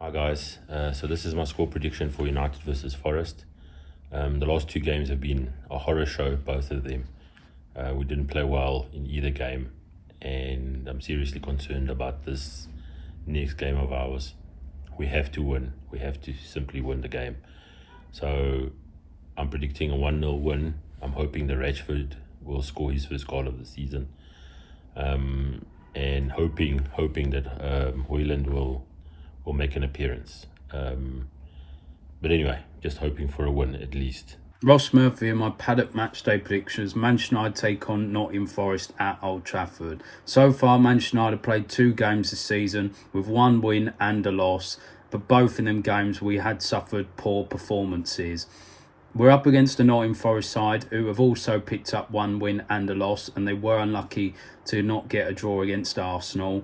Hi guys, so this is my score prediction for United versus Forest. The last two games have been a horror show, both of them. We didn't play well in either game, and I'm seriously concerned about this next game of ours. We have to win. We have to simply win the game. So I'm predicting a 1-0 win. I'm hoping that Rashford will score his first goal of the season, and hoping that Hojlund will make an appearance. But anyway, just hoping for a win at least. Ross Murphy and my Paddock matchday predictions. Manchester United take on Nottingham Forest at Old Trafford. So far, Manchester United have played 2 games this season with 1 win and a loss, but both in them games we had suffered poor performances. We're up against the Nottingham Forest side, who have also picked up 1 win and a loss, and they were unlucky to not get a draw against Arsenal.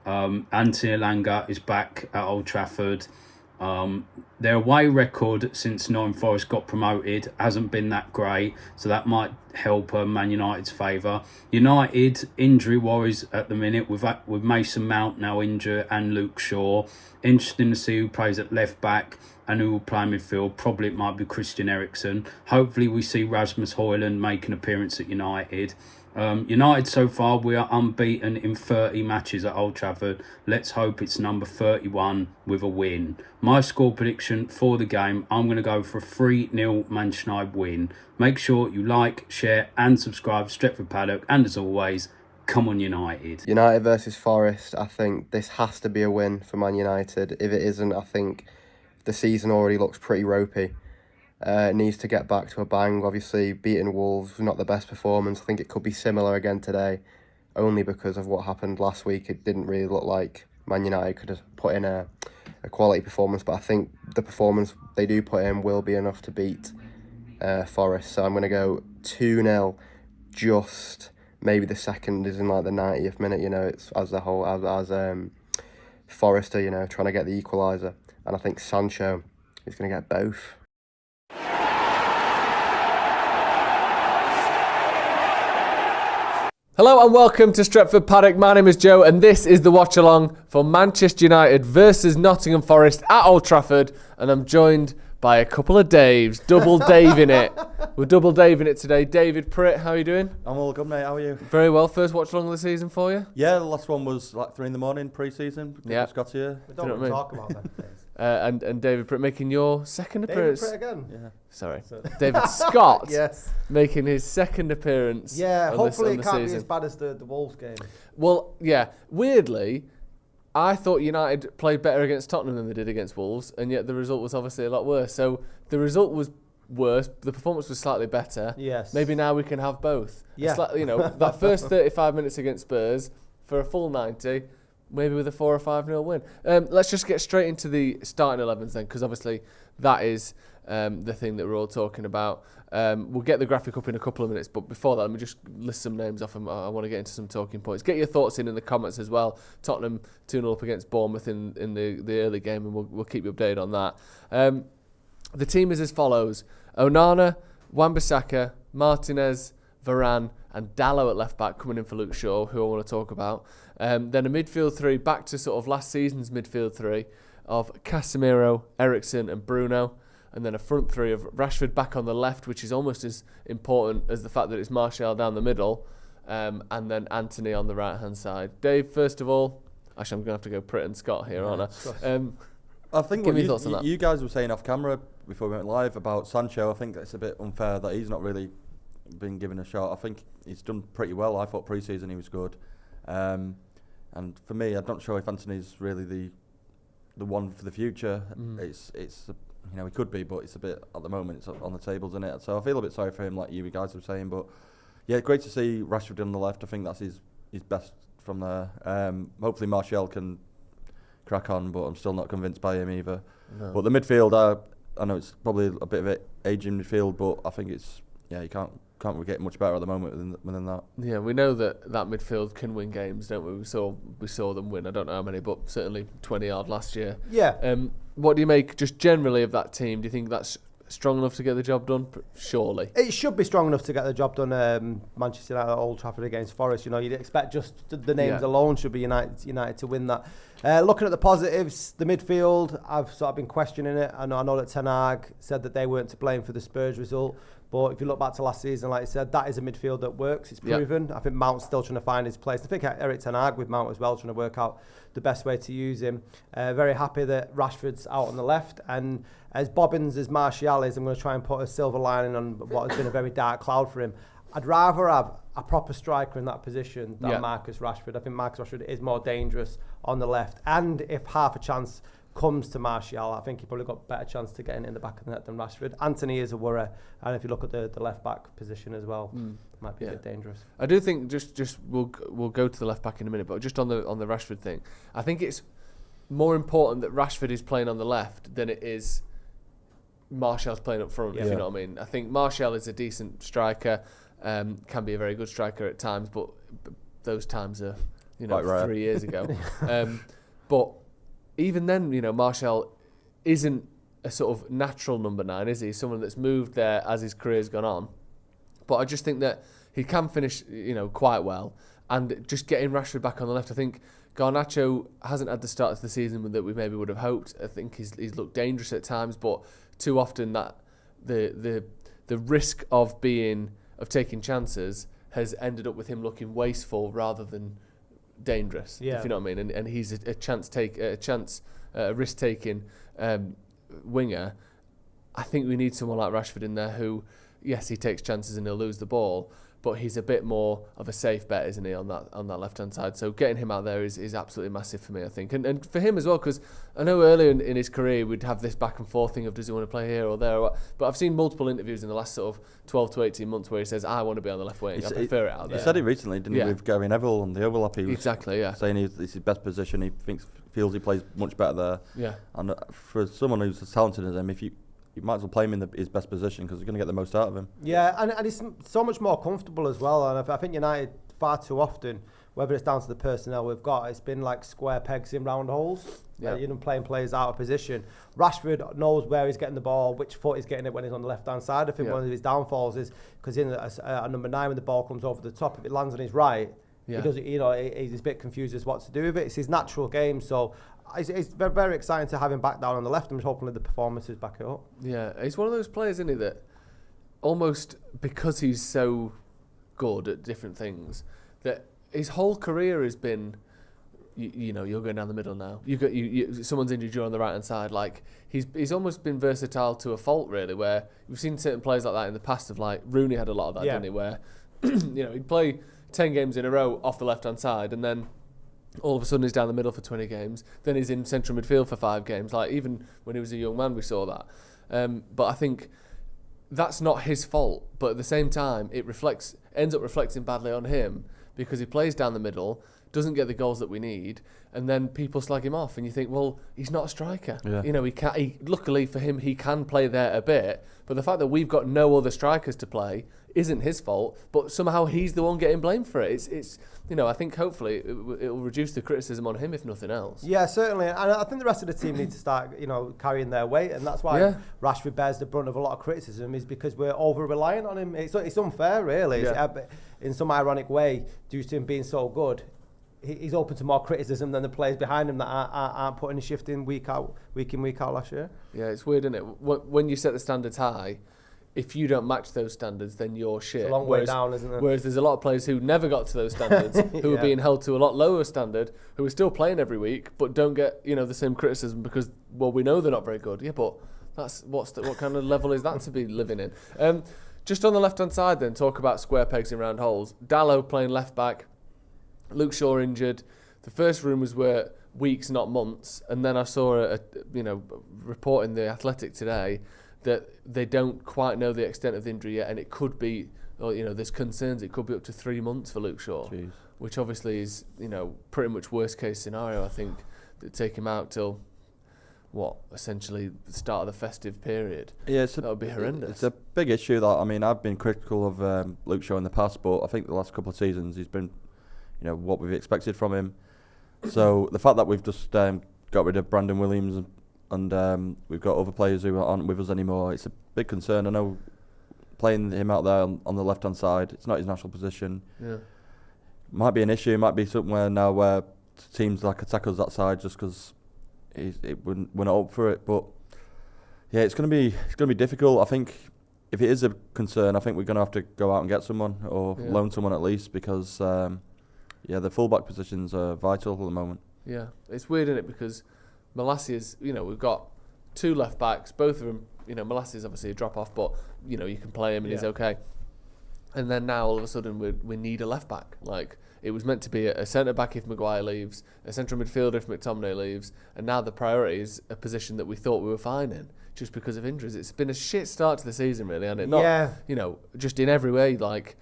Anthony Elanga is back at Old Trafford. Their away record since Nottingham Forest got promoted hasn't been that great, so that might help Man United's favour. United injury worries at the minute with Mason Mount now injured and Luke Shaw. Interesting to see who plays at left back and who will play midfield. Probably it might be Christian Eriksen. Hopefully we see Rasmus Hojlund make an appearance at United. United so far, we are unbeaten in 30 matches at Old Trafford. Let's hope it's number 31 with a win. My score prediction for the game, I'm going to go for a 3-0 Manchester United win. Make sure you like, share and subscribe to Stretford Paddock. And as always, come on United. United versus Forest, I think this has to be a win for Man United. If it isn't, I think the season already looks pretty ropey. It needs to get back to a bang. Obviously, beating Wolves, not the best performance. I think it could be similar again today, only because of what happened last week. It didn't really look like Man United could have put in a quality performance, but I think the performance they do put in will be enough to beat Forest. So I'm going to go 2-0, just maybe the second is in like the 90th minute, it's as Forrester, trying to get the equaliser. And I think Sancho is going to get both. Hello and welcome to Stretford Paddock. My name is Joe and this is the Watchalong for Manchester United versus Nottingham Forest at Old Trafford, and I'm joined by a couple of Daves, double Daving it. We're double Daving it today. David Pritt, how are you doing? I'm all good, mate. How are you? Very well. First Watchalong of the season for you? Yeah, the last one was like 3 a.m, pre-season. Yeah. Just got here. We don't want to talk about them things. And David Pritt making your second appearance. David Pritt again? Yeah. Sorry. David Scott Yes. making his second appearance Yeah, on hopefully this it can't be season. as bad as the Wolves game. Well, yeah. Weirdly, I thought United played better against Tottenham than they did against Wolves, and yet the result was obviously a lot worse. So the result was worse, the performance was slightly better. Yes. Maybe now we can have both. Yeah. It's like, that first 35 minutes against Spurs for a full 90, maybe with a 4 or 5-0 win. Let's just get straight into the starting 11s then, because obviously that is the thing that we're all talking about. We'll get the graphic up in a couple of minutes, but before that, let me just list some names off, and I want to get into some talking points. Get your thoughts in the comments as well. Tottenham 2-0 up against Bournemouth in the early game, and we'll keep you updated on that. The team is as follows: Onana, Wan-Bissaka, Martinez, Varane and Dallo at left back, coming in for Luke Shaw, who I want to talk about. Then a midfield 3, back to sort of last season's midfield 3 of Casemiro, Eriksen and Bruno. And then a front 3 of Rashford back on the left, which is almost as important as the fact that it's Martial down the middle. And then Anthony on the right-hand side. Dave, first of all, actually I'm going to have to go Pritt and Scott here, aren't I? I think Give what me thoughts on that. you guys were saying off camera before we went live about Sancho, I think it's a bit unfair that he's not really been given a shot. I think he's done pretty well. I thought pre-season he was good. And for me, I'm not sure if Anthony's really the one for the future. It's he could be, but it's a bit, at the moment, it's on the tables, isn't it? So I feel a bit sorry for him, like you guys were saying. But yeah, great to see Rashford on the left. I think that's his best from there. Hopefully Martial can crack on, but I'm still not convinced by him either. No. But the midfield, I know it's probably a bit of an aging midfield, but I think you can't really get much better at the moment than that. Yeah, we know that midfield can win games, don't we? We saw them win. I don't know how many, but certainly 20 odd last year. Yeah. What do you make just generally of that team? Do you think that's strong enough to get the job done? Surely. It should be strong enough to get the job done. Manchester United at Old Trafford against Forest. You know, you'd expect just the names alone should be United to win that. Looking at the positives, the midfield, I've sort of been questioning it. I know that Ten Hag said that they weren't to blame for the Spurs result. But if you look back to last season, like I said, that is a midfield that works. It's proven. I think Mount's still trying to find his place. I think Eric Ten Hag with Mount as well, trying to work out the best way to use him. Very happy that Rashford's out on the left. And as bobbins as Martial is, I'm going to try and put a silver lining on what has been a very dark cloud for him. I'd rather have a proper striker in that position than Marcus Rashford. I think Marcus Rashford is more dangerous on the left. And if half a chance comes to Martial, I think he probably got a better chance to get in the back of the net than Rashford. Anthony is a worry, and if you look at the left back position as well, might be a bit dangerous. I do think just we'll go to the left back in a minute, but just on the Rashford thing, I think it's more important that Rashford is playing on the left than it is Martial's playing up front. If you know what I mean. I think Martial is a decent striker, can be a very good striker at times, but those times are 3 years ago. But even then, Martial isn't a sort of natural number 9, is he? Someone that's moved there as his career's gone on. But I just think that he can finish, quite well. And just getting Rashford back on the left, I think Garnacho hasn't had the start of the season that we maybe would have hoped. I think he's looked dangerous at times, but too often that the risk of taking chances has ended up with him looking wasteful rather than dangerous, if you know what I mean. And he's a risk-taking winger. I think we need someone like Rashford in there who, yes, he takes chances and he'll lose the ball, but he's a bit more of a safe bet, isn't he, on that left-hand side. So getting him out there is absolutely massive for me, I think. And for him as well, because I know earlier in his career we'd have this back and forth thing of does he want to play here or there, but I've seen multiple interviews in the last sort of 12 to 18 months where he says, I want to be on the left wing, I prefer it out there. He said it recently, didn't he, with Gary Neville on the overlap. He was saying it's his best position, he feels he plays much better there. Yeah. And for someone who's as talented as him, you might as well play him in his best position because you're going to get the most out of him. Yeah, and he's so much more comfortable as well. And I think United far too often, whether it's down to the personnel we've got, it's been like square pegs in round holes. Yeah. Playing players out of position. Rashford knows where he's getting the ball, which foot he's getting it when he's on the left-hand side. I think one of his downfalls is because in a number 9 when the ball comes over the top, if it lands on his right, he doesn't. He's a bit confused as what to do with it. It's his natural game, so. It's very, very exciting to have him back down on the left, and hopefully the performances back it up. Yeah, he's one of those players, isn't he, that almost because he's so good at different things, that his whole career has been, you're going down the middle now. Someone's injured you on the right hand side. Like he's almost been versatile to a fault, really. Where we've seen certain players like that in the past. Of like Rooney had a lot of that, didn't he? Where he'd play 10 games in a row off the left hand side, and then all of a sudden he's down the middle for 20 games. Then he's in central midfield for 5 games. Like even when he was a young man, we saw that. But I think that's not his fault. But at the same time, it ends up reflecting badly on him because he plays down the middle, doesn't get the goals that we need, and then people slag him off. And you think, well, he's not a striker. Yeah. Luckily for him, he can play there a bit. But the fact that we've got no other strikers to play isn't his fault. But somehow he's the one getting blamed for it. It's I think hopefully it'll reduce the criticism on him if nothing else. Yeah, certainly. And I think the rest of the team need to start, carrying their weight. And that's why Rashford bears the brunt of a lot of criticism, is because we're over-reliant on him. It's unfair, really. Yeah. In some ironic way, due to him being so good, he's open to more criticism than the players behind him that aren't putting a shift in week in, week out last year. Yeah, it's weird, isn't it? When you set the standards high, if you don't match those standards, then you're shit. It's a long way down, isn't it? Whereas there's a lot of players who never got to those standards, who are being held to a lot lower standard, who are still playing every week, but don't get the same criticism because, well, we know they're not very good. Yeah, but that's what kind of level is that to be living in? Just on the left-hand side then, talk about square pegs in round holes. Dalot playing left-back, Luke Shaw injured. The first rumours were weeks, not months, and then I saw a report in The Athletic today that they don't quite know the extent of the injury yet, and it could be, there's concerns it could be up to 3 months for Luke Shaw. Jeez. Which obviously is, pretty much worst case scenario. I think that take him out till essentially the start of the festive period. Yeah, that would be horrendous. It's a big issue. I've been critical of Luke Shaw in the past, but I think the last couple of seasons he's been, what we've expected from him. So the fact that we've just got rid of Brandon Williams and we've got other players who aren't with us anymore. It's a big concern. I know playing him out there on the left-hand side, it's not his natural position. Yeah. Might be an issue. It might be somewhere now where teams like attack us that side just because we're not up for it. But yeah, it's gonna be difficult. I think if it is a concern, I think we're gonna have to go out and get someone or loan someone at least, because the fullback positions are vital at the moment. Yeah, it's weird, isn't it? Because Malacia is, we've got 2 left backs, both of them. Malacia is obviously a drop off, but you can play him and he's okay. And then now all of a sudden we need a left back. Like, it was meant to be a centre back if Maguire leaves, a central midfielder if McTominay leaves, and now the priority is a position that we thought we were fine in, just because of injuries. It's been a shit start to the season, really, and it not just in every way. Like,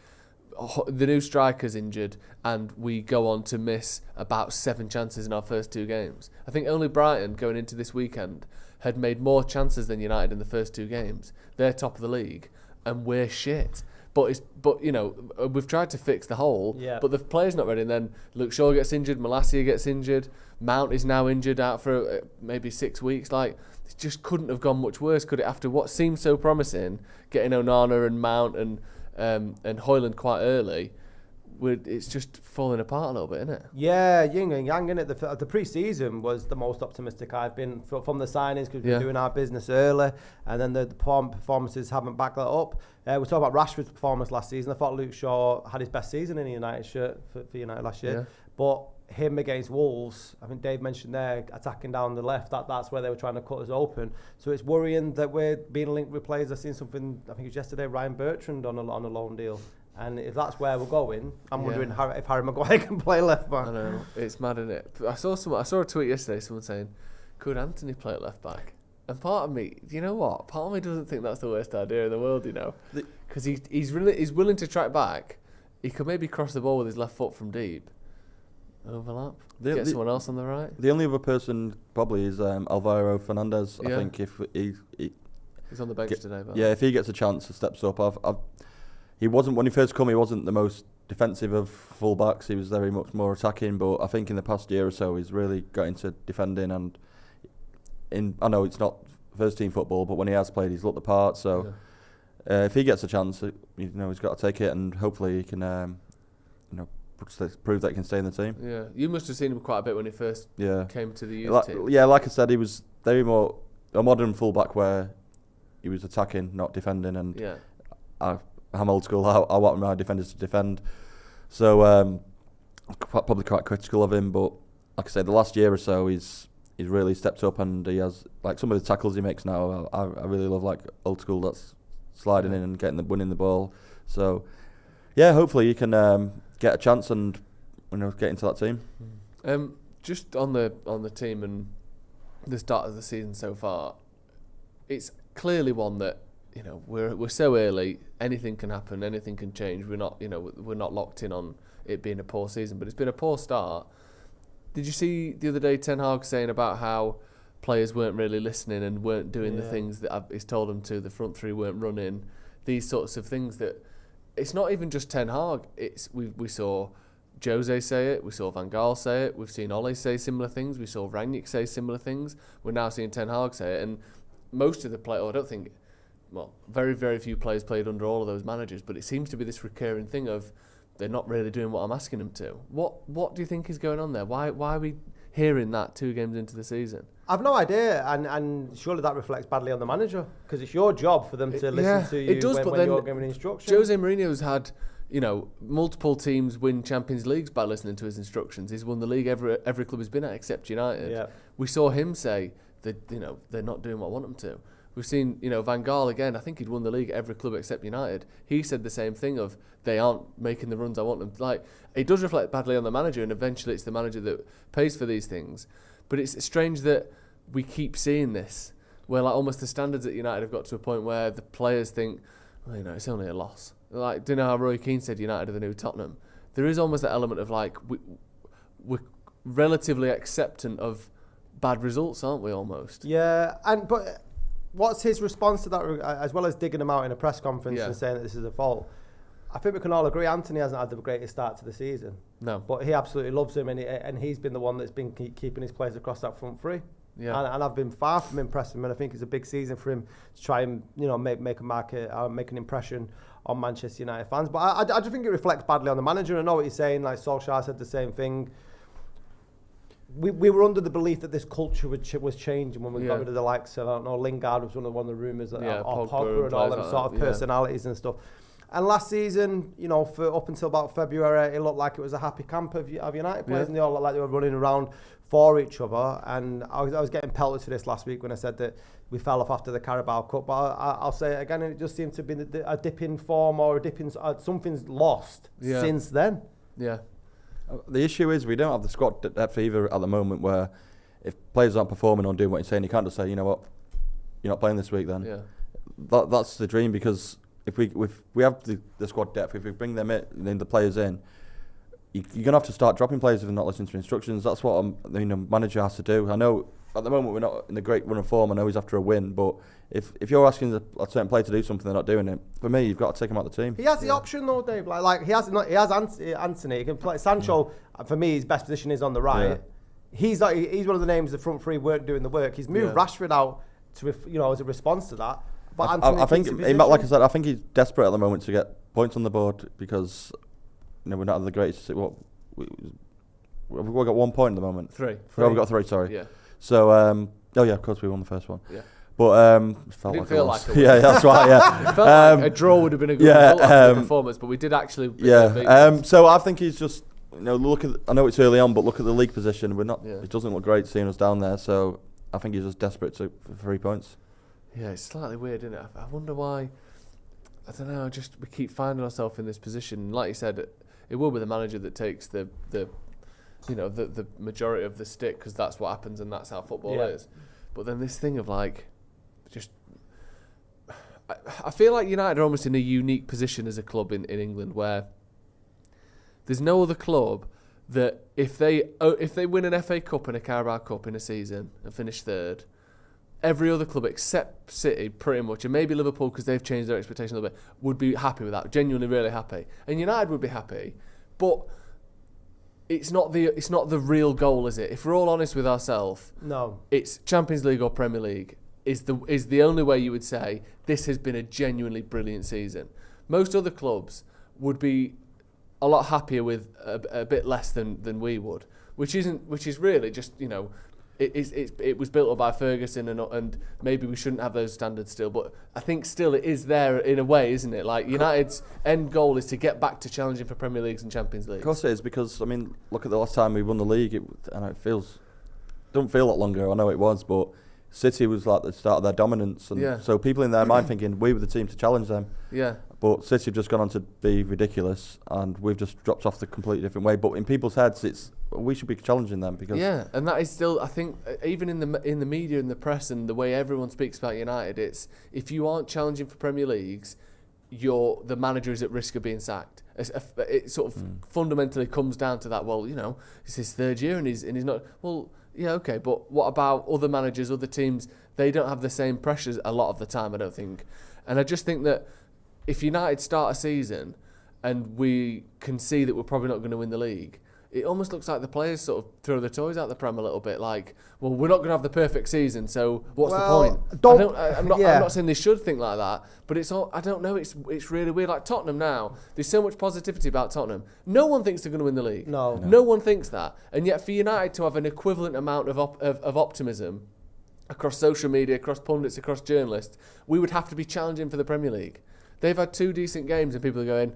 the new striker's injured, and we go on to miss about 7 chances in our first 2 games. I think only Brighton going into this weekend had made more chances than United in the first 2 games. They're top of the league, and we're shit. But we've tried to fix the hole, but the player's not ready. And then Luke Shaw gets injured, Malacia gets injured, Mount is now injured out for maybe 6 weeks. Like, it just couldn't have gone much worse, could it? After what seemed so promising, getting Onana and Mount and Hojlund quite early, it's just falling apart a little bit, isn't it? Yeah, yin and yang, innit? The pre-season was the most optimistic I've been from the signings, because we're doing our business early, and then the performances haven't backed that up. We talked about Rashford's performance last season. I thought Luke Shaw had his best season in a United shirt for United last year. But him against Wolves, I think Dave mentioned there, attacking down the left, that's where they were trying to cut us open. So it's worrying that we're being linked with players. I've seen something, I think it was yesterday, Ryan Bertrand on a loan deal. And if that's where we're going, I'm wondering if Harry Maguire can play left back. I know, it's mad, isn't it? I saw a tweet yesterday, someone saying, could Anthony play at left back? And part of me, you know what? Part of me doesn't think that's the worst idea in the world, because he's willing to track back. He could maybe cross the ball with his left foot from deep, overlap, get someone else on the right. The only other person probably is Alvaro Fernandez. I think if he's on the bench today. If he gets a chance to steps up. He wasn't, when he first come, he wasn't the most defensive of full-backs. He was very much more attacking, but I think in the past year or so he's really got into defending, and I know it's not first-team football, but when he has played, he's looked the part. So if he gets a chance, he's got to take it, and hopefully he can prove that he can stay in the team. Yeah, you must have seen him quite a bit when he first came to the youth team. Yeah, like I said, he was very more a modern full-back where he was attacking, not defending, and I'm old school. I want my defenders to defend, so probably quite critical of him. But like I said, the last year or so, he's really stepped up, and he has, like, some of the tackles he makes now. I really love, like, old school. That's sliding in and winning the ball. So yeah, hopefully he can get a chance and get into that team. Just on the team and the start of the season so far, it's clearly one that. We're so early. Anything can happen. Anything can change. We're not locked in on it being a poor season, but it's been a poor start. Did you see the other day Ten Hag saying about how players weren't really listening and weren't doing the things that he's told them to? The front three weren't running. These sorts of things that it's not even just Ten Hag. It's we saw Jose say it. We saw Van Gaal say it. We've seen Ole say similar things. We saw Rangnick say similar things. We're now seeing Ten Hag say it, and most of the players. I don't think. Well, very, very few players played under all of those managers, but it seems to be this recurring thing of they're not really doing what I'm asking them to. What do you think is going on there? Why are we hearing that 2 games into the season? I've no idea, and surely that reflects badly on the manager, because it's your job for them to listen to you when you're giving instructions. Jose Mourinho's had multiple teams win Champions Leagues by listening to his instructions. He's won the league every club he's been at except United. Yeah. We saw him say that they're not doing what I want them to. We've seen, Van Gaal again. I think he'd won the league at every club except United. He said the same thing of they aren't making the runs I want them. Like, it does reflect badly on the manager, and eventually it's the manager that pays for these things. But it's strange that we keep seeing this, where like almost the standards at United have got to a point where the players think, well, it's only a loss. Like, do you know how Roy Keane said United are the new Tottenham? There is almost that element of like we're relatively acceptant of bad results, aren't we? Almost. Yeah, but. What's his response to that, as well as digging him out in a press conference and saying that this is a fault? I think we can all agree Anthony hasn't had the greatest start to the season. No. But he absolutely loves him, and he's been the one that's been keeping his players across that front three. and I've been far from impressed him, and I think it's a big season for him to try and make an impression on Manchester United fans. But I just think it reflects badly on the manager. I know what he's saying. Like Solskjaer said the same thing. We were under the belief that this culture was changing when we got rid of the likes of, I don't know, Lingard was one of the rumours, or Pogba and all them sort of personalities and stuff. And last season, for up until about February, it looked like it was a happy camp of United players, and they all looked like they were running around for each other. And I was getting pelted for this last week when I said that we fell off after the Carabao Cup. But I'll say it again, it just seemed to be a dip in form, or a dip in something's lost since then. Yeah. The issue is we don't have the squad depth either at the moment, where if players aren't performing or doing what you're saying, you can't just say, you know what, you're not playing this week then. Yeah. That's the dream, because if we have the squad depth, if we bring them in, the players in, you're going to have to start dropping players if they're not listening to instructions. That's what a manager has to do. I know at the moment we're not in a great run of form. I know he's after a win, but if you're asking a certain player to do something, they're not doing it. For me, you've got to take him out of the team. He has the option though, Dave. Like he has Anthony. He can play Sancho. For me, his best position is on the right. Yeah. He's one of the names the front three weren't doing the work. He's moved Rashford out to as a response to that. But I think, like I said, I think he's desperate at the moment to get points on the board, because we're not the greatest. We've got 1 point at the moment. Three. We've got 3. Sorry. Yeah. So of course we won the first one. Yeah. But it didn't feel like a yeah, that's right. Yeah. It felt like a draw would have been a good result after the performance, but we did actually. So I think he's just look at. I know it's early on, but look at the league position. We're not. Yeah. It doesn't look great seeing us down there. So I think he's just desperate for 3 points. Yeah, it's slightly weird, isn't it? I wonder why. I don't know. We keep finding ourselves in this position. Like you said, it will be the manager that takes the majority of the stick, because that's what happens and that's how football is. But then this thing of I feel like United are almost in a unique position as a club in England, where there's no other club that if they win an FA Cup and a Carabao Cup in a season and finish third, every other club except City, pretty much, and maybe Liverpool, because they've changed their expectation a little bit, would be happy with that, genuinely really happy. And United would be happy, but it's not the real goal, is it? If we're all honest with ourselves, no, it's Champions League or Premier League is the only way you would say this has been a genuinely brilliant season. Most other clubs would be a lot happier with a bit less than we would, which is really just it was built up by Ferguson, and maybe we shouldn't have those standards still, but I think still it is there in a way, isn't it? Like United's end goal is to get back to challenging for Premier Leagues and Champions Leagues. Of course it is, because look at the last time we won the league, and it don't feel that long ago. I know it was, but City was like the start of their dominance, and so people in their mind thinking we were the team to challenge them. Yeah. But City have just gone on to be ridiculous, and we've just dropped off the completely different way. But in people's heads, we should be challenging them, because and that is still, I think, even in the media and the press and the way everyone speaks about United, it's if you aren't challenging for Premier Leagues, the manager is at risk of being sacked. It sort of fundamentally comes down to that. Well, it's his third year and he's not. Well, yeah, okay, but what about other managers, other teams? They don't have the same pressures a lot of the time, I don't think. And I just think that if United start a season and we can see that we're probably not going to win the league, it almost looks like the players sort of throw the toys out the pram a little bit. Like, well, we're not going to have the perfect season, so what's the point? I'm not saying they should think like that, but it's all, I don't know. It's really weird. Like Tottenham now, there's so much positivity about Tottenham. No one thinks they're going to win the league. No one thinks that, and yet for United to have an equivalent amount of optimism across social media, across pundits, across journalists, we would have to be challenging for the Premier League. They've had 2 decent games and people are going,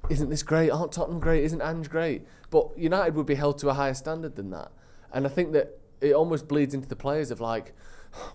isn't this great? Aren't Tottenham great? Isn't Ange great? But United would be held to a higher standard than that. And I think that it almost bleeds into the players of like,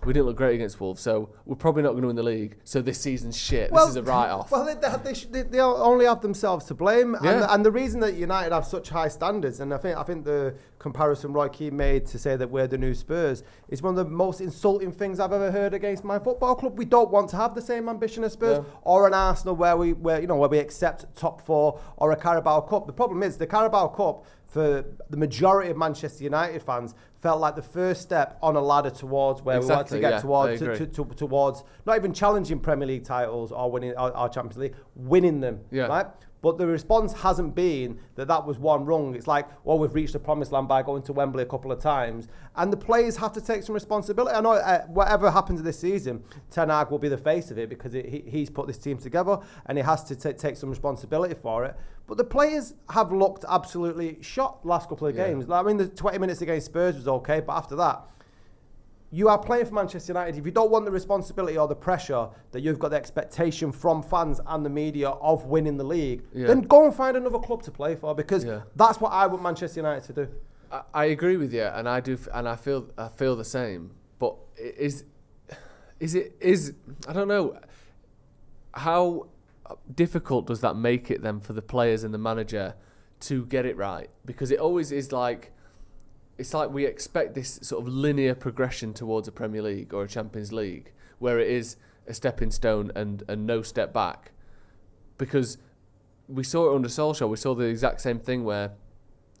we didn't look great against Wolves, so we're probably not going to win the league, so this season's shit. This is a write-off. Well, they only have themselves to blame. Yeah. And the reason that United have such high standards, and I think the comparison Roy Keane made to say that we're the new Spurs is one of the most insulting things I've ever heard against my football club. We don't want to have the same ambition as Spurs or an Arsenal where we accept top 4 or a Carabao Cup. The problem is the Carabao Cup, for the majority of Manchester United fans, felt like the first step on a ladder towards where we want to get towards not even challenging Premier League titles or winning our Champions League, winning them. Yeah. Right? But the response hasn't been that was one wrong. It's like, well, we've reached the promised land by going to Wembley a couple of times. And the players have to take some responsibility. I know whatever happens this season, Ten Hag will be the face of it because he's put this team together and he has to take some responsibility for it. But the players have looked absolutely shot the last couple of games. I mean, the 20 minutes against Spurs was okay, but after that, you are playing for Manchester United. If you don't want the responsibility or the pressure that you've got the expectation from fans and the media of winning the league, then go and find another club to play for, because that's what I want Manchester United to do. I agree with you, and I do, and I feel the same. But is I don't know, how difficult does that make it then for the players and the manager to get it right? Because it always is like, it's like we expect this sort of linear progression towards a Premier League or a Champions League, where it is a stepping stone and no step back. Because we saw it under Solskjaer, we saw the exact same thing where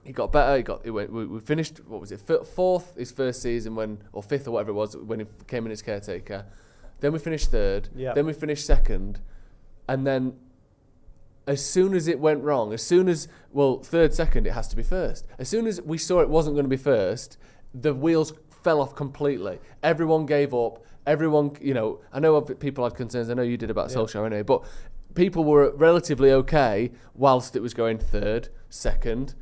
he got better. We finished, what was it, fourth his first season or fifth or whatever it was when he came in as caretaker. Then we finished third. Then we finished second, and then as soon as it went wrong, third, second, it has to be first. As soon as we saw it wasn't going to be first, the wheels fell off completely. Everyone gave up. Everyone, I know people had concerns. I know you did about Solskjaer anyway, but people were relatively okay whilst it was going third, second.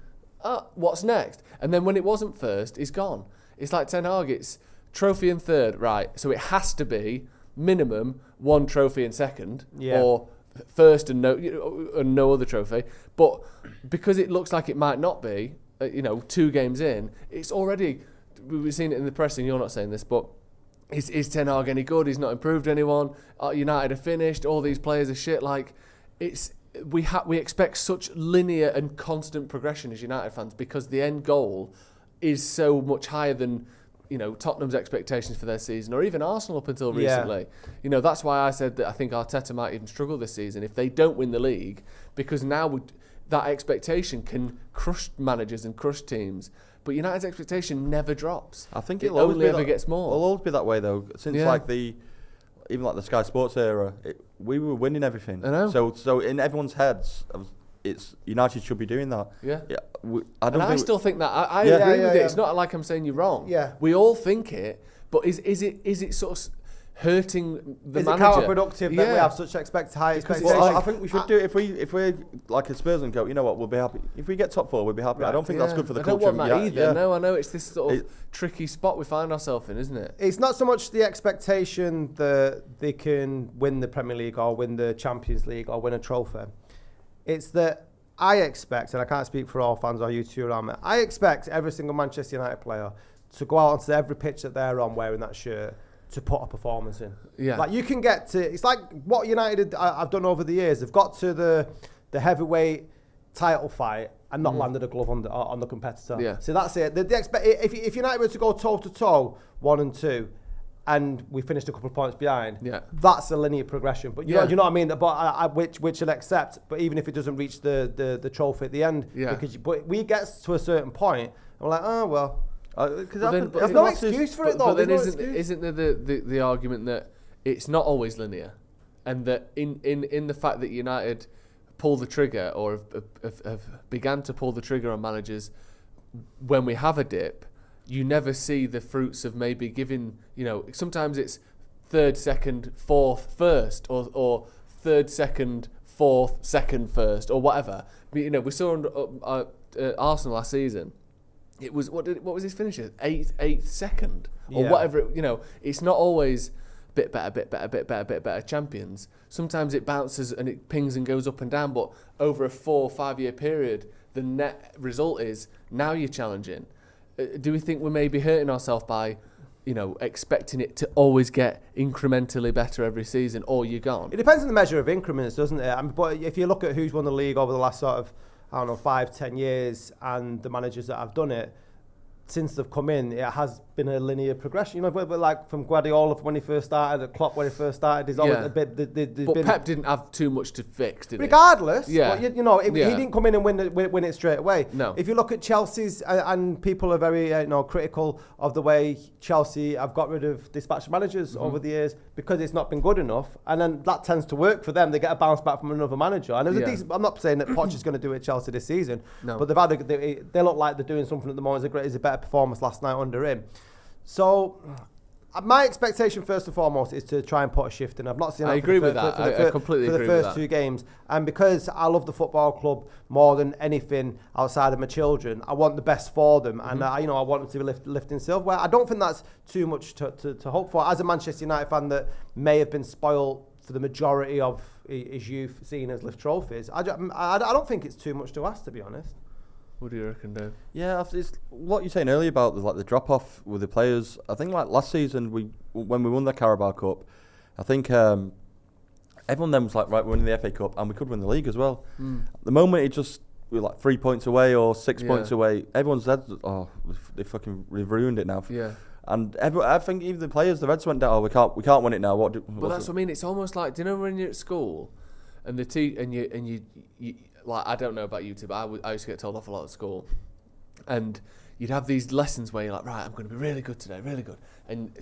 What's next? And then when it wasn't first, it's gone. It's like Ten Hag, it's trophy in third, right? So it has to be minimum one trophy in second, or first and no other trophy. But because it looks like it might not be, 2 games in, it's already, we've seen it in the press, and you're not saying this, but is Ten Hag any good? He's not improved anyone. United are finished. All these players are shit. Like, we expect such linear and constant progression as United fans, because the end goal is so much higher than Tottenham's expectations for their season, or even Arsenal up until recently. That's why I said that I think Arteta might even struggle this season if they don't win the league, because now that expectation can crush managers and crush teams. But United's expectation never drops. I think it only ever gets more. It'll always be that way though. Since even the Sky Sports era, we were winning everything. I know. So in everyone's heads, it's United should be doing that. I still think that. I agree with it. It's not like I'm saying you're wrong. We all think it, but is it sort of hurting the manager? Is it counterproductive that we have such high expectations? Well, I think we should do it if we're like a Spurs and go, you know what, we'll be happy. If we get top 4, we'll be happy. Right. I don't think that's good for the culture. I don't want that either. No, I know it's this sort of tricky spot we find ourselves in, isn't it? It's not so much the expectation that they can win the Premier League or win the Champions League or win a trophy. It's that I expect, and I can't speak for all fans or you two around me, I expect every single Manchester United player to go out onto every pitch that they're on wearing that shirt to put a performance in. Like, you can get to, it's like what United I've done over the years. They've got to the heavyweight title fight and not landed a glove on the competitor. So that's it. If United were to go toe to toe 1 and 2, and we finished a couple of points behind, that's a linear progression. But you know what I mean? But which you'll accept. But even if it doesn't reach the trophy at the end, but we get to a certain point, and we're like, oh well. There's no excuse for it though. But then isn't there the argument that it's not always linear, and that in the fact that United pull the trigger or have began to pull the trigger on managers when we have a dip, you never see the fruits of maybe giving, sometimes it's 3rd, 2nd, 4th, 1st, or 3rd, 2nd, 4th, 2nd, 1st, or whatever. We saw on Arsenal last season. It was what was his finisher? 8th, 2nd, or whatever. It's not always bit better champions. Sometimes it bounces and it pings and goes up and down, but over a 4 or 5 year period, the net result is now you're challenging. Do we think we're maybe hurting ourselves by, expecting it to always get incrementally better every season, or you're gone? It depends on the measure of increments, doesn't it? But if you look at who's won the league over the last sort of 5-10 years and the managers that have done it, since they've come in, it has been a linear progression. You know, but like from Guardiola when he first started, at Klopp when he first started, there's always a bit. But Pep didn't have too much to fix, did he? Regardless, yeah. But, he didn't come in and win it straight away. No. If you look at Chelsea's, and people are very critical of the way Chelsea have got rid of dispatch managers over the years because it's not been good enough, and then that tends to work for them. They get a bounce back from another manager, and it was a decent. I'm not saying that Poch is going to do it at Chelsea this season, but they look like they're doing something at the moment. It's a better performance last night under him. So my expectation first and foremost is to try and put a shift in. I've not seen. I agree with that. I completely agree with that. For the first 2 games, and because I love the football club more than anything outside of my children, I want the best for them, and I want them to be lifting silverware. I don't think that's too much to hope for. As a Manchester United fan that may have been spoiled for the majority of his youth seeing us lift trophies, I don't think it's too much to ask, to be honest. What do you reckon, Dave? Yeah, it's what you're saying earlier about the drop off with the players. I think like last season when we won the Carabao Cup, I think everyone then was like, right, we're winning the FA Cup and we could win the league as well. The moment we were like 3 points away or 6 points away, everyone said, oh, they've ruined it now. Yeah. And I think even the players, the Reds went down. Oh, we can't win it now. But that's what I mean. It's almost like, do you know when you're at school, and you like, I don't know about you two, but I used to get told off a lot at school, and you'd have these lessons where you're like, right, I'm going to be really good today, really good, and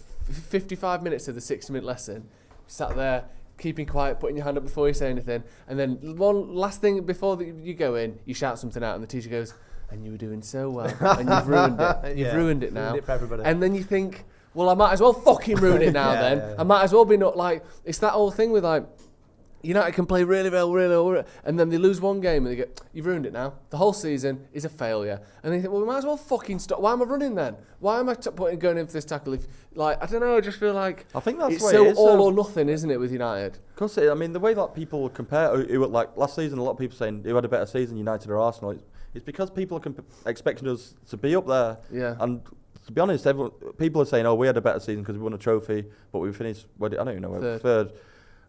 55 minutes of the 60-minute lesson, sat there keeping quiet, putting your hand up before you say anything, and then one last thing before you go in, you shout something out, and the teacher goes, and you were doing so well, and you've ruined it. You've ruined it now. Ruined it for everybody. And then you think, well, I might as well fucking ruin it now then. Yeah. I might as well be not like, it's that whole thing with like, United can play really well, and then they lose one game and they go, you've ruined it now. The whole season is a failure. And they think, well, we might as well fucking stop. Why am I running then? Why am I going in for this tackle? If, like, I don't know, I just feel like I think that's it's what so it is, all or nothing, isn't it, with United? Because, I mean, the way that people compare, like last season, a lot of people saying who had a better season, United or Arsenal, it's because people are expecting us to be up there. Yeah. And to be honest, people are saying, oh, we had a better season because we won a trophy, but we finished, I don't even know, third.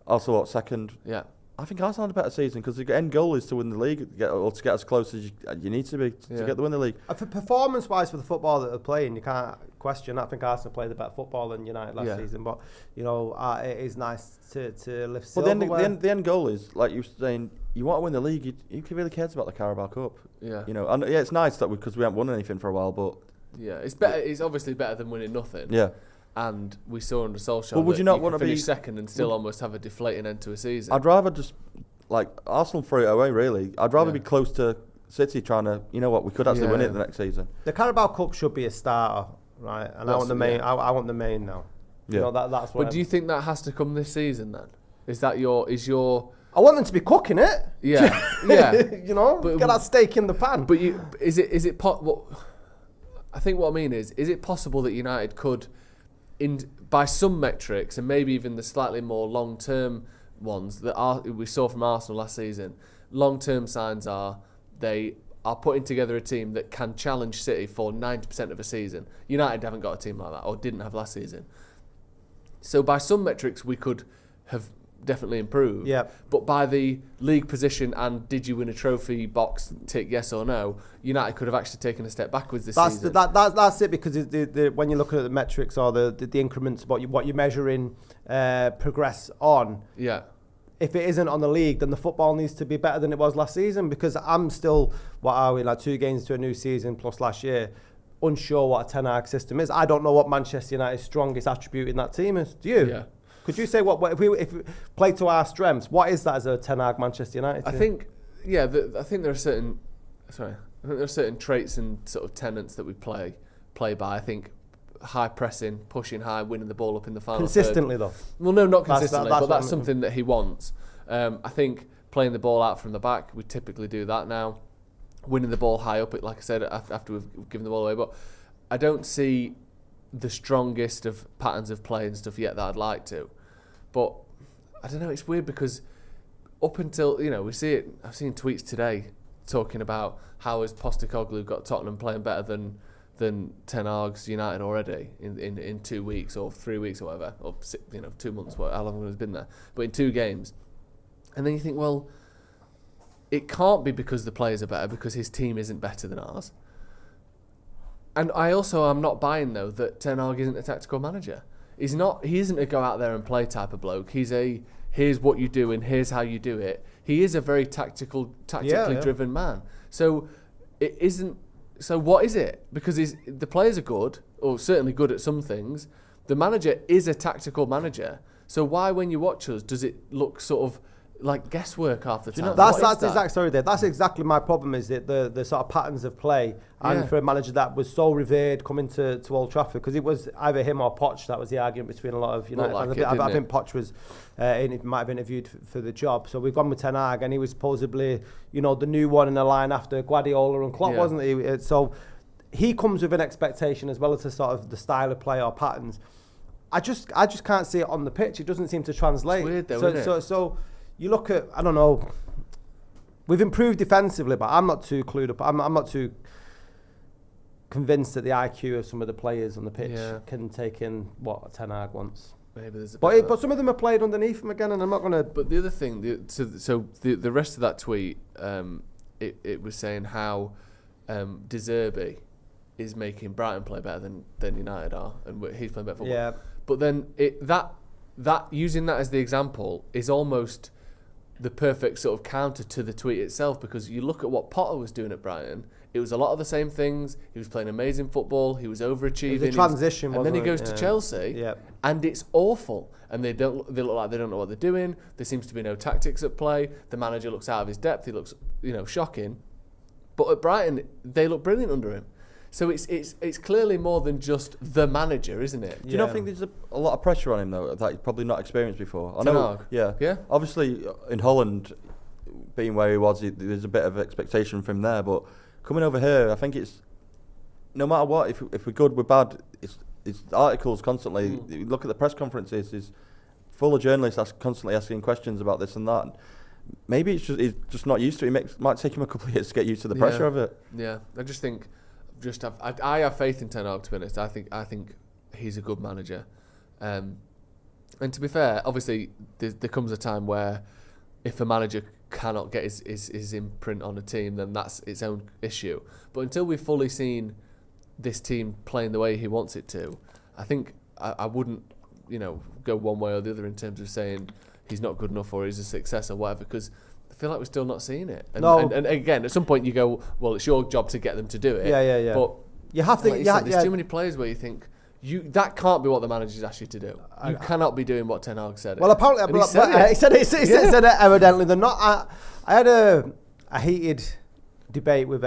Also, what, second? Yeah. I think Arsenal had a better season because the end goal is to win the league, to get as close as you need to be to get the win the league. For performance-wise, for the football that they're playing, you can't question. I think Arsenal played a better football than United last season, but it is nice to lift silverware. But the end goal is, like you were saying, you want to win the league. You really cares about the Carabao Cup. Yeah. And it's nice that because we haven't won anything for a while, but yeah, it's better. It's obviously better than winning nothing. Yeah. And we saw under Solskjaer would you not want to finish second and still almost have a deflating end to a season? I'd rather just, like, Arsenal threw it away, really. I'd rather be close to City trying to, you know what, we could actually win it the next season. The Carabao Cup should be a starter, right? And I want the main. I want the main now. Yeah. That's what. But do you think that has to come this season then? Is your? I want them to be cooking it. Yeah, yeah. But, get that steak in the pan. But is it I think what I mean is it possible that United could, by some metrics and maybe even the slightly more long-term ones that we saw from Arsenal last season, long-term signs are they are putting together a team that can challenge City for 90% of a season. United haven't got a team like that, or didn't have last season. So by some metrics we could have definitely improved. Yeah. But by the league position and did you win a trophy box tick yes or no, United could have actually taken a step backwards this season. That's it, because when you're looking at the metrics or the increments, what you're measuring progress on. Yeah. If it isn't on the league, then the football needs to be better than it was last season, because I'm still, 2 games to a new season plus last year, unsure what a Ten Hag system is. I don't know what Manchester United's strongest attribute in that team is. Do you? Yeah. Could you say if we play to our strengths, what is that as a Ten Hag Manchester United team? I think, I think there are certain traits and sort of tenets that we play by. I think high pressing, pushing high, winning the ball up in the final consistently third. Though. Well, no, not consistently, but that's I mean. something that he wants. I think playing the ball out from the back, we typically do that now. Winning the ball high up, like I said, after we've given the ball away, but I don't see the strongest of patterns of play and stuff yet that I'd like to. But I don't know, it's weird because up until, we see it, I've seen tweets today talking about how has Postecoglou got Tottenham playing better than Ten Hag's United already in 2 weeks or 3 weeks or whatever, or 2 months, how long has been there, but in 2 games. And then you think, well, it can't be because the players are better, because his team isn't better than ours. And I also am not buying though that Ten Hag isn't a tactical manager. He's not. He isn't a go out there and play type of bloke. He's a here's what you do and here's how you do it. He is a very tactically driven man. So it isn't. So what is it? Because the players are good, or certainly good at some things. The manager is a tactical manager. So why, when you watch us, does it look sort of like guesswork half the time? That's exactly sorry, Dave. That's exactly my problem. Is that the sort of patterns of play, and for a manager that was so revered coming to Old Trafford, because it was either him or Poch. That was the argument between a lot of United fans. I think Poch was might have interviewed for the job. So we've gone with Ten Hag, and he was supposedly the new one in the line after Guardiola and Klopp, wasn't he? So he comes with an expectation as well as the sort of the style of play or patterns. I just can't see it on the pitch. It doesn't seem to translate. It's weird though, isn't it? So you look at, I don't know, we've improved defensively, but I'm not too clued up. I'm not too convinced that the IQ of some of the players on the pitch can take in what Ten Hag wants. Maybe there's but some of them are played underneath him again, and I'm not going to... But the other thing, the rest of that tweet, it was saying how De Zerbi is making Brighton play better than United are, and he's playing better football. Yeah. But then that using that as the example is almost the perfect sort of counter to the tweet itself, because you look at what Potter was doing at Brighton, it was a lot of the same things. He was playing amazing football, he was overachieving. It was a transition, and then he goes to Chelsea, and it's awful. And they look like they don't know what they're doing. There seems to be no tactics at play. The manager looks out of his depth. He looks, shocking. But at Brighton, they look brilliant under him. So it's clearly more than just the manager, isn't it? Do you not think there's a lot of pressure on him though that he's probably not experienced before? I know. Yeah. Obviously, in Holland, being where he was, there's a bit of expectation from him there. But coming over here, I think it's no matter what. If we're good, we're bad. It's articles constantly. You look at the press conferences. It's full of journalists constantly asking questions about this and that. Maybe he's just not used to it. It might take him a couple of years to get used to the pressure of it. Yeah, I just think. I have faith in Ten Hag, to be honest. I think he's a good manager, and to be fair, obviously there comes a time where if a manager cannot get his imprint on a team, then that's its own issue. But until we've fully seen this team playing the way he wants it to, I think I wouldn't go one way or the other in terms of saying he's not good enough or he's a success or whatever, because I feel like we're still not seeing it. And again, at some point you go, well, it's your job to get them to do it. Yeah. But you have to. Like there's too many players where you think that can't be what the manager's asked you to do. You cannot be doing what Ten Hag said. Well, apparently, he said it evidently. They're not. I had a heated debate with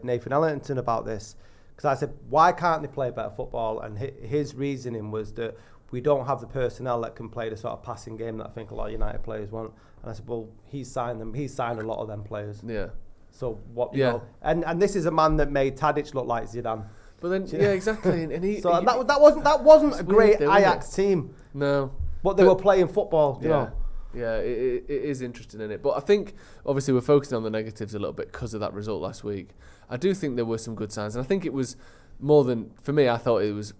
Nathan Ellington about this, because I said, why can't they play better football? And his reasoning was that we don't have the personnel that can play the sort of passing game that I think a lot of United players want. And I said, well, he's signed them. He's signed a lot of them players. Yeah. So what? You know, and this is a man that made Tadic look like Zidane. But then, exactly. And he. So that wasn't a great Ajax team. No. But they were playing football. You know. Yeah, it is interesting, isn't it? But I think obviously we're focusing on the negatives a little bit because of that result last week. I do think there were some good signs, and I think it was more than, for me, I thought it was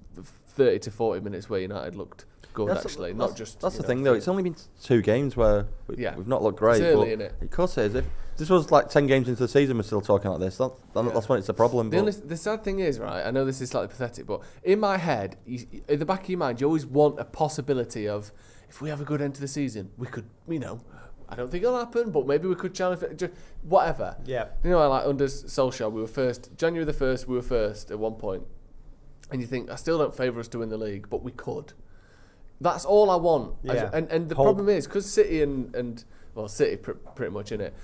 30 to 40 minutes where United looked good, actually, not just... That's the thing, though. It's only been 2 games where we've not looked great. It's early, innit? Of course it is. If this was like 10 games into the season, we're still talking like this. That's when it's a problem. The sad thing is, right, I know this is slightly pathetic, but in my head, in the back of your mind, you always want a possibility of, if we have a good end to the season, we could, I don't think it'll happen, but maybe we could challenge it, whatever. Yeah. Like under Solskjaer, we were first, January the 1st, we were first at one point. And you think, I still don't favour us to win the league, but we could. That's all I want. Yeah. And the problem is, because City and City pretty much in it,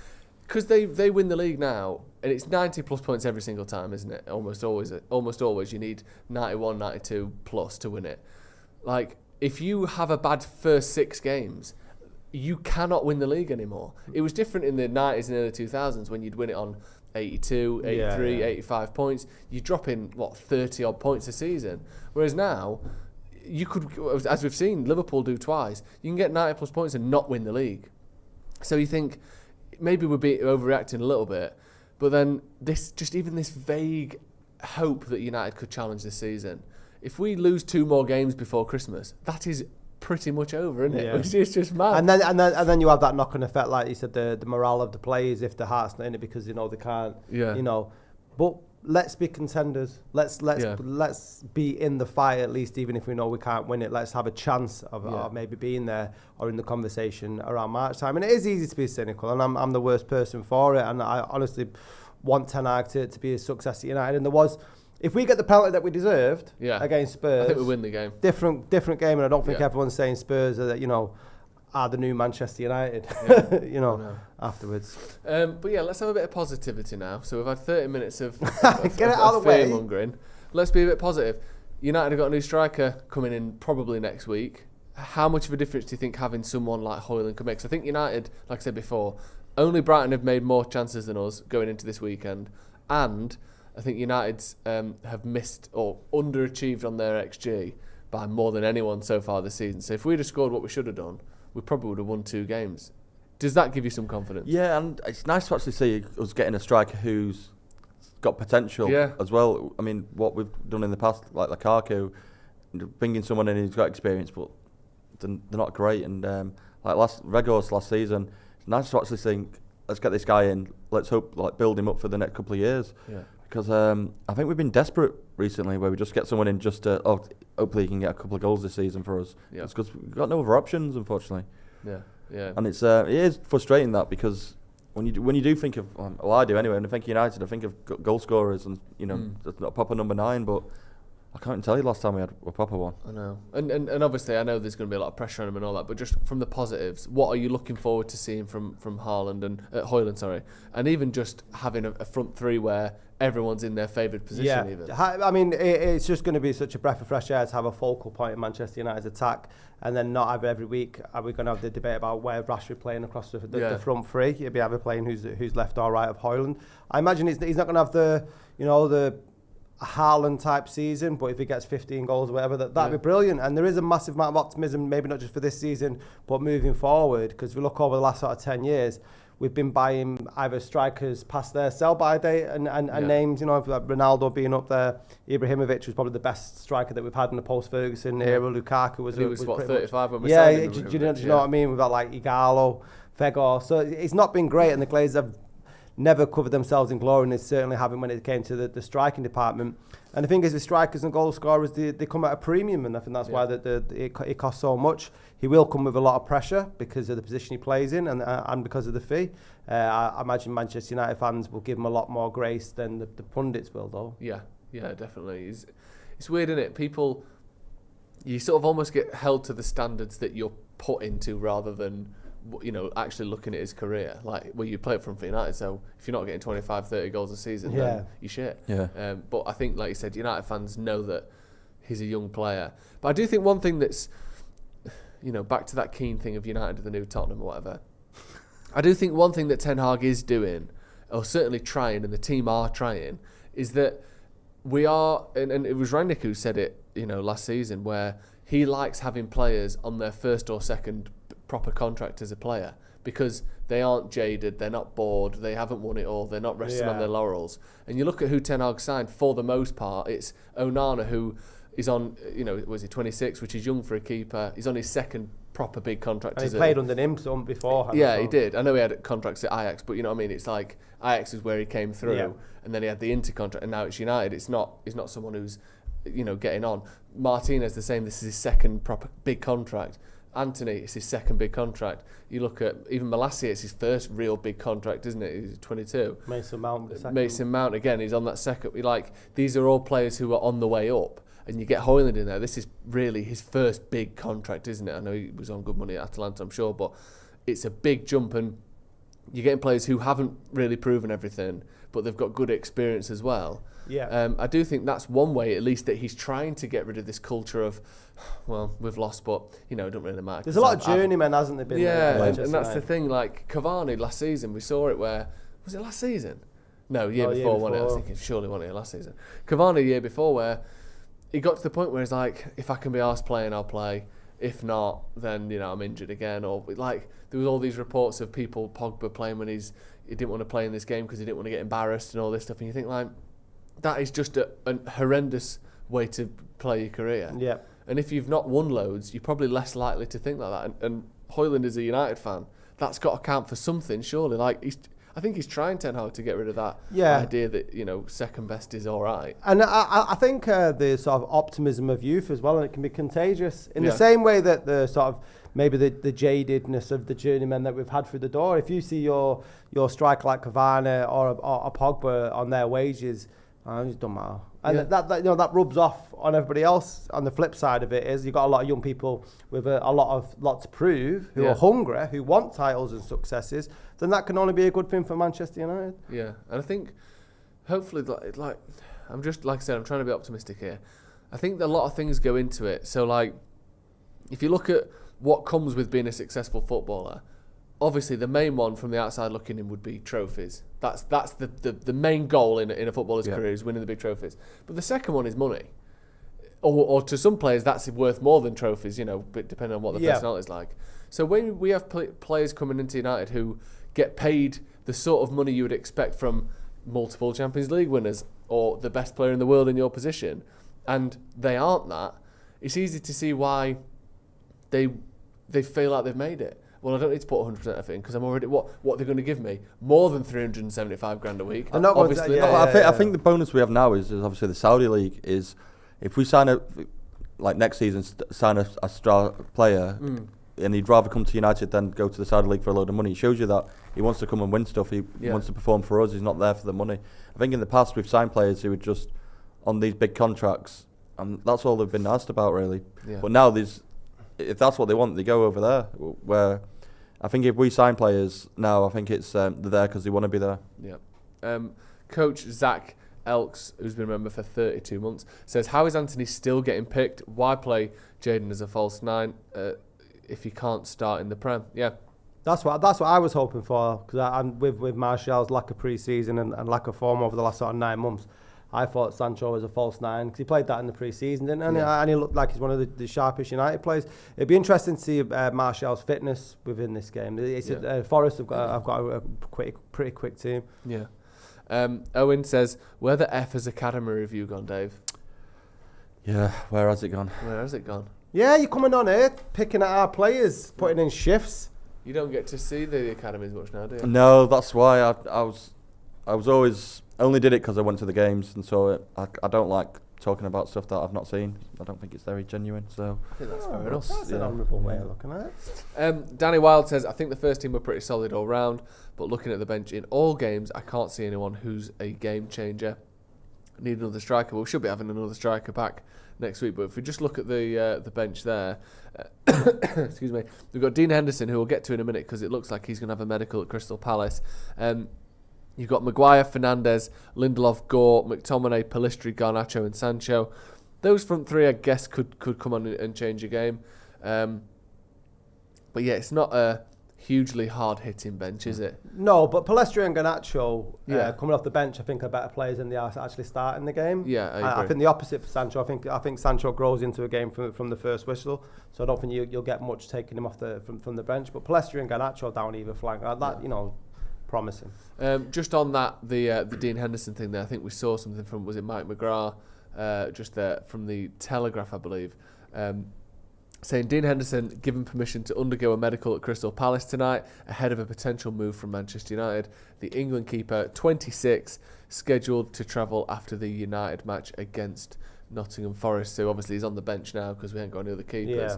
because they win the league now, and it's 90 plus points every single time, isn't it? Almost always you need 91, 92 plus to win it. Like, if you have a bad first 6 games, you cannot win the league anymore. It was different in the 90s and early 2000s when you'd win it on 82, 83, 85 points. You're dropping, 30 odd points a season. Whereas now, you could, as we've seen Liverpool do twice, you can get 90 plus points and not win the league. So you think, maybe we're overreacting a little bit, but then even this vague hope that United could challenge this season, if we lose 2 more games before Christmas, that is pretty much over, isn't it? Yeah. It's just mad. And then you have that knock-on effect, like you said, the morale of the players if the heart's not in it because they can't. Yeah. But let's be contenders. Let's be in the fight at least, even if we know we can't win it. Let's have a chance of maybe being there or in the conversation around March time. And it is easy to be cynical, and I'm the worst person for it. And I honestly want Ten Hag to be a success at United. And there was, if we get the penalty that we deserved against Spurs, I think we win the game. Different game, and I don't think everyone's saying Spurs are the new Manchester United, afterwards. But yeah, let's have a bit of positivity now. So we've had 30 minutes of get it out of the way. Fear-mongering. Let's be a bit positive. United have got a new striker coming in probably next week. How much of a difference do you think having someone like Hojlund could make? So I think United, like I said before, only Brighton have made more chances than us going into this weekend. And I think United's have missed or underachieved on their XG by more than anyone so far this season. So if we'd have scored what we should have done, we probably would have won 2 games. Does that give you some confidence? Yeah, and it's nice to actually see us getting a striker who's got potential as well. I mean, what we've done in the past, like Lukaku, bringing someone in who's got experience, but they're not great. And like Regos last season, it's nice to actually think, let's get this guy in. Let's hope build him up for the next couple of years. Yeah. Because I think we've been desperate recently, where we just get someone in just to hopefully he can get a couple of goals this season for us. Yeah. It's because we've got no other options, unfortunately. Yeah, yeah. And it is frustrating that, because when you do think of, well, I do anyway, when I think of United, I think of goal scorers and not a proper number 9, but I can't even tell you last time we had a proper one. I know, and obviously I know there's going to be a lot of pressure on him and all that, but just from the positives, what are you looking forward to seeing from Haaland and Hojlund, and even just having a front three where everyone's in their favoured position. Yeah, even. I mean, it's just going to be such a breath of fresh air to have a focal point in Manchester United's attack, and then not have every week. Are we going to have the debate about where Rashford playing across the front three? He'll be either playing who's left or right of Hojlund. I imagine he's not going to have the Haaland type season, but if he gets 15 goals or whatever, that'd be brilliant. And there is a massive amount of optimism, maybe not just for this season, but moving forward, because we look over the last sort of 10 years, we've been buying either strikers past their sell-by date and names, like Ronaldo being up there. Ibrahimovic was probably the best striker that we've had in the post-Ferguson era. Lukaku was 35 when we signed him. Do you know what I mean? We've got Igalo, Fegor. So it's not been great, and the Glazers have never covered themselves in glory, and they certainly haven't when it came to the striking department. And the thing is, with strikers and goal scorers, they come at a premium, and I think that's why it costs so much. He will come with a lot of pressure because of the position he plays in and because of the fee. I imagine Manchester United fans will give him a lot more grace than the pundits will, though. Yeah, definitely. It's weird, isn't it? People, you sort of almost get held to the standards that you're put into rather than actually looking at his career. You play it for United, so if you're not getting 25, 30 goals a season, then you're shit. Yeah. But I think, like you said, United fans know that he's a young player. But I do think one thing that's, back to that keen thing of United, the new Tottenham or whatever, I do think one thing that Ten Hag is doing, or certainly trying, and the team are trying, is that we are, and it was Rangnick who said it, last season, where he likes having players on their first or second proper contract as a player, because they aren't jaded, they're not bored, they haven't won it all, they're not resting on their laurels. And you look at who Ten Hag signed, for the most part, it's Onana, who is on, was he 26, which is young for a keeper. He's on his second proper big contract. And he played under him some before. Yeah, he did. I know he had contracts at Ajax, but you know what I mean? It's like Ajax is where he came through, and then he had the Inter contract, and now it's United. He's not someone who's, getting on. Martinez, the same. This is his second proper big contract. Anthony, it's his second big contract. You look at even Malacia, it's his first real big contract, isn't it? He's 22. Mason Mount again, he's on that second. These are all players who are on the way up, and you get Hojlund in there. This is really his first big contract, isn't it? I know he was on good money at Atalanta, I'm sure, but it's a big jump, and you're getting players who haven't really proven everything, but they've got good experience as well. Yeah. I do think that's one way, at least, that he's trying to get rid of this culture of, well, we've lost, but, it don't really matter. There's a lot of journeymen, hasn't there, been? Yeah, and that's the thing. Cavani last season, we saw it where, was it last season? No, year before, wasn't it? I was thinking, surely wasn't it last season? Cavani, the year before, where he got to the point where he's like, if I can be arsed playing, I'll play. If not, then, I'm injured again. Or, there was all these reports of people, Pogba playing when he didn't want to play in this game because he didn't want to get embarrassed and all this stuff. And you think, that is just a horrendous way to play your career. Yeah. And if you've not won loads, you're probably less likely to think like that. And Hojlund is a United fan. That's got to count for something, surely. I think he's trying Ten Hag to get rid of that idea that, you know, second best is all right. And I think the sort of optimism of youth as well, and it can be contagious in the same way that the sort of maybe the jadedness of the journeymen that we've had through the door. If you see your striker like Cavani or a Pogba on their wages, it don't matter. And that you know, that rubs off on everybody else. On the flip side of it is you've got a lot of young people with a lot to prove, who are hungry, who want titles and successes. Then that can only be a good thing for Manchester United. Yeah, and I think hopefully, like I'm just, like I said, I'm trying to be optimistic here. I think that a lot of things go into it. So like, if you look at what comes with being a successful footballer, obviously the main one from the outside looking in would be trophies. That's the main goal in a footballer's career, is winning the big trophies. But the second one is money. Or to some players that's worth more than trophies, you know, but depending on what the personality is like. So when we have players coming into United who get paid the sort of money you would expect from multiple Champions League winners or the best player in the world in your position, and they aren't that, it's easy to see why they feel like they've made it. Well, I don't need to put 100% effort in because I'm already... What they're going to give me? More than 375 grand a week. Obviously, I think the bonus we have now is obviously the Saudi League is, if we sign next season, sign a star player, and he'd rather come to United than go to the Saudi League for a load of money. It shows you that he wants to come and win stuff. He wants to perform for us. He's not there for the money. I think in the past we've signed players who were just on these big contracts, and that's all they've been asked about, really. Yeah. But now if that's what they want, they go over there. Where I think if we sign players now, I think it's they're there because they want to be there. Yeah. Coach Zach Elks, who's been a member for 32 months, says, how is Anthony still getting picked? Why play Jadon as a false nine if he can't start in the Prem? Yeah. That's what I was hoping for, because with Martial's lack of pre-season and lack of form over the last sort of 9 months, I thought Sancho was a false nine because he played that in the pre-season, didn't he? And he looked like he's one of the sharpest United players. It'd be interesting to see Martial's fitness within this game. Forest have got a pretty quick team. Yeah. Owen says, where the F has Academy review gone, Dave? Yeah, where has it gone? Yeah, you're coming on here, picking at our players, putting in shifts. You don't get to see the academies much now, do you? No, that's why I was always... only did it because I went to the games and saw it. I don't like talking about stuff that I've not seen. I don't think it's very genuine. So I think that's fair enough. That's an honourable way of looking at it. Danny Wild says, I think the first team were pretty solid all round, but looking at the bench in all games, I can't see anyone who's a game changer. Need another striker. Well, we should be having another striker back next week, but if we just look at the bench there, excuse me, we've got Dean Henderson, who we'll get to in a minute because it looks like he's going to have a medical at Crystal Palace. You've got Maguire, Fernandes, Lindelof, Gore, McTominay, Pellistri, Garnacho and Sancho. Those front three, I guess, could come on and change a game. But yeah, it's not a hugely hard-hitting bench, is it? No, but Pellistri and Garnacho coming off the bench, I think, are better players than they are actually starting the game. Yeah, I think the opposite for Sancho. I think Sancho grows into a game from the first whistle, so I don't think you'll get much taking him off from the bench. But Pellistri and Garnacho down either flank, promising. Just on that, the Dean Henderson thing there, I think we saw something from, was it Mike McGrath, just there from the Telegraph, I believe, saying Dean Henderson given permission to undergo a medical at Crystal Palace tonight ahead of a potential move from Manchester United. The England keeper, 26, scheduled to travel after the United match against Nottingham Forest. So obviously he's on the bench now because we ain't got any other keepers.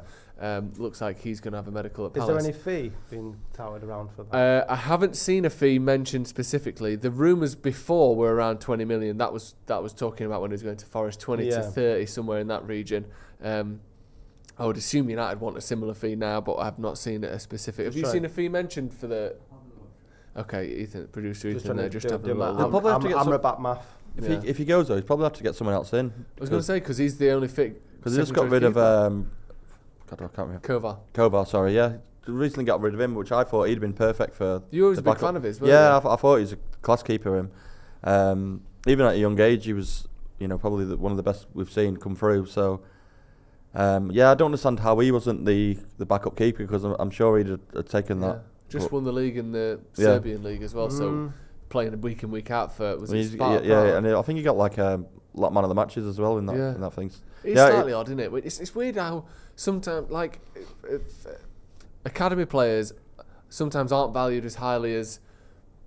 Looks like he's going to have a medical at Palace. Is there any fee being touted around for that? I haven't seen a fee mentioned specifically. The rumours before were around 20 million. That was talking about when he was going to Forest, 20 to 30, somewhere in that region. I would assume United want a similar fee now, but I have not seen a specific. Have you seen a fee mentioned for the... Okay, Ethan, producer Ethan there, just have a look. They'll probably have to get Amrabat math. If he goes though, he's probably have to get someone else in. I was going to say, because he's the only fit. Because they just got rid of I can't remember. Kovar, sorry, yeah. They recently got rid of him, which I thought he'd been perfect for. You were always a big fan of his, weren't you? Yeah, I thought he was a class keeper. Even at a young age, he was, probably one of the best we've seen come through. So, I don't understand how he wasn't the backup keeper, because I'm sure he'd have taken that. Just won the league in the Serbian league as well, so playing week in, week out for Sparta. And I think he got like a lot man of the matches as well in that thing. It's slightly odd, isn't it? It's weird how sometimes, like, academy players sometimes aren't valued as highly as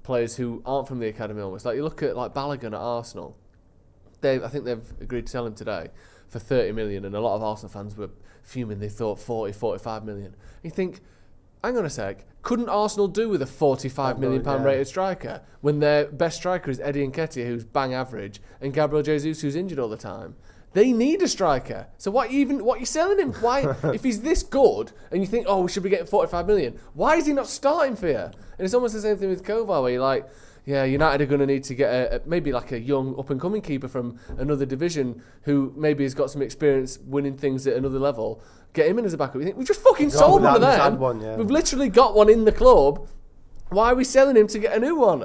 players who aren't from the academy almost. Like you look at like Balogun at Arsenal. I think they've agreed to sell him today for 30 million, and a lot of Arsenal fans were fuming. They thought 40, 45 million. You think, hang on a sec, couldn't Arsenal do with a 45 million pound rated striker when their best striker is Eddie Nketiah, who's bang average, and Gabriel Jesus, who's injured all the time? They need a striker. So what are you selling him? Why, if he's this good, and you think, oh, we should be getting 45 million, why is he not starting for you? And it's almost the same thing with Kovar, where you're like, yeah, United are going to need to get maybe like a young up-and-coming keeper from another division who maybe has got some experience winning things at another level. Get him in as a backup. You think, we just fucking sold one of them. We've literally got one in the club. Why are we selling him to get a new one?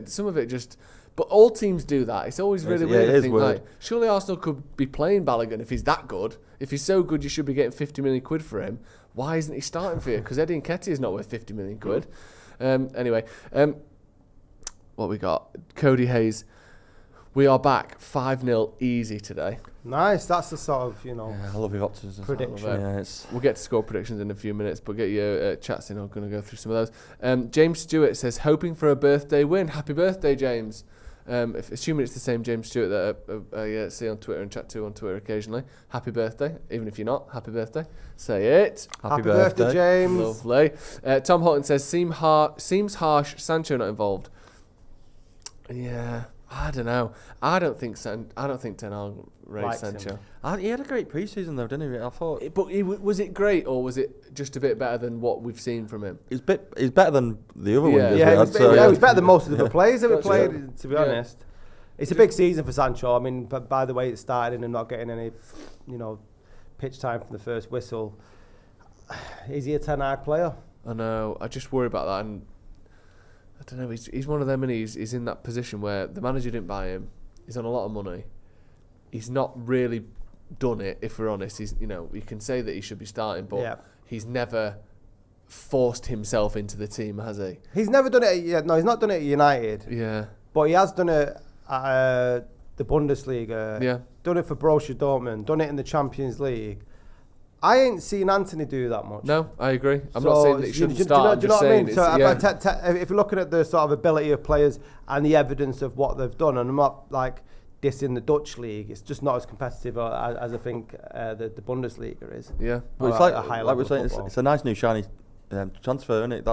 Some of it just... But all teams do that. It's always really weird. I think, like, surely Arsenal could be playing Balogun if he's that good. If he's so good, you should be getting 50 million quid for him. Why isn't he starting for you? Because Eddie Nketiah is not worth 50 million quid. Anyway, what we got? Cody Hayes. We are back 5-0 easy today. Nice. That's the sort of, I love your optimism. Prediction. We'll get to score predictions in a few minutes, but get your chats in. I'm going to go through some of those. James Stewart says, hoping for a birthday win. Happy birthday, James. Assuming it's the same James Stewart that I see on Twitter and chat to on Twitter occasionally. Happy birthday. Even if you're not, happy birthday. Say it. Happy birthday, James. Lovely. Tom Houghton says, seems harsh, Sancho not involved. Yeah, I don't know. I don't think Ten Hag raised Sancho. He had a great pre-season though, didn't he? I thought. Was it great, or was it just a bit better than what we've seen from him? He's better than the other ones. Yeah, he was better than most of the players that we played. To be honest, it's a big season for Sancho. I mean, but by the way it started and not getting any, pitch time from the first whistle. Is he a Ten Hag player? I know. I just worry about that, and I don't know. He's one of them, and he's in that position where the manager didn't buy him. He's on a lot of money. He's not really done it, if we're honest. He's, you can say that he should be starting, but he's never forced himself into the team, has he? He's never done it. No, he's not done it at United. Yeah, but he has done it at the Bundesliga. Yeah, done it for Borussia Dortmund. Done it in the Champions League. I ain't seen Anthony do that much. No, I agree. I'm not saying that he shouldn't start. Do you know what I mean? So if you're looking at the sort of ability of players and the evidence of what they've done, and I'm not like dissing the Dutch league, it's just not as competitive as I think the Bundesliga is. Yeah, well, it's like we're saying, it's a nice new shiny transfer, isn't it?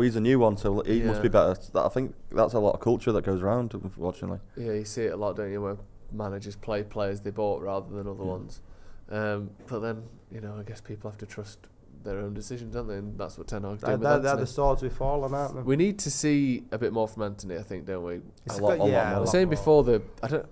He's a new one, so he must be better. I think that's a lot of culture that goes around, unfortunately. Yeah, you see it a lot, don't you, where managers play players they bought rather than other ones. But then, I guess people have to trust their own decisions, don't they? And that's what Ten Hag's doing with Anthony. They're the swords we fall on, aren't they? We need to see a bit more from Anthony, I think, don't we? A lot more. I was saying before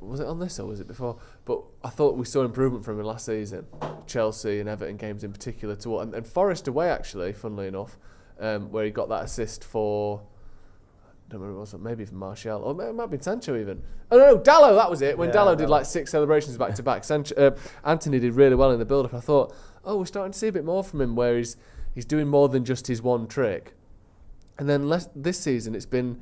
was it on this or was it before? But I thought we saw improvement from him last season. Chelsea and Everton games in particular, and Forest away actually, funnily enough, where he got that assist for. I don't remember what it was, maybe from Martial, or it might have been Sancho even. Oh no, Dallo, that was it. When Dallo did like 6 celebrations back to back, Anthony did really well in the build-up. I thought, we're starting to see a bit more from him, where he's doing more than just his one trick. And then this season, it's been,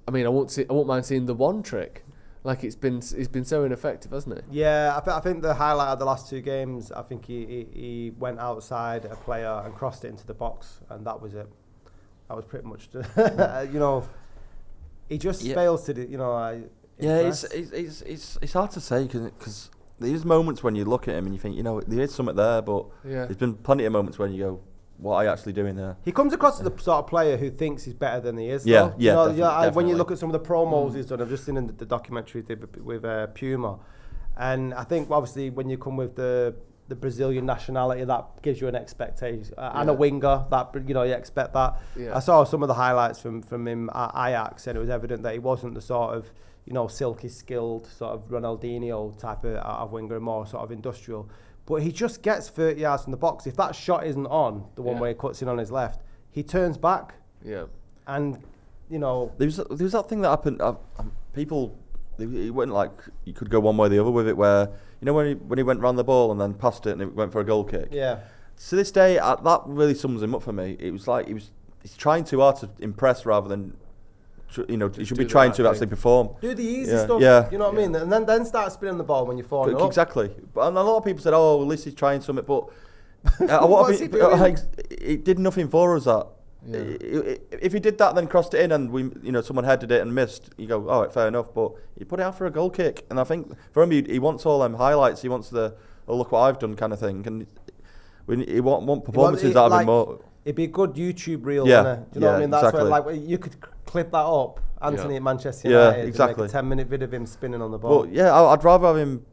I won't mind seeing the one trick. Like he's been so ineffective, hasn't it? Yeah, I think the highlight of the last 2 games, I think he went outside a player and crossed it into the box, and that was it. That was pretty much, he just fails to do, it's hard to say because there's moments when you look at him and you think, there is something there, but there's been plenty of moments when you go, what are you actually doing there? He comes across as the sort of player who thinks he's better than he is. Definitely. When you look at some of the promos he's done, I've just seen in the documentary he did with Puma, and I think obviously when you come with the Brazilian nationality, that gives you an expectation, and a winger that you expect that. I saw some of the highlights from him at Ajax, and it was evident that he wasn't the sort of silky skilled sort of Ronaldinho type of winger, more sort of industrial. But he just gets 30 yards from the box. If that shot isn't on, the one where he cuts in on his left, he turns back. Yeah, and there was that thing that happened. People. It went like you could go one way or the other with it, where when he went round the ball and then passed it and it went for a goal kick. Yeah. To this day, that really sums him up for me. It was like he's trying too hard to impress rather than he should be trying to actually perform. Do the easy stuff. Yeah. You know what I mean? And then start spinning the ball when you're 4-0 up. Exactly. But and a lot of people said, "Oh, at least he's trying something," but it did nothing for us. That If he did that and then crossed it in and someone headed it and missed, you go, all right, fair enough. But he put it out for a goal kick, and I think for him, he wants all them highlights. He wants the look what I've done kind of thing, and he want performances out of him more. It'd be a good YouTube reel, yeah, wouldn't it? Do you know what I mean? That's exactly. where you could clip that up, Anthony at Manchester United, exactly. and make a 10-minute vid of him spinning on the ball. Well, yeah, I'd rather have him,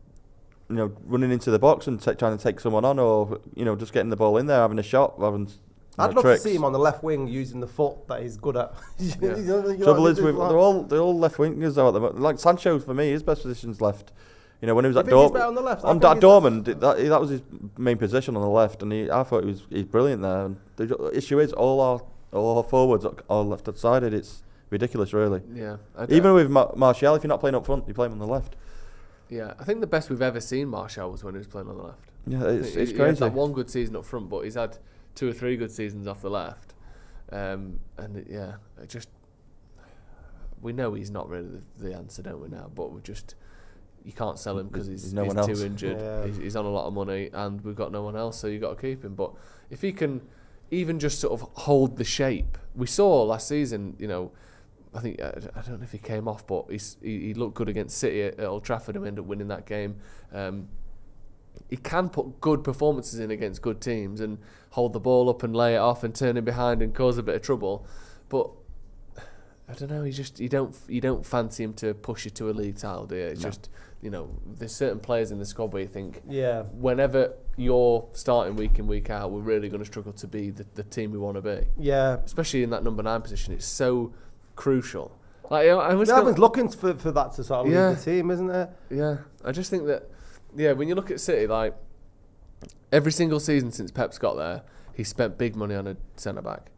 running into the box and trying to take someone on, or just getting the ball in there, having a shot, rather than. I'd love tricks. to see him on the left wing using the foot that he's good at. Trouble is, they're all left wingers though. At the moment. Like Sancho, for me, his best position's left. When he was at Dortmund, on the left. At Dortmund, that was his main position on the left, and I thought he's brilliant there. And the issue is all our forwards are left-sided. It's ridiculous, really. Yeah. Even with Martial, if you're not playing up front, you play him on the left. Yeah, I think the best we've ever seen Martial was when he was playing on the left. Yeah, it's He crazy. had that one good season up front, but he's had 2 or 3 good seasons off the left. We know he's not really the answer, don't we now? But you can't sell him because he's too injured. Yeah. He's on a lot of money, and we've got no one else, so you've got to keep him. But if he can even just sort of hold the shape, we saw last season, I think, I don't know if he came off, but he looked good against City at Old Trafford and ended up winning that game. He can put good performances in against good teams and hold the ball up and lay it off and turn in behind and cause a bit of trouble. But I don't know. You don't fancy him to push you to a league title, do you? It's just there's certain players in the squad where you think, whenever you're starting week in week out, we're really going to struggle to be the team we want to be. Yeah, especially in that number 9 position, it's so crucial. Like everyone's looking for that to sort of lead the team, isn't it? Yeah, I just think that. Yeah, when you look at City, like every single season since Pep's got there, he's spent big money on a centre back.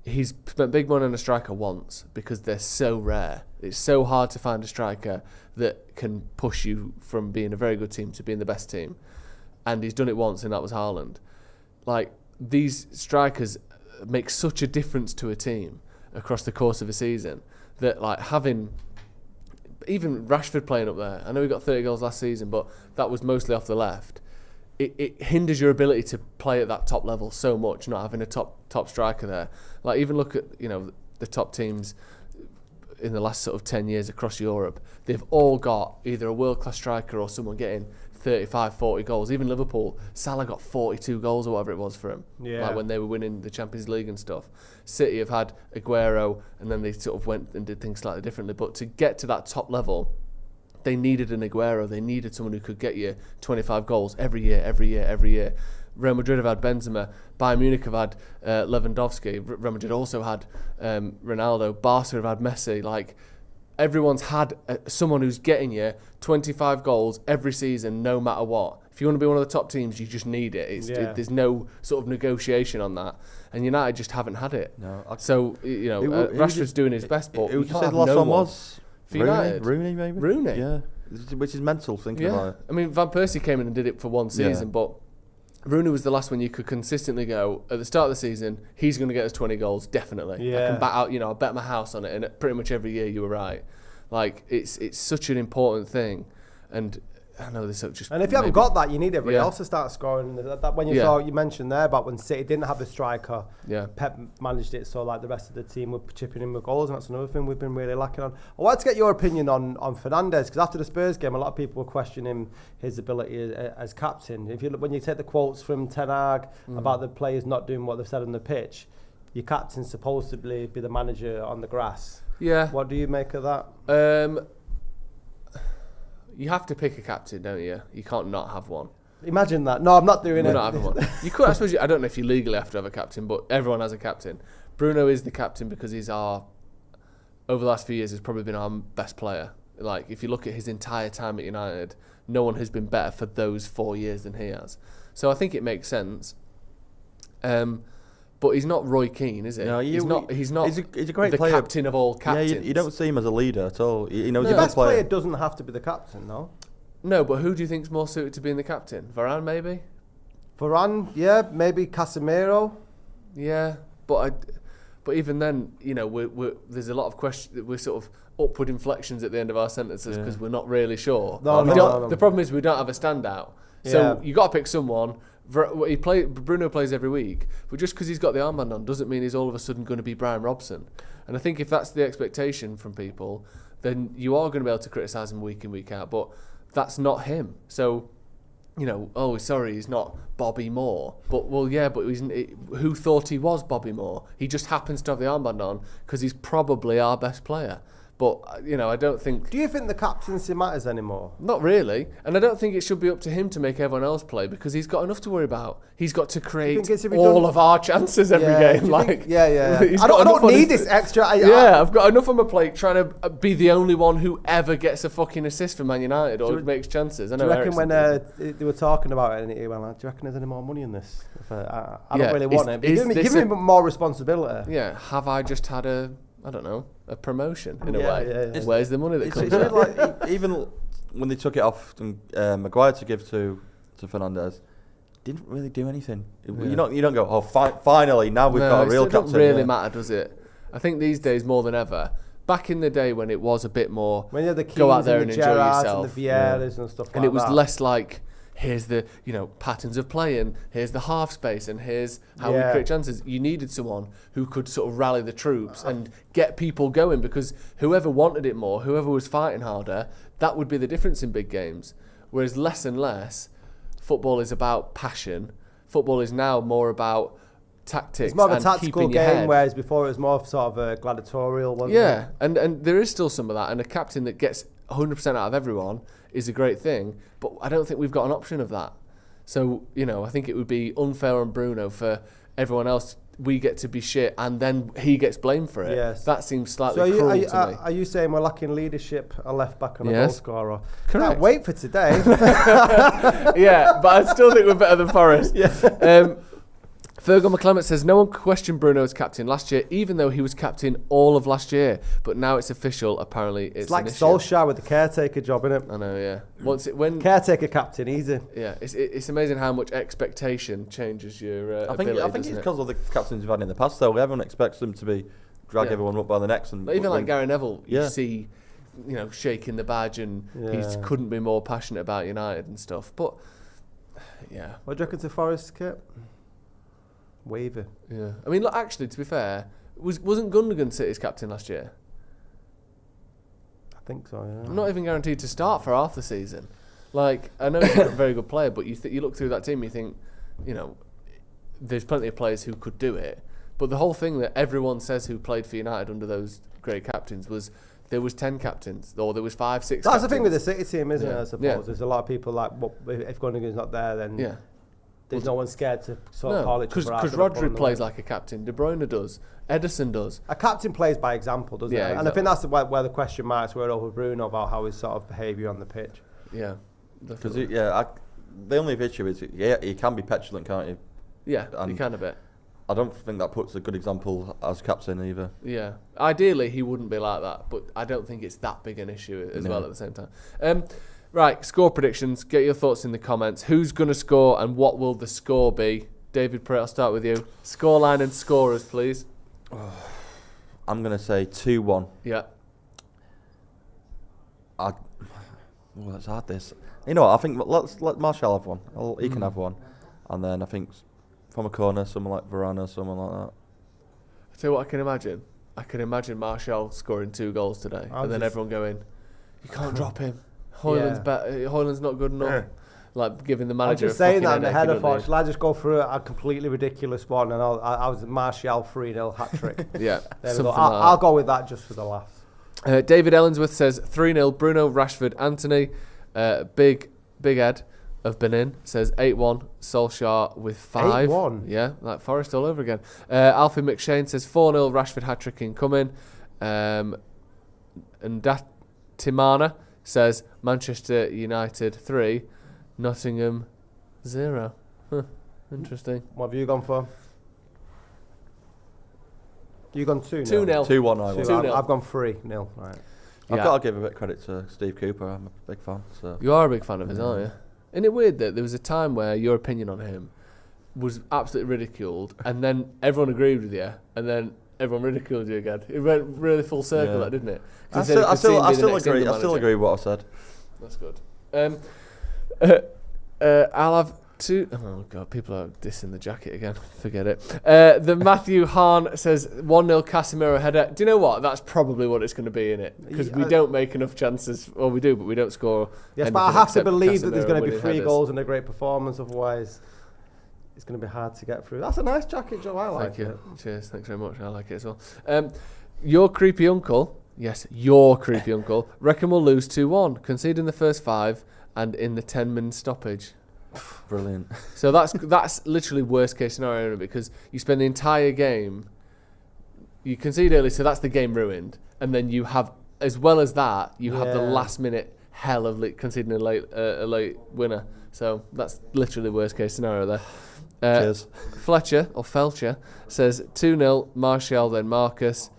He's spent big money on a striker once because they're so rare. It's so hard to find a striker that can push you from being a very good team to being the best team. And he's done it once, and that was Hojlund. Like, these strikers make such a difference to a team across the course of a season that, like, having even Rashford playing up there, I know he got 30 goals last season, but that was mostly off the left. It hinders your ability to play at that top level so much, not having a top striker there. Like, even look at the top teams in the last sort of 10 years across Europe. They've all got either a world-class striker or someone getting 35, 40 goals. Even Liverpool, Salah got 42 goals or whatever it was for him. Yeah. Like when they were winning the Champions League and stuff. City have had Aguero, and then they sort of went and did things slightly differently. But to get to that top level, they needed an Aguero. They needed someone who could get you 25 goals every year. Real Madrid have had Benzema. Bayern Munich have had Lewandowski. Real Madrid also had Ronaldo. Barca have had Messi. Like, everyone's had someone who's getting you 25 goals every season, no matter what. If you want to be one of the top teams, you just need it. There's no sort of negotiation on that. And United just haven't had it. No, so, Rashford's doing his best, but who you can't have the last no one one. Was? For United. Rooney, maybe? Rooney? Yeah. Which is mental, thinking about it. I mean, Van Persie came in and did it for one season, but Rooney was the last one you could consistently go, at the start of the season, he's going to get us 20 goals, definitely. Yeah. I can I bet my house on it, and pretty much every year you were right. Like, it's such an important thing, and I know this just. And if you haven't got that, you need everybody else to start scoring. That when you mentioned there about when City didn't have a striker, Pep managed it so like the rest of the team were chipping in with goals, and that's another thing we've been really lacking on. I wanted to get your opinion on Fernandes, because after the Spurs game, a lot of people were questioning his ability as captain. If you look, when you take the quotes from Ten Hag about the players not doing what they've said on the pitch, your captain's supposedly be the manager on the grass. Yeah. What do you make of that? You have to pick a captain, don't you? You can't not have one. Imagine that. No, I'm not doing it. We're not having one. You could, I suppose. I don't know if you legally have to have a captain, but everyone has a captain. Bruno is the captain because over the last few years, has probably been our best player. Like, if you look at his entire time at United, no one has been better for those 4 years than he has. So I think it makes sense. But he's not Roy Keane, is he? No, he's not. He's a great the player. Captain of all captains. Yeah, you don't see him as a leader at all. He knows the best player doesn't have to be the captain, no. No, but who do you think's more suited to being the captain? Varane, maybe. Varane, yeah, maybe Casemiro. Yeah, but But even then, there's a lot of questions. We're sort of upward inflections at the end of our sentences because we're not really sure. No. The problem is we don't have a standout. So you got to pick someone. Bruno plays every week, but just because he's got the armband on doesn't mean he's all of a sudden going to be Brian Robson. And I think if that's the expectation from people, then you are going to be able to criticise him week in, week out. But that's not him. So, he's not Bobby Moore. But who thought he was Bobby Moore? He just happens to have the armband on because he's probably our best player. But, I don't think... Do you think the captaincy matters anymore? Not really. And I don't think it should be up to him to make everyone else play because he's got enough to worry about. He's got to create all of our chances every game. I don't need this extra... I've got enough on my plate trying to be the only one who ever gets a fucking assist for Man United or makes chances. I know. Do you reckon when they were talking about it, and he went like, do you reckon there's any more money in this? I don't really want it. Give me more responsibility. Yeah. Have I just had a promotion in a way? Yeah. Where's the money that comes from? Like, even when they took it off Maguire to give to Fernandes, didn't really do anything. You don't go, finally now we've got a real captain. It doesn't really matter, does it? I think these days more than ever. Back in the day when it was a bit more when you had the go out there and enjoy Gerrards yourself, and the Vieiras and stuff like that, and it was less like here's the patterns of play and here's the half space and here's how we create chances. You needed someone who could sort of rally the troops and get people going because whoever wanted it more, whoever was fighting harder, that would be the difference in big games. Whereas less and less, football is about passion. Football is now more about tactics. It's more of a tactical game, whereas before it was more sort of a gladiatorial, wasn't it? Yeah, and there is still some of that. And a captain that gets 100% out of everyone is a great thing, but I don't think we've got an option of that. So, I think it would be unfair on Bruno for everyone else. We get to be shit and then he gets blamed for it. Yes. That seems slightly cruel to me. Are you saying we're lacking leadership, a left back and a goal scorer? Correct. Can't wait for today. Yeah, but I still think we're better than Forest. Fergal McClement says, no one questioned Bruno as captain last year, even though he was captain all of last year. But now it's official. Apparently, it's like Solskjaer with the caretaker job, innit? I know, yeah. When caretaker captain, easy. Yeah, it's amazing how much expectation changes your ability. I think it's because of the captains we've had in the past, though. Everyone expects them to drag everyone up by the necks. And even like Gary Neville, you see, shaking the badge and he couldn't be more passionate about United and stuff. But, yeah. What do you reckon to Forest, Kit? Wavy. Yeah. I mean, look, actually, to be fair, wasn't Gundogan City's captain last year? I think so, yeah. I'm not even guaranteed to start for half the season. Like, I know he's not a very good player, but you look through that team, you think, there's plenty of players who could do it. But the whole thing that everyone says who played for United under those great captains was there was 10 captains, or there was 5, 6 That's captains. the thing with the City team, isn't it, I suppose? Yeah. There's a lot of people like, if Gundogan's not there, then... Yeah. There's no one scared to sort of call it. Because Rodri plays like a captain. De Bruyne does. Edison does. A captain plays by example, doesn't it? Exactly. And I think that's where the question marks were over Bruno about how his sort of behaviour on the pitch. Yeah. Because the only issue is he can be petulant, can't he? Yeah, he can a bit. I don't think that puts a good example as captain either. Yeah. Ideally, he wouldn't be like that, but I don't think it's that big an issue as well at the same time. Right, score predictions. Get your thoughts in the comments. Who's going to score and what will the score be? David Pritt, I'll start with you. Scoreline and scorers, please. I'm going to say 2-1. Yeah. That's hard, this. You know what, I think let Martial have one. He can have one. And then I think from a corner, someone like Varane, someone like that. I'll tell you what I can imagine. I can imagine Martial scoring 2 goals today. And then everyone going, you can't drop him. Hojlund's better. Hojlund's not good enough. Like giving the manager. I'm just saying that in the header for. Shall I just go through a completely ridiculous one? And I was Martial 3-0 hat trick. Yeah, I'll go with that just for the laughs. David Ellensworth says 3-0. Bruno, Rashford, Anthony. Big Ed of Benin says 8-1. Solskjaer with 5. 8-1. Yeah, like Forest all over again. Alfie McShane says 4-0. Rashford hat trick incoming. And Timana says Manchester United 3, Nottingham 0. Interesting. What have you gone for? You gone 2-0? 2-0. 2-1. I've gone 3-0. Right. I've got to give a bit of credit to Steve Cooper. I'm a big fan. So. You are a big fan of his, aren't you? Isn't it weird that there was a time where your opinion on him was absolutely ridiculed, and then everyone agreed with you, and then everyone ridiculed you again. It went really full circle, that, didn't it? I still agree what I said. That's good. I'll have two. Oh god, people are dissing the jacket again. Forget it. The Matthew Hahn says 1-0 Casemiro header. Do you know what? That's probably what it's going to be, in it, because we don't make enough chances. Well, we do, but we don't score. Yes, but I have to believe that there's going to be 3 goals and a great performance. Otherwise, it's going to be hard to get through. That's a nice jacket, Joe. I like it. Cheers. Thanks very much. I like it as well. Your creepy uncle. Yes, your creepy uncle. Reckon we'll lose 2-1, concede in the first 5 and in the 10-minute stoppage. Brilliant. So that's literally worst case scenario, because you spend the entire game, you concede early, so that's the game ruined, and then you have, as well as that, you have the last minute hell of conceding a late winner. So that's literally worst case scenario there. Cheers. Fletcher says 2-0 Martial, then Marcus.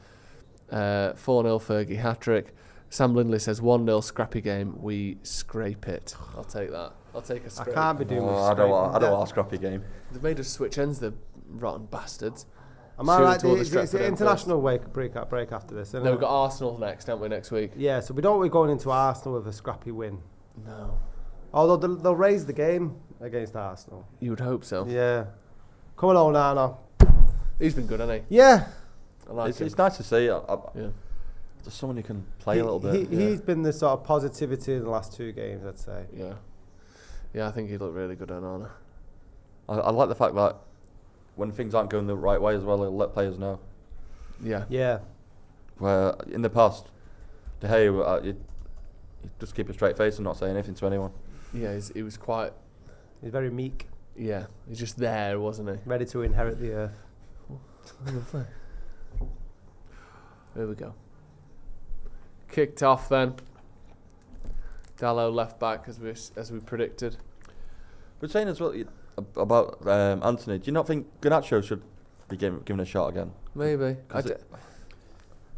4-0 Fergie hat-trick. Sam Lindley says 1-0 scrappy game, we scrape it. I'll take that. I'll take a scrape. I can't be doing with I don't want a scrappy game. They've made us switch ends, the rotten bastards. Am I right? It's an international break after this, isn't it? No, we've got Arsenal next, haven't we, next week? Yeah, so we don't want to be going into Arsenal with a scrappy win. No. Although they'll raise the game against Arsenal. You would hope so. Yeah. Come on, Nana. He's been good, hasn't he? Yeah. I like him. It's nice to see. Yeah. There's someone who can play a little bit. He's been the sort of positivity in the last 2 games, I'd say. Yeah. Yeah, I think he looked really good on Onana. I like the fact that when things aren't going the right way as well, he'll let players know. Yeah. Yeah. Where in the past, De Gea, he'd just keep a straight face and not say anything to anyone. Yeah, he was quite... He's very meek. Yeah, he's just there, wasn't he? Ready to inherit the earth. There we go. Kicked off then. Dalot left back as we predicted. But saying as well about Anthony, do you not think Garnacho should be given a shot again? Maybe.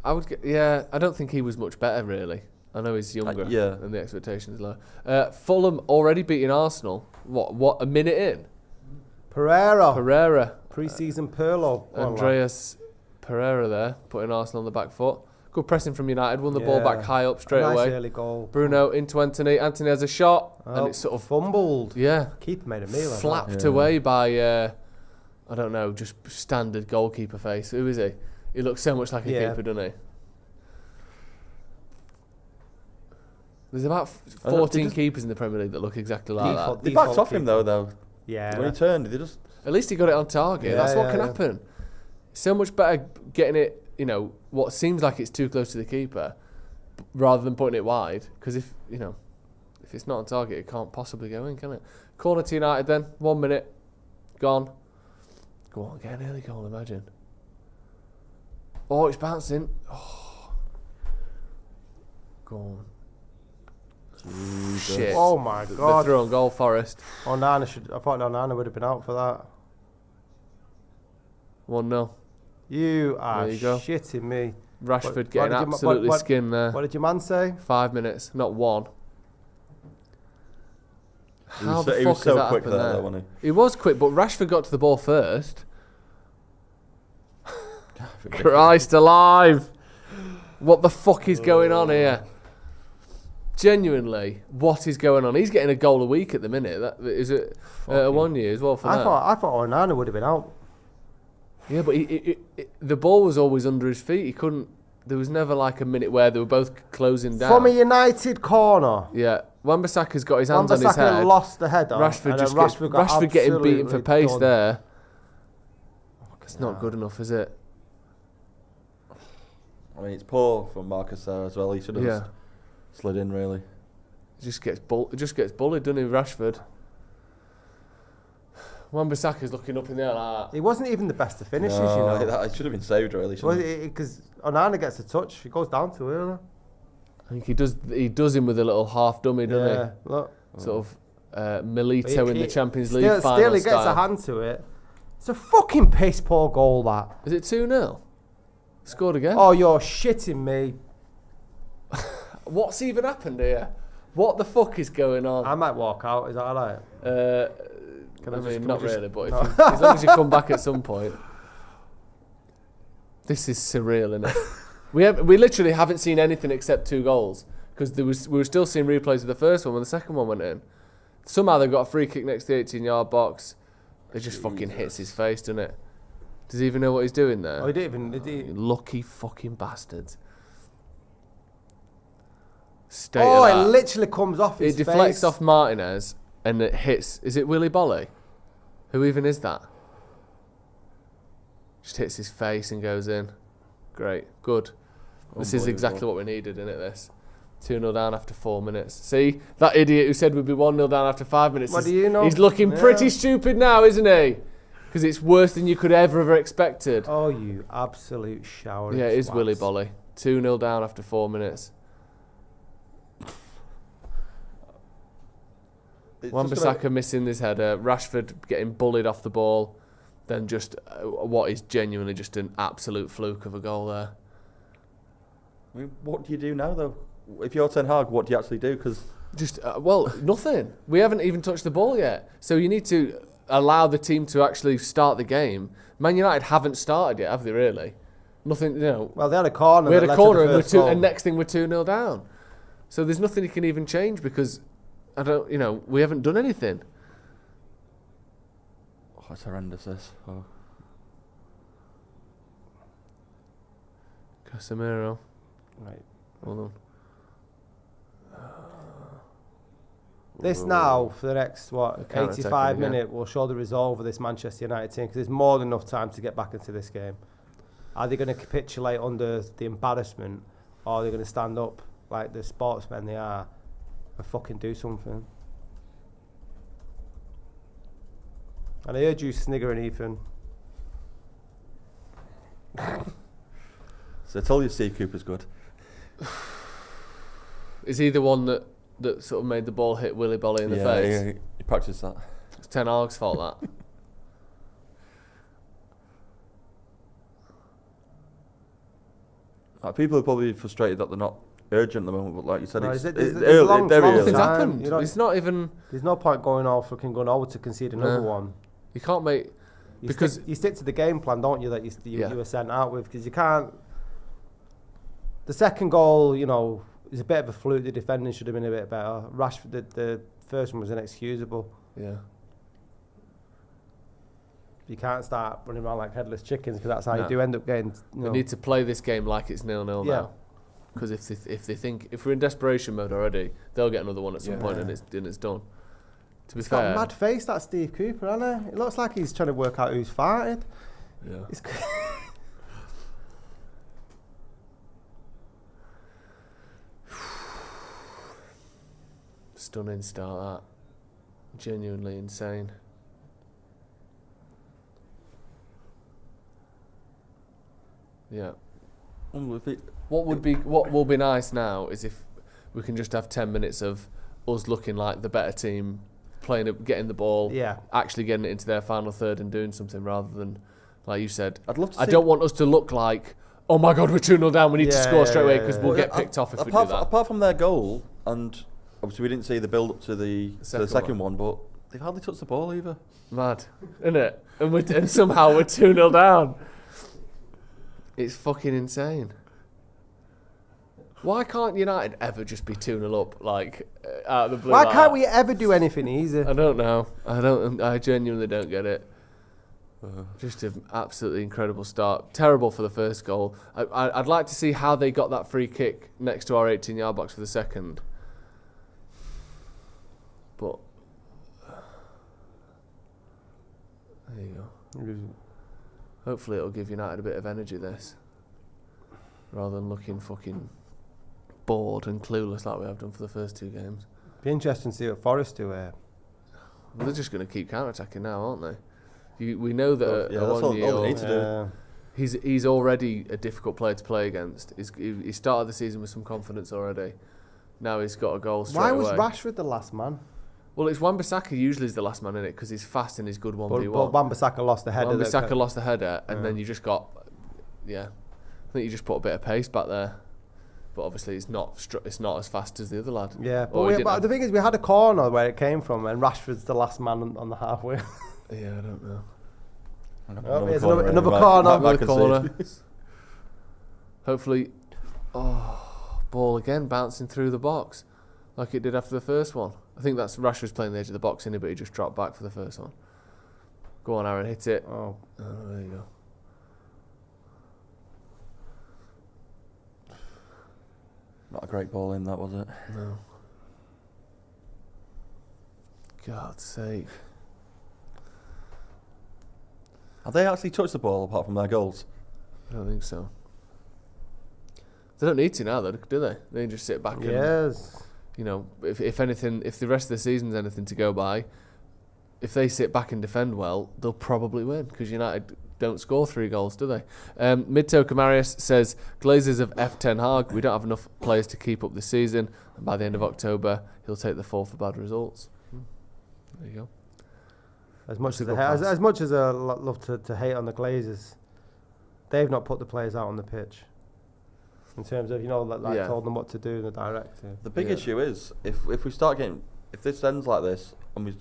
I would get, I don't think he was much better really. I know he's younger and the expectations are low. Fulham already beating Arsenal. What a minute in? Pereira. Pre-season Pirlo. Andreas Pereira there, putting Arsenal on the back foot. Good pressing from United, won the ball back high up straight away. Nice early goal. Bruno into Anthony. Anthony has a shot and it's sort of fumbled. Yeah. Keeper made a meal of that. Flapped away by, I don't know, just standard goalkeeper face. Who is he? He looks so much like a keeper, doesn't he? There's about 14 keepers in the Premier League that look exactly like that. They backed off him though. Yeah. When he turned, they just... At least he got it on target. That's what can happen. So much better getting it, what seems like it's too close to the keeper, rather than putting it wide. Because if it's not on target, it can't possibly go in, can it? Corner to United then. 1 minute. Gone. Go on, get an early goal, imagine. Oh, it's bouncing. Oh. Go on. Jesus. Shit. Oh my God. The throw on goal, Forest. I thought Onana would have been out for that. 1-0. You are shitting me. Rashford getting absolutely skinned there. What did your man say? 5 minutes, not 1. How the he fuck was so has that quick happened there, there? wasn't He was quick, but Rashford got to the ball first. Christ alive! What the fuck is going on here? Genuinely, what is going on? He's getting a goal a week at the minute. That is it. 1 year as well for that. I thought Onana would have been out. Yeah, but the ball was always under his feet. He couldn't. There was never like a minute where they were both closing down. From a United corner. Yeah, Wan-Bissaka's got his hands on his head. Lost the header. Rashford getting beaten for pace there. It's not good enough, is it? I mean, it's poor from Marcus there as well. He should have just slid in, really. He just gets bullied, doesn't he, Rashford? Wan-Bissaka's looking up in there like that. He wasn't even the best of finishers, It should have been saved, really. Because Onana gets a touch, he goes down too early. I think he does him with a little half dummy, doesn't he? Look. Sort of Milito in the Champions League final still he gets a hand to it. It's a fucking piss poor goal, that. Is it 2-0? Scored again? Oh, you're shitting me. What's even happened here? What the fuck is going on? I might walk out, is that alright? Not really, but as long as you come back at some point. This is surreal, isn't it? we literally haven't seen anything except 2 goals because we were still seeing replays of the first one when the second one went in. Somehow they got a free kick next to the 18-yard box. It just fucking hits his face, doesn't it? Does he even know what he's doing there? Oh, he didn't even. You lucky fucking bastards. State Oh, of it that. literally comes off his It deflects face. off Martinez and it hits. Is it Willy Bolly? Who even is that? Just hits his face and goes in. Great. Good. This is exactly what we needed, isn't it, this? 2-0 down after 4 minutes. See? That idiot who said we'd be 1-0 down after 5 minutes. What do you know? He's looking pretty stupid now, isn't he? Because it's worse than you could ever have expected. Oh, you absolute shower. Yeah, it is swats. Willy Bolly. 2-0 down after 4 minutes. Wan-Bissaka missing this header. Rashford getting bullied off the ball. Then just what is genuinely just an absolute fluke of a goal there. I mean, what do you do now, though? If you're Ten Hag, what do you actually do? Because Just, nothing. We haven't even touched the ball yet. So you need to allow the team to actually start the game. Man United haven't started yet, have they, really? Nothing, you know. Well, they had a corner. We had that a led to corner the and, first goal. and next thing we're 2-0 down. So there's nothing you can even change because, we haven't done anything. oh, it's horrendous, this. Oh. Casemiro. Right. Hold on. This now, for the next, counter-attack 85 again. minutes, will show the resolve of this Manchester United team because there's more than enough time to get back into this game. Are they going to capitulate under the embarrassment or are they going to stand up like the sportsmen they are and fucking do something? And I heard you sniggering, Ethan. So I told you Steve Cooper's good. Is he the one that sort of made the ball hit Willy Bolly in the face? Yeah, he practiced that. It's Ten Hag's fault, that. People are probably frustrated that they're not urgent at the moment, but like you said, No, it's it's early, long- very long early. Nothing's time, happened. you know. It's not even... There's no point going over to concede another one. You can't make... Because You stick to the game plan, don't you, that you were sent out with, because you can't... The second goal, is a bit of a fluke. The defending should have been a bit better. Rashford, the first one was inexcusable. Yeah. You can't start running around like headless chickens because that's how No. you do end up getting. We need to play this game like it's 0-0 now. Because if they think... If we're in desperation mode already, they'll get another one at some point and it's done. To be He's fair... got a mad face, that Steve Cooper, hasn't he? It looks like he's trying to work out who's farted. Yeah. It's Stunning start, that. Genuinely insane. Yeah. What will be nice now is if we can just have 10 minutes of us looking like the better team, getting the ball, actually getting it into their final third and doing something rather than, like you said, I'd love to I don't want us to look like, oh my God, we're 2-0 down, we need to score straight away because we'll get picked off if we do that. Apart from their goal, and obviously we didn't see the build up to the second one, but they've hardly touched the ball either. Mad, isn't it? And somehow we're 2-0 down. It's fucking insane. Why can't United ever just be 2-0 up, out of the blue? Why can't we ever do anything easy? I don't know. I genuinely don't get it. Just an absolutely incredible start. Terrible for the first goal. I'd like to see how they got that free kick next to our 18-yard box for the second. But there you go. Hopefully it'll give United a bit of energy, this. Rather than looking fucking bored and clueless like we have done for the first 2 games. Be interesting to see what Forest do. Well, they're just going to keep counter-attacking now, aren't they? We know that that's all they need to do. He's already a difficult player to play against. He started the season with some confidence already. Now he's got a goal straight away. Why was Rashford the last man? Well, it's Wan-Bissaka usually is the last man in it because he's fast and he's good 1v1. But Wan-Bissaka lost the header. Wan-Bissaka lost the header and then you just got... Yeah. I think you just put a bit of pace back there. But obviously it's not as fast as the other lad. Yeah, but the thing is we had a corner where it came from and Rashford's the last man on the halfway. Yeah, I don't know. Here's another corner. Another corner. Hopefully, ball again bouncing through the box like it did after the first one. I think that's Rasmus playing the edge of the box, but he just dropped back for the first one. Go on, Aaron, hit it. Oh, There you go. Not a great ball in, that was it? No. God's sake. Have they actually touched the ball apart from their goals? I don't think so. They don't need to now, though, do they? They can just sit back and, yes. if anything, if the rest of the season's anything to go by, if they sit back and defend well, they'll probably win, because United don't score 3 goals, do they? Midto Kamarius says, Glazers of F. Ten Hag, we don't have enough players to keep up this season, and by the end of October, he'll take the fall for bad results. There you go. As much as I love to hate on the Glazers, they've not put the players out on the pitch. In terms of, told them what to do in the directive. The big issue is, if we start getting, if this ends like this,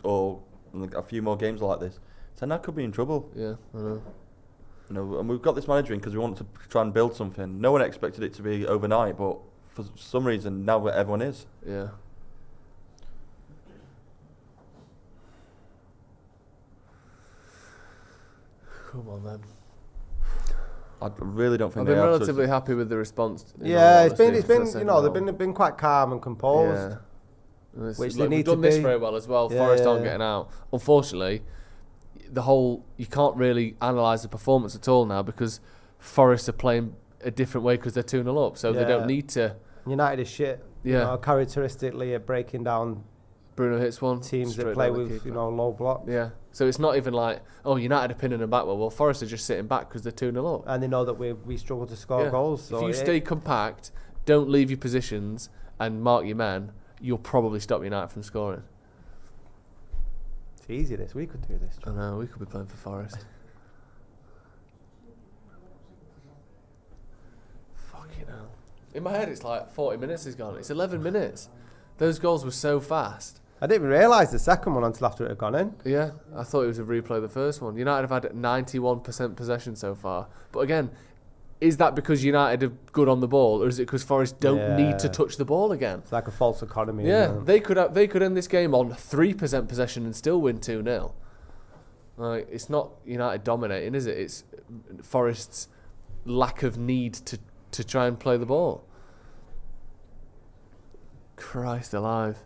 or a few more games like this, then that could be in trouble. Yeah, I know. And we've got this manager in because we want to try and build something. No one expected it to be overnight, but for some reason now everyone is. Yeah. Come on then. I really don't think I've been they relatively happy with the response. Yeah, it's been they've been quite calm and composed. Yeah. Which they need we've done to this be. very well as well. Yeah, Forest aren't getting out. Unfortunately, you can't really analyse the performance at all now because Forest are playing a different way because they're 2-0 up, so they don't need to. United is shit. Yeah. Characteristically at breaking down Bruno hits one. teams that play with low blocks. Yeah. So it's not even like, United are pinning them back. Well, Forest are just sitting back because they're 2-0 up. And they know that we struggle to score goals. So if you stay compact, don't leave your positions and mark your men, you'll probably stop United from scoring. It's easy this. We could do this. I know, we could be playing for Forest. Fucking hell. In my head, it's like 40 minutes is gone. It's 11 minutes. Those goals were so fast. I didn't even realise the second one until after it had gone in. Yeah, I thought it was a replay of the first one. United have had 91% possession so far. But again, is that because United are good on the ball, or is it because Forest don't need to touch the ball again? It's like a false economy. Yeah, they could end this game on 3% possession and still win 2-0. Like, it's not United dominating, is it? It's Forest's lack of need to try and play the ball. Christ alive.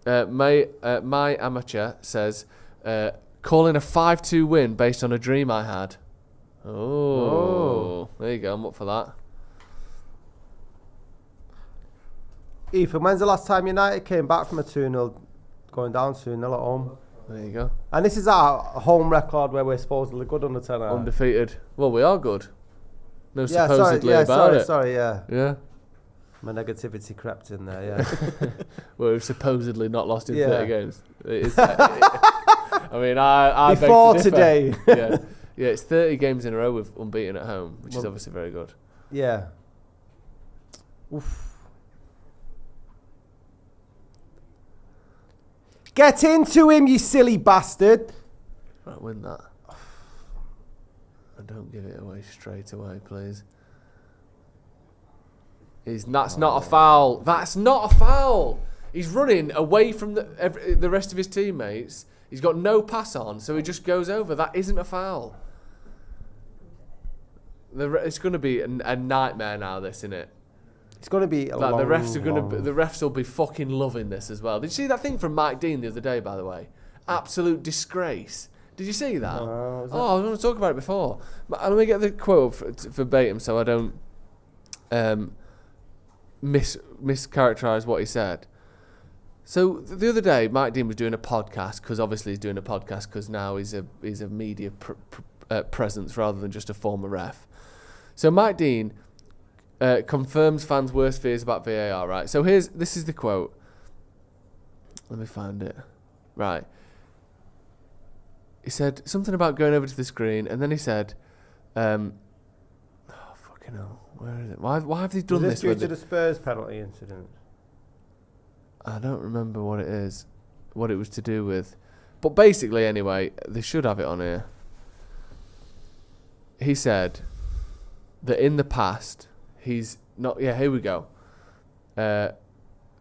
My amateur says, calling a 5-2 win based on a dream I had. Oh, there you go. I'm up for that. Ethan, when's the last time United came back from a 2-0, going down 2-0 at home? There you go. And this is our home record where we're supposedly good under 10. Undefeated. Well, we are good. No supposedly about it. Sorry, yeah. Yeah. My negativity crept in there, yeah. Well, we've supposedly not lost in 30 games. It is, I mean, I before beg to differ. today. Yeah, it's 30 games in a row with unbeaten at home, which is obviously very good. Yeah. Oof. Get into him, you silly bastard. Right, win that. And don't give it away straight away, please. That's not a foul. That's not a foul. He's running away from the rest of his teammates. He's got no pass on, so he just goes over. That isn't a foul. It's going to be a nightmare now. This, isn't it? It's going to be a long, the refs will be fucking loving this as well. Did you see that thing from Mike Dean the other day? By the way, absolute disgrace. Did you see that? I was going to talk about it before. Let me get the quote verbatim so I don't mischaracterize what he said. So the other day, Mike Dean was doing a podcast because obviously he's doing a podcast because now he's a media presence rather than just a former ref. So Mike Dean confirms fans' worst fears about VAR. Right. So this is the quote. Let me find it. Right. He said something about going over to the screen, and then he said, "Oh fucking hell, where is it? Why have they done this?" Due to the Spurs penalty incident? I don't remember what it is, what it was to do with. But basically, anyway, they should have it on here. He said, that in the past he's not. Yeah, here we go.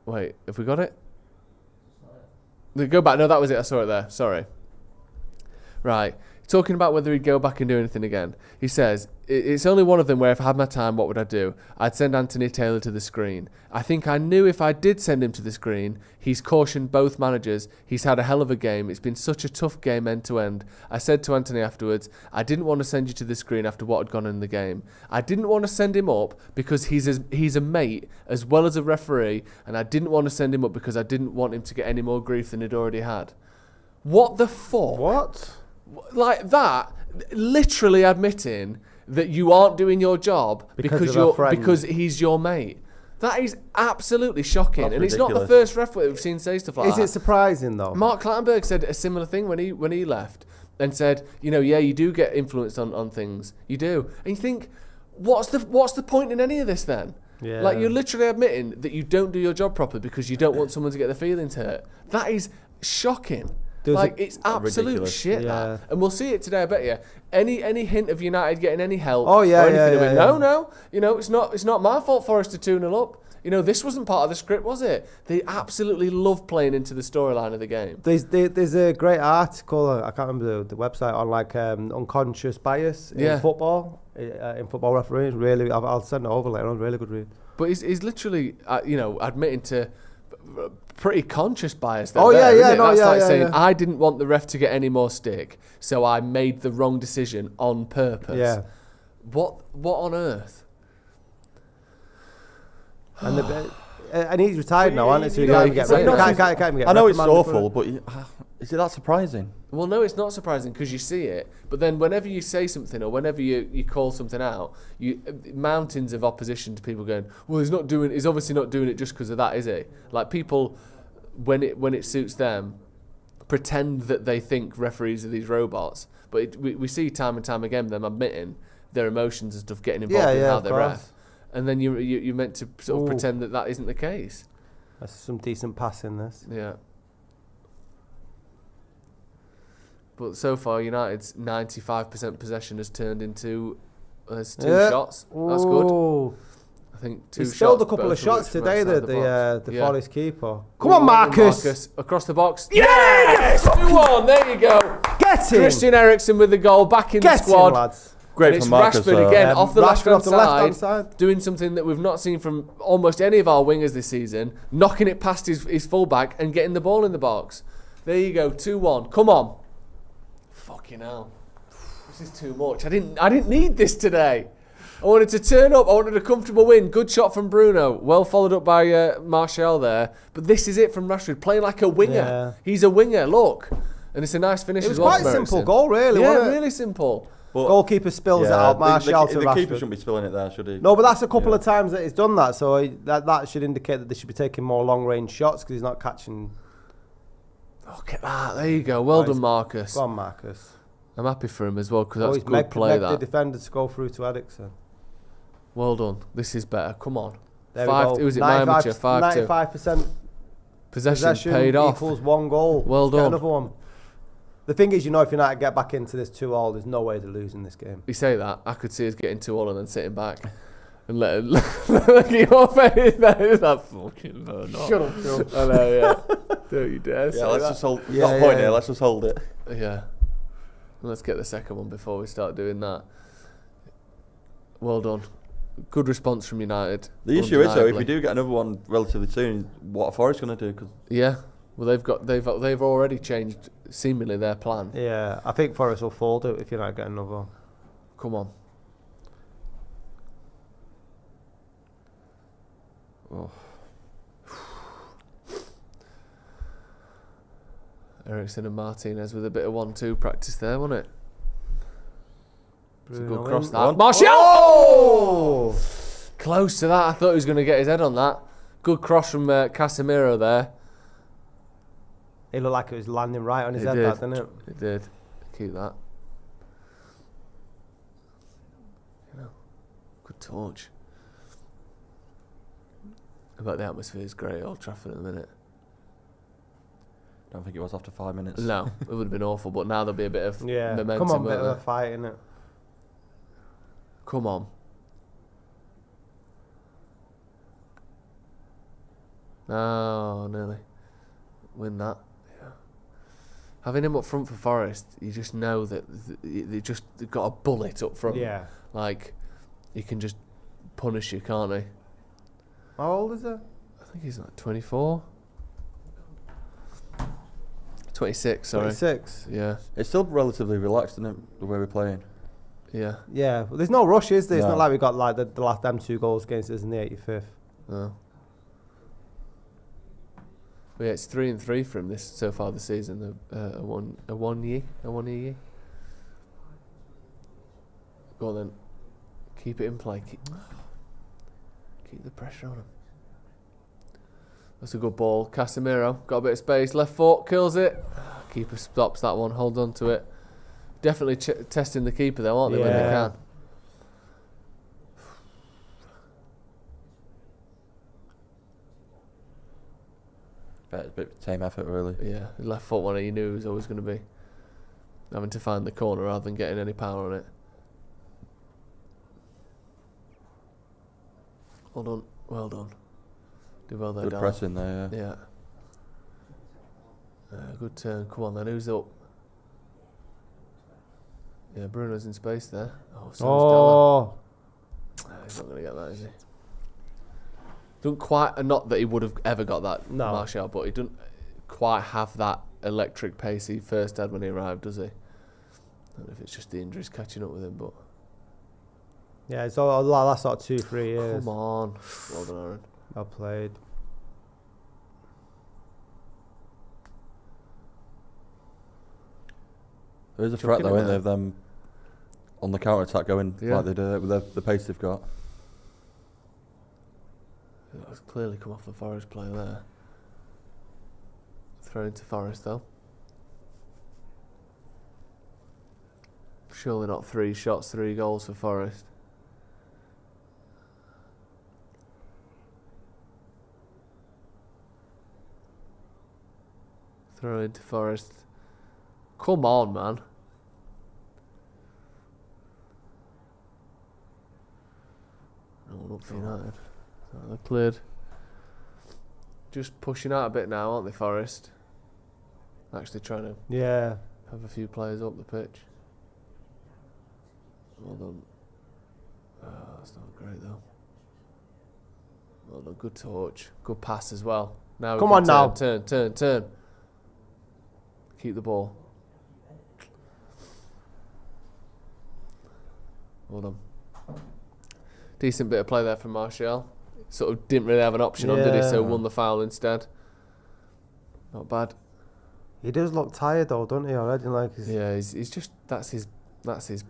Wait, have we got it? Go back. No, that was it. I saw it there. Sorry. Right. Talking about whether he'd go back and do anything again. He says, it's only one of them where if I had my time, what would I do? I'd send Anthony Taylor to the screen. I think I knew if I did send him to the screen, he's cautioned both managers. He's had a hell of a game. It's been such a tough game end to end. I said to Anthony afterwards, I didn't want to send you to the screen after what had gone in the game. I didn't want to send him up because he's a mate as well as a referee, and I didn't want to send him up because I didn't want him to get any more grief than he'd already had. What the fuck? What? Like that, literally admitting that you aren't doing your job because he's your mate. That is absolutely shocking. That's and ridiculous. It's not the first referee we've seen say stuff like that. Is it surprising though? Mark Clattenburg said a similar thing when he left and said, you do get influenced on things. You do. And you think, what's the point in any of this then? Yeah. Like, you're literally admitting that you don't do your job properly because you don't want someone to get their feelings hurt. That is shocking. It's absolute ridiculous. shit, Yeah. that. And we'll see it today, I bet you. Any hint of United getting any help Oh, yeah, or anything? yeah. No. It's not my fault Forest to 2-0 up. This wasn't part of the script, was it? They absolutely love playing into the storyline of the game. There's a great article, I can't remember the website, on unconscious bias in football, in football refereeing. Really, I'll send it over later on. Really good read. But he's literally, admitting to pretty conscious bias. Oh, yeah, yeah, no, That's yeah, like yeah, saying, yeah. I didn't want the ref to get any more stick, so I made the wrong decision on purpose. Yeah. What on earth? And he's retired now, isn't he? So he Yeah, can't you get can rid say of that. it. Can't even get I know it's reprimanded for awful, it. but is it that surprising? Well, no, it's not surprising because you see it. But then whenever you say something or whenever you call something out, mountains of opposition to people going, well, he's obviously not doing it just because of that, is he? Like, people, when it suits them, pretend that they think referees are these robots. But we see time and time again them admitting their emotions and stuff, getting involved in how they ref. And then you're meant to sort of pretend that isn't the case. That's some decent passing, this. Yeah. But so far, United's 95% possession has turned into two shots. That's good. I think two He shots. spilled a couple of both shots which from today, outside the box. Forest keeper. Come Come on, Marcus! Across the box. Yes! 2-1, there you go. Get him! Christian Eriksen with the goal, back in Get the squad. him, lads. Great And it's from Marcus. Rashford again, Yeah, off the Rashford left-hand off the side, doing something that we've not seen from almost any of our wingers this season, knocking it past his fullback and getting the ball in the box. There you go, 2-1. Come on. Fucking hell. This is too much. I didn't need this today. I wanted to turn up. I wanted a comfortable win. Good shot from Bruno. Well followed up by Martial there. But this is it from Rashford, playing like a winger. Yeah. He's a winger, look. And it's a nice finish It was as well quite from a simple Eriksen. goal, really, Yeah, wasn't it? really simple. But Goalkeeper spills it out, Martial to the Rashford. keeper shouldn't be spilling it there, should he? No, but that's a couple of times that he's done that, so that should indicate that they should be taking more long-range shots because he's not catching. Look at that. There you go. Well done, Marcus. Go on, Marcus. I'm happy for him as well because He's that's good play. the That. defender to go through to Eriksen. Well done. This is better. Come on. There Five. we go. It was it my amateur 5-2. 95% Possession paid off. equals 1 goal. Well Let's get done. another one. The thing is, if United get back into this 2-2, there's no way they're losing this game. You say that, I could see us getting 2-1 and then sitting back and let look at your face. That fucking not. Shut up. I know, yeah. Don't you dare say Yeah, let's that. just hold. Yeah, Not point yeah. here. Let's just hold it. Yeah. Let's get the second one before we start doing that. Well done. Good response from United. The issue is though, if undeniably. we do get another one relatively soon, what are Forest going to do? Cause Yeah. Well, they've already changed seemingly their plan. Yeah, I think Forest will fold it if United get another. Come on. Oh. Eriksen and Martinez with a bit of 1-2 practice there, wasn't it? It's a good cross that. Martial! Oh! Close to that. I thought he was going to get his head on that. Good cross from Casemiro there. It looked like it was landing right on his It head, did. that, didn't it? It did. Keep that. Good touch. I bet the atmosphere is great at Old Trafford at the minute. don't think it was after 5 minutes. No, it would have been awful, but now there'll be a bit of Yeah. momentum. Come on, bit won't of a there? fight, innit? Come on. Oh, nearly. Win that. Yeah. Having him up front for Forest, you just know that they've got a bullet up front. Yeah. Like, he can just punish you, can't he? How old is he? I think he's like 24. 26, sorry. 26. Yeah. It's still relatively relaxed, isn't it, the way we're playing? Yeah. Yeah. Well, there's no rush, is there? It's No. not like we got like the last them 2 goals against us in the 85th. No. But yeah, it's 3-3 for him this so far this season. A one year. Go on then. Keep it in play. Keep the pressure on him. That's a good ball. Casemiro got a bit of space. Left foot kills it. Keeper stops that one. Hold on to it. Definitely testing the keeper though, aren't they? When they can. But it's a bit of team effort, really. Yeah, left foot one. You knew he was always going to be having to find the corner rather than getting any power on it. Well done. Well done. Do well there, Good Dal. pressing there, Yeah. Good turn. Come on then. Who's up? Yeah, Bruno's in space there. Oh, so is Dalla. He's not going to get that, is he? Don't quite. Not that he would have ever got that, No. Martial, but he doesn't quite have that electric pace he first had when he arrived, does he? I don't know if it's just the injuries catching up with him, but Yeah, it's all like last sort of 2-3 years. come on. Well done, Aaron. Well played. There is a threat, Chucking though, it isn't there, there. of them on the counter-attack going like they do with the pace they've got. That's clearly come off the Forest player there. Throw into Forest though. Surely not 3 shots, 3 goals for Forest. Throw into Forest. Come on, man. No one up for United. So they're cleared. Just pushing out a bit now, aren't they, Forest? Actually trying to Yeah. have a few players up the pitch. Well done. That's not great though. Well done. Good touch. Good pass as well. Now we Come can on now. Turn. Keep the ball. Well done. Decent bit of play there from Martial. Sort of didn't really have an option on, did he? So Yeah. won the foul instead. Not bad. He does look tired though, doesn't he? Already, like he's, Yeah, he's just that's his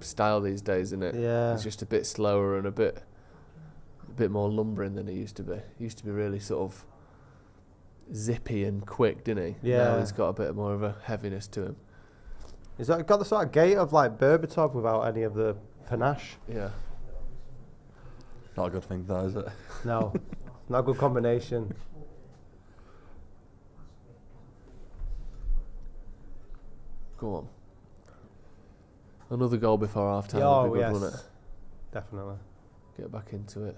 style these days, isn't it? Yeah. He's just a bit slower and a bit more lumbering than he used to be. He used to be really sort of zippy and quick, didn't he? Yeah. Now he's got a bit more of a heaviness to him. He's got the sort of gait of like Berbatov without any of the panache. Yeah. Not a good thing, though, is it? No, not a good combination. Go on. Another goal before half time Oh, would be good, yes. wouldn't it? Definitely. Get back into it.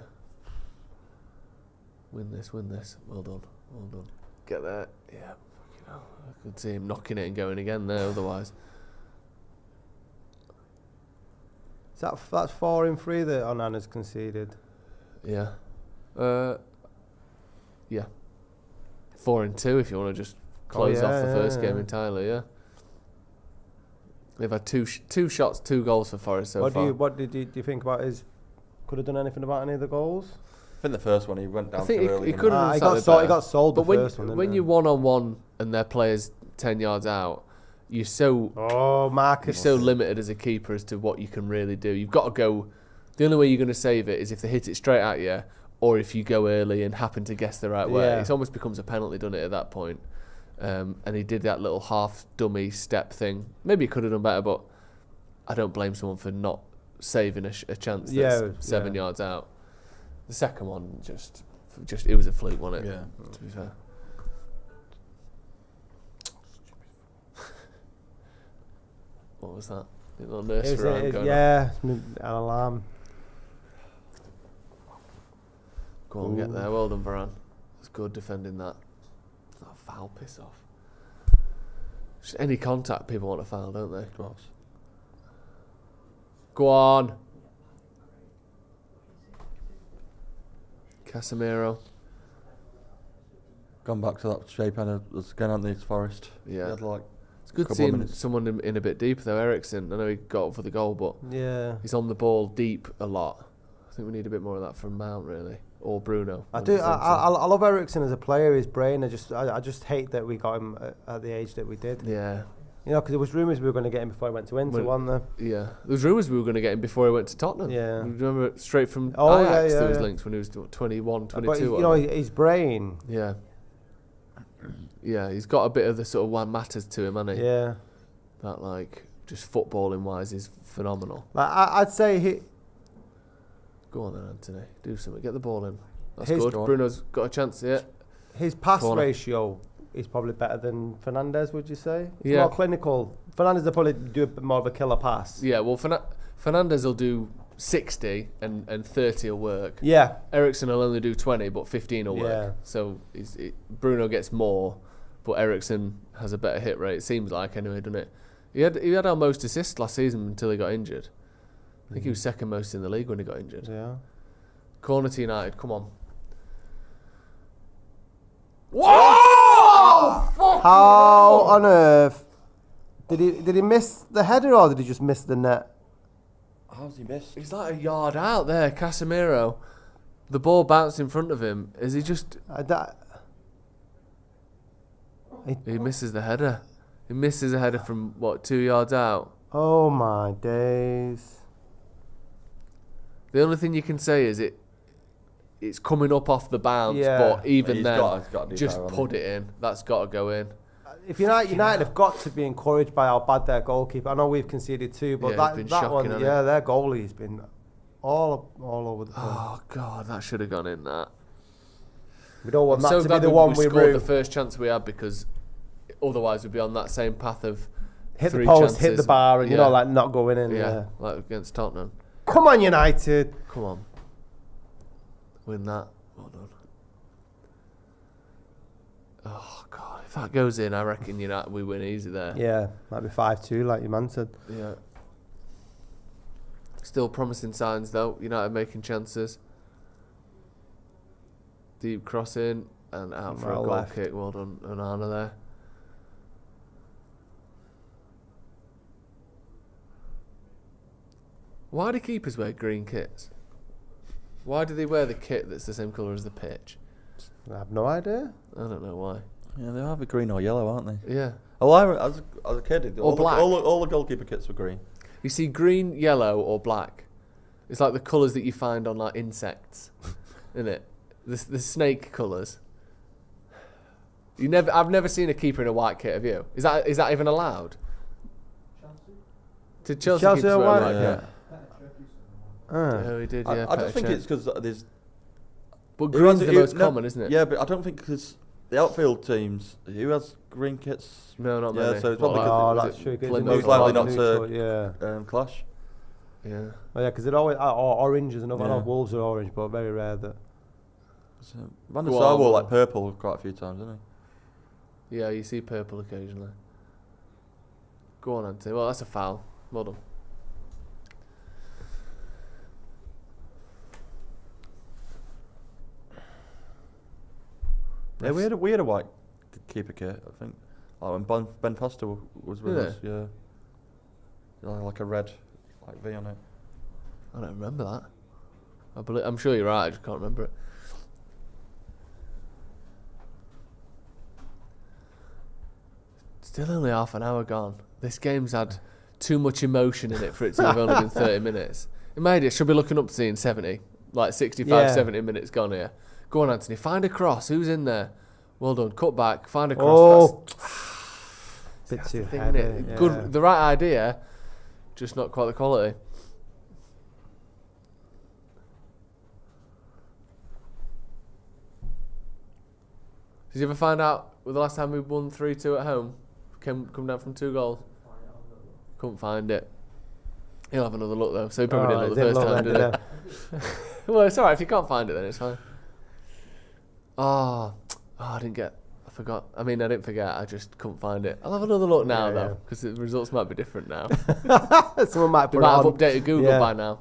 Win this. Well done. Get there. Yeah. Fucking hell. I could see him knocking it and going again there otherwise. That's 4 in 3 that Onana's conceded. Yeah. Yeah. 4 and 2 if you want to just close off the first game entirely, yeah. They've had two shots, 2 goals for Forest so far. What do you think about his? Could have done anything about any of the goals? I think the first one he went down I think too he early. could have He done got something he got sold But the first one. when didn't you're he? 1-on-1 and their player's 10 yards out, you're so Oh, Marcus. limited as a keeper as to what you can really do. You've got to go. The only way you're going to save it is if they hit it straight at you, or if you go early and happen to guess the right way. Yeah. It almost becomes a penalty, doesn't it, at that point? And he did that little half dummy step thing. Maybe he could have done better, but I don't blame someone for not saving a chance that's 7 yards out. The second one just it was a fluke, wasn't it? Yeah. To be fair. What was that? A little nursery rhyme going on. Yeah, an alarm. Go on, get there. Well done, Varane. It's good defending that. It's not a foul, piss off. Just any contact, people want a foul, don't they? Of course. Go on. Casemiro. Gone back to that shape and again on the Forest. Yeah. He had like It's good couple of seeing minutes. someone in a bit deeper though. Ericsson, I know he got up for the goal, but Yeah. he's on the ball deep a lot. I think we need a bit more of that from Mount, really, or Bruno. I do. I love Ericsson as a player. His brain. I just hate that we got him at the age that we did. Yeah, You know, because there was rumours we were going to get him before he went to Inter, wasn't there? yeah. There was rumours we were going to get him before he went to Tottenham. Yeah. Remember straight from Ajax, yeah, there was yeah. links when he was 21, 22. But you know, his brain. Yeah. Yeah, he's got a bit of the sort of one matters to him, hasn't he? Yeah. That, like, just footballing wise is phenomenal. Like I'd say he. Go on then, Anthony. Do something. Get the ball in. That's His- good. Bruno's got a chance here. His pass Corner. ratio is probably better than Fernandez, would you say? It's Yeah. more clinical. Fernandez will probably do a bit more of a killer pass. Yeah, well, Fernandez will do 60 and 30 will work. Yeah. Ericsson will only do 20, but 15 will Yeah. work. So Bruno gets more, but Ericsson has a better hit rate. It seems like anyway, doesn't it? He had our most assists last season until he got injured. I think he was second most in the league when he got injured. Yeah. Corner to United, come on. Whoa! How on earth did he miss the header or did he just miss the net? how's he missed? He's like a yard out there, Casemiro. The ball bounced in front of him. Is he just... He misses the header. He misses a header from, 2 yards out? Oh my days. The only thing you can say is it's coming up off the bounce, Yeah. but even He's then, got to do just better, hasn't put he? it in. That's got to go in. If United have got to be encouraged by how bad their goalkeeper. I know we've conceded 2, but Yeah, he's been that shocking, one, hasn't yeah, their goalie's been all over the place. Oh, God, that should have gone in, that. We don't want I'm that so to be glad the we one we scored the rue. first chance we had, because otherwise we'd be on that same path of Hit the 3 post, hit the chances. bar, and Yeah. like not going in. Yeah. like against Tottenham. Come on, United. Come on. Win that. Well done. Oh, God. If that goes in, I reckon we win easy there. Yeah, might be 5-2, like your man said. Yeah. Still promising signs, though. United making chances. Deep crossing and out for a Well goal left. kick. Well done, Onana there. Why do keepers wear green kits? Why do they wear the kit that's the same colour as the pitch? I have no idea. I don't know why. Yeah, they either green or yellow, aren't they? Yeah. Oh, as a kid, Or black. all the goalkeeper kits were green. You see green, yellow, or black. It's like the colours that you find on like insects, isn't it? The snake colours. I've never seen a keeper in a white kit. Have you? Is that even allowed? Did Chelsea Chelsea keepers are wear a white? white Yeah. kit? Ah. Oh, he did. I Yeah. just think Petr it's because there's. But green's the most common, isn't it? Yeah, but I don't think because the outfield teams, who has green kits? No, not Yeah, many. so it's What, probably Oh, because that's true. 'Cause Plymouth it's most likely not neutral, to Yeah. clash. Yeah. Oh, yeah, because they're always orange is another. I know Yeah. Wolves are orange, but very rare that. So Van der Go Sar on, wore go like on. purple quite a few times, didn't he? Yeah, you see purple occasionally. Go on, Anthony. Well, that's a foul. Well done. Yeah, we had a white keeper kit, I think. Like when Ben Foster was with Did us, yeah. Like a red V on it. I don't remember that. I'm sure you're right. I just can't remember it. Still only half an hour gone. This game's had too much emotion in it for it to have only been 30 minutes. It made it. Should be looking up to seeing 70. Like 65, Yeah. 70 minutes gone here. Go on, Anthony. Find a cross. Who's in there? Well done. Cut back. Find a cross. Oh, That's bit too the thing, heavy. innit? Yeah. Good. The right idea, just not quite the quality. Did you ever find out the last time we won 3-2 at home? Come down from 2 goals? Couldn't find it. He'll have another look though, so he probably Oh, didn't look the didn't first look time, then, did he? Well, it's alright, if you can't find it then it's fine. I forgot. I mean, I didn't forget. I just couldn't find it. I'll have another look now, Yeah, though, because the results might be different now. Someone might They put might it have on. updated Google Yeah. by now.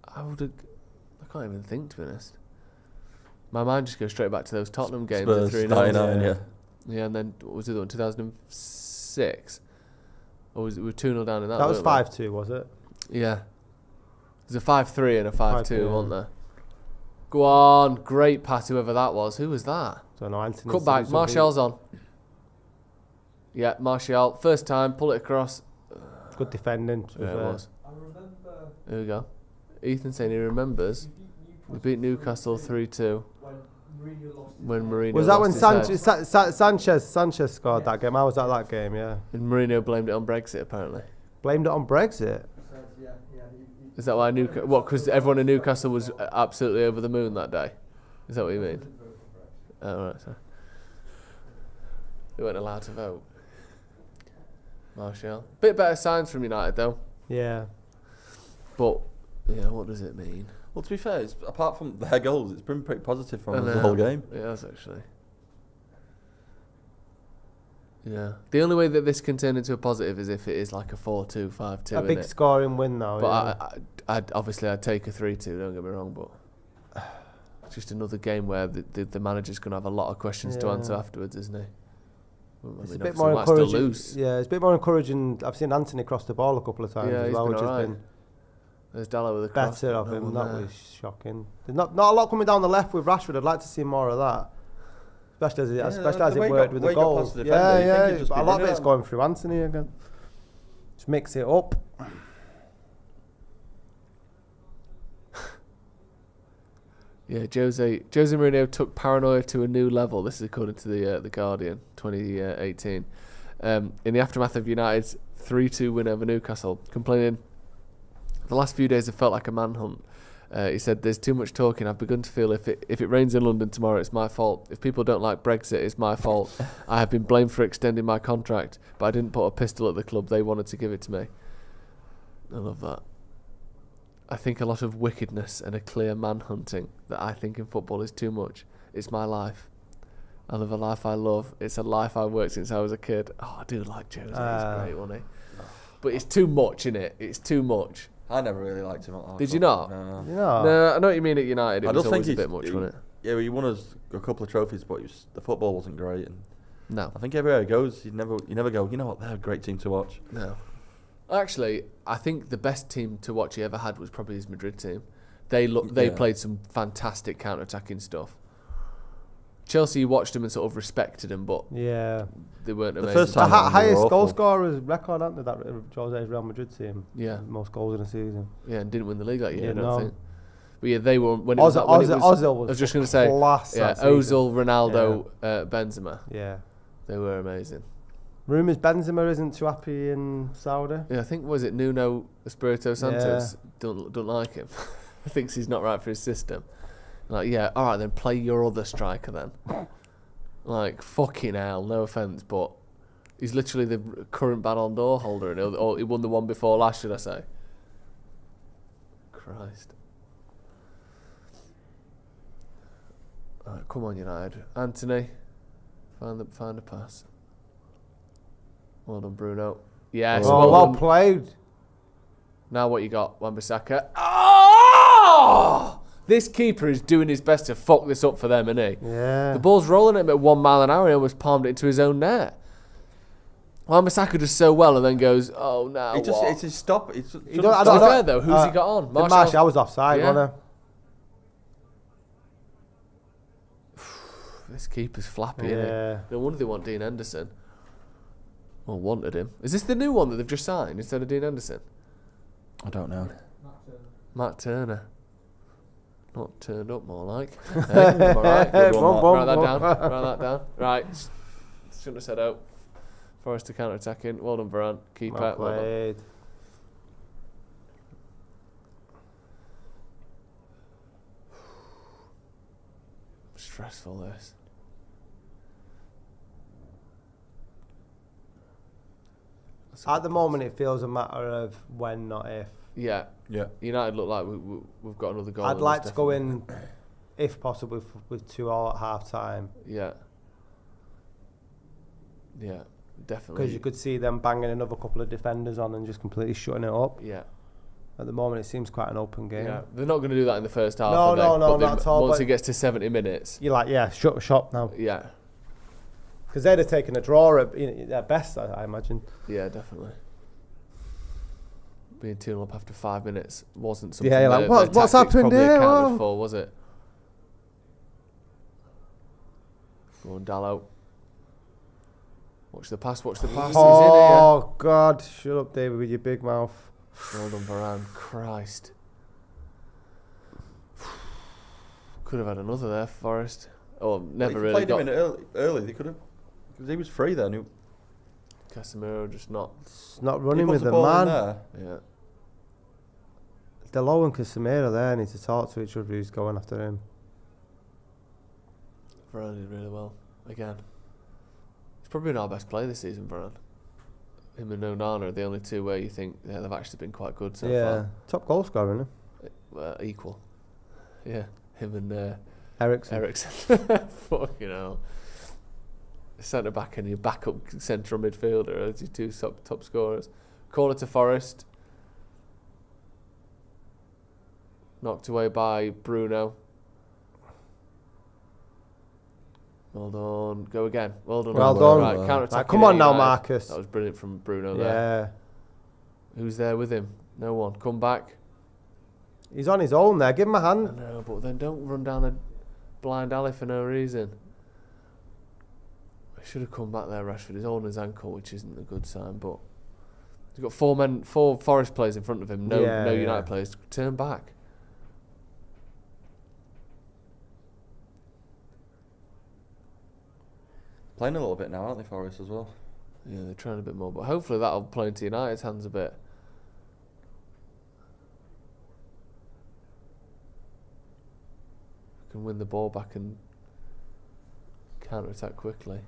I can't even think, to be honest. My mind just goes straight back to those Tottenham games. Spurs, 3-0. 99, yeah. Yeah, and then what was the other one? 2006? Or was it, we were 2-0 down in that? That was weren't 5-2, was it? we? Yeah. There's a 5-3 and a 5-2, 5-2, wasn't there? Go on. Great pass, whoever that was. Who was that? Don't know. Anthony. Cut back. Martial's on. Yeah, Martial. First time, pull it across. Good defending. Yeah, it was. Here we go. Ethan saying he remembers. We beat Newcastle 3-2. When Mourinho Was that when lost his head. Sanchez scored that game? I was at that game, yeah. And Mourinho blamed it on Brexit, apparently. Blamed it on Brexit? Is that why Newcastle... What, because everyone in Newcastle was absolutely over the moon that day? Is that what you mean? Oh, right, so. They weren't allowed to vote. Martial. Bit better signs from United, though. Yeah. But, yeah, what does it mean? Well, to be fair, apart from their goals, it's been pretty positive from us the know. whole game. It has, actually. Yeah. The only way that this can turn into a positive is if it is like a 4-2, 5-2. A big scoring win now. But I'd take a 3-2, don't get me wrong, but it's just another game where the manager's going to have a lot of questions to answer afterwards, isn't he? Well, It's I mean, a bit obviously more he might still encouraging. lose. Yeah, it's a bit more encouraging. I've seen Anthony cross the ball a couple of times Yeah, as he's well, been which has alright. been There's Dallo with a cross. better of no him. one That there. was shocking. There's not a lot coming down the left with Rashford. I'd like to see more of that. Especially as the it way he worked got- with way the he got goals. past the defender, you think he'd just But be a lot of running it's on. going through Anthony again. Just mix it up. Yeah, Jose Mourinho took paranoia to a new level. This is according to the Guardian, 2018. In the aftermath of United's 3-2 win over Newcastle, complaining, the last few days have felt like a manhunt. He said, "There's too much talking. I've begun to feel if it rains in London tomorrow, it's my fault. If people don't like Brexit, it's my fault. I have been blamed for extending my contract, but I didn't put a pistol at the club. They wanted to give it to me." I love that. I think a lot of wickedness and a clear man-hunting that I think in football is too much. It's my life. I live a life I love. It's a life I worked since I was a kid. Oh, I do like Jose. He's great, wasn't he? But it's too much, innit? It's too much. I never really liked him at all. Did you not? No. You know. No, I know what you mean at United. It I was don't always think a bit much, wasn't it? Yeah, well, he won us a couple of trophies, but the football wasn't great. And No. I think everywhere he goes, you never go, you know what, they're a great team to watch. No. Actually, I think the best team to watch he ever had was probably his Madrid team. They played some fantastic counter-attacking stuff. Chelsea, you watched them and sort of respected them, but Yeah. they weren't The amazing. first The time they were highest awful. goal scorers record, aren't they? That Jose's Real Madrid team. Yeah. Most goals in a season. Yeah, and didn't win the league that year, Yeah, I don't no. think. But yeah, they were when it was. Ozil I was was just going to say, class yeah, that season. Ozil, Ronaldo, Benzema. Yeah. They were amazing. Rumours Benzema isn't too happy in Saudi. Yeah, I think was it Nuno Espirito Santos don't like him. Thinks he's not right for his system. Like, yeah, all right then, play your other striker then. Like, fucking hell, no offence, but he's literally the current Ballon d'Or holder, and he won the one before last, should I say? Christ. All right, come on, United. Anthony, find the pass. Well done, Bruno. Yes, Oh, well done. played. Now what you got, Wan-Bissaka? Oh! This keeper is doing his best to fuck this up for them, isn't he? Yeah. The ball's rolling at him at 1 mile an hour and he almost palmed it into his own net. Wan-Bissaka does so well and then goes, oh, now It's what? just stop. It's To be fair, though, who's he got on? Martial was offside, Yeah. wasn't This keeper's flappy, he? isn't Yeah. he? No wonder they want Dean Henderson. Or wanted him. Is this the new one that they've just signed instead of Dean Henderson? I don't know. Matt Turner. Not turned up, more like. Hey, all right. Good one, Write that down. Write that down. Right. Shouldn't have said out. Forrest to counter-attacking. Well done, Varane. Keeper. Well Well done. played. Stressful, this. At the moment, it feels a matter of when, not if. Yeah. Yeah. United look like we've got another goal. I'd in like us, to go definitely. in if possible, with 2-2 at half time. Yeah. Yeah, definitely. Because you could see them banging another couple of defenders on and just completely shutting it up. Yeah. At the moment, it seems quite an open game. Yeah, they're not going to do that in the first half. No, not at all. Once it gets to 70 minutes. You're like, yeah, shut shop now. Yeah. Because they'd have taken a draw at best, I imagine. Yeah, definitely. Being 2-0 up after 5 minutes wasn't something what's happened here? Accounted for, was it? Go on, Dallo. Watch the pass. He's in here. Oh, God. Shut up, David, with your big mouth. Well done, Varane. Christ. Could have had another there, Forest. Oh, never really played got... him in early. They could have... Because he was free then. Casemiro just not... It's not running with the man. Yeah. Delo and Casemiro there need to talk to each other who's going after him. Varane did really well. Again. He's probably been our best player this season, Varane. Him and Onana are the only two where you think they've actually been quite good so far. Top goal scorer, isn't he? Equal. Yeah. Him and Eriksen. Fucking hell. Centre back and your backup central midfielder as your two top scorers. Corner to Forest. Knocked away by Bruno. Well done. Go again. Well done. Right, counter-attack. Come on now, Marcus. That was brilliant from Bruno there. Who's there with him? No one. Come back. He's on his own there. Give him a hand. I know, but then don't run down a blind alley for no reason. I should have come back there, Rashford. He's holding his ankle, which isn't a good sign, but he's got four Forest players in front of him. No United players. Turn back. Playing a little bit now, aren't they, Forest as well? Yeah, they're trying a bit more, but hopefully that'll play into United's hands a bit. Can win the ball back and counter-attack quickly.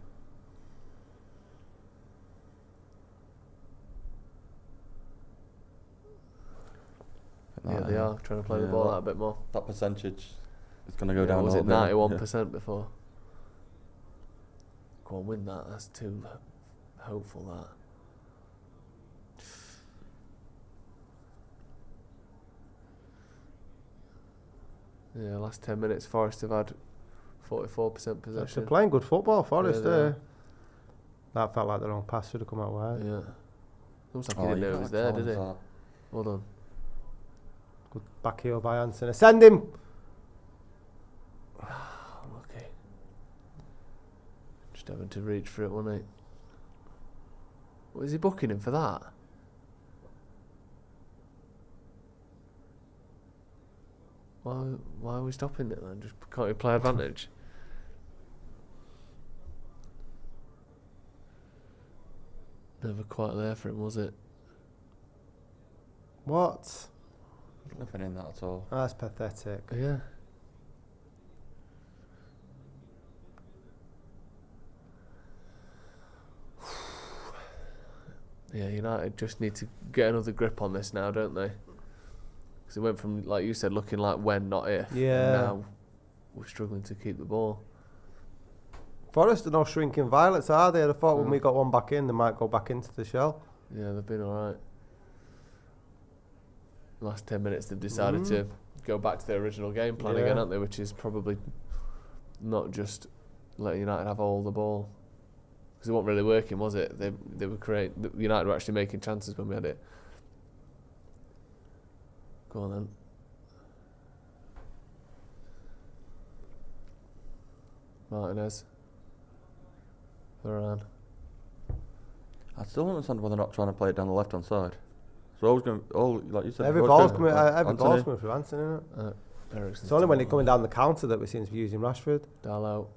Yeah, they are trying to play the ball out a bit more. That percentage is going to go down. Was it 91% before? Go on, win that. That's too hopeful, that. Yeah, last 10 minutes, Forest have had 44% possession. They're playing good football, Forest, there. That felt like the wrong pass, should have come out wide. Yeah. Looks like he didn't know he was there, did he? Well done. Good back heel by Anthony. Send him! Lucky. Just having to reach for it, wasn't he? What is he booking him for that? Why are we stopping it then? Just can't we play advantage? Never quite there for him, was it? What? Nothing in that at all. That's pathetic. Yeah. Yeah, United just need to get another grip on this now, don't they? Because it went from, like you said, looking like when, not if. Yeah. And now we're struggling to keep the ball. Forest are no shrinking violets, are they? I thought when we got one back in, they might go back into the shell. Yeah, they've been alright. Last 10 minutes, they've decided to go back to their original game plan again, haven't they? Which is probably not just letting United have all the ball. Because it wasn't really working, was it? They were United were actually making chances when we had it. Go on then. Martinez. Varane. I still don't understand why they're not trying to play it down the left hand side. So always going, like you said, every ball's coming through Anthony, isn't it? Eriksen's it's only when they're coming down the counter that we seem to be using Rashford. Dallo.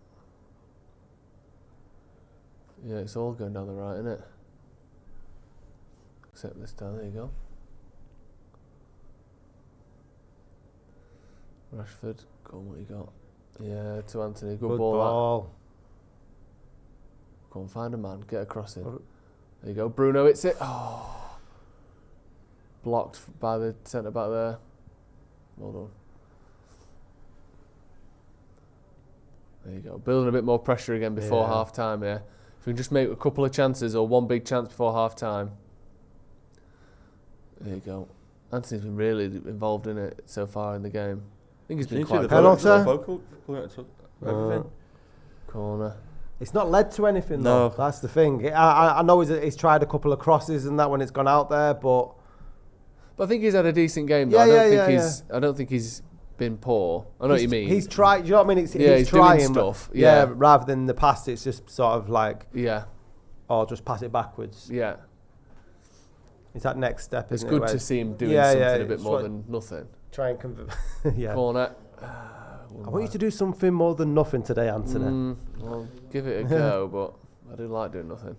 Yeah, it's all going down the right, isn't it? Except this time, there you go. Rashford, go on, what you got? Yeah, to Anthony, good ball. Go on, find a man, get across in. There you go, Bruno, it's it. Oh. Blocked by the centre back there. Well done. There you go. Building a bit more pressure again before half time here. If we can just make a couple of chances or one big chance before half time. There you go. Anthony's been really involved in it so far in the game. I think he's been quite penalty. Everything. Corner. It's not led to anything No. though. That's the thing. I know he's tried a couple of crosses and that when it's gone out there, but I think he's had a decent game though. I don't think he's been poor. I know what you mean. He's tried. Do you know what I mean? He's trying doing stuff. Rather than the past, it's just sort of like just pass it backwards. Yeah. It's that next step. It's isn't good it, to see him doing something a bit more than nothing. Try and convert. Corner. I want you to do something more than nothing today, Anthony. Well, give it a go, but I do like doing nothing.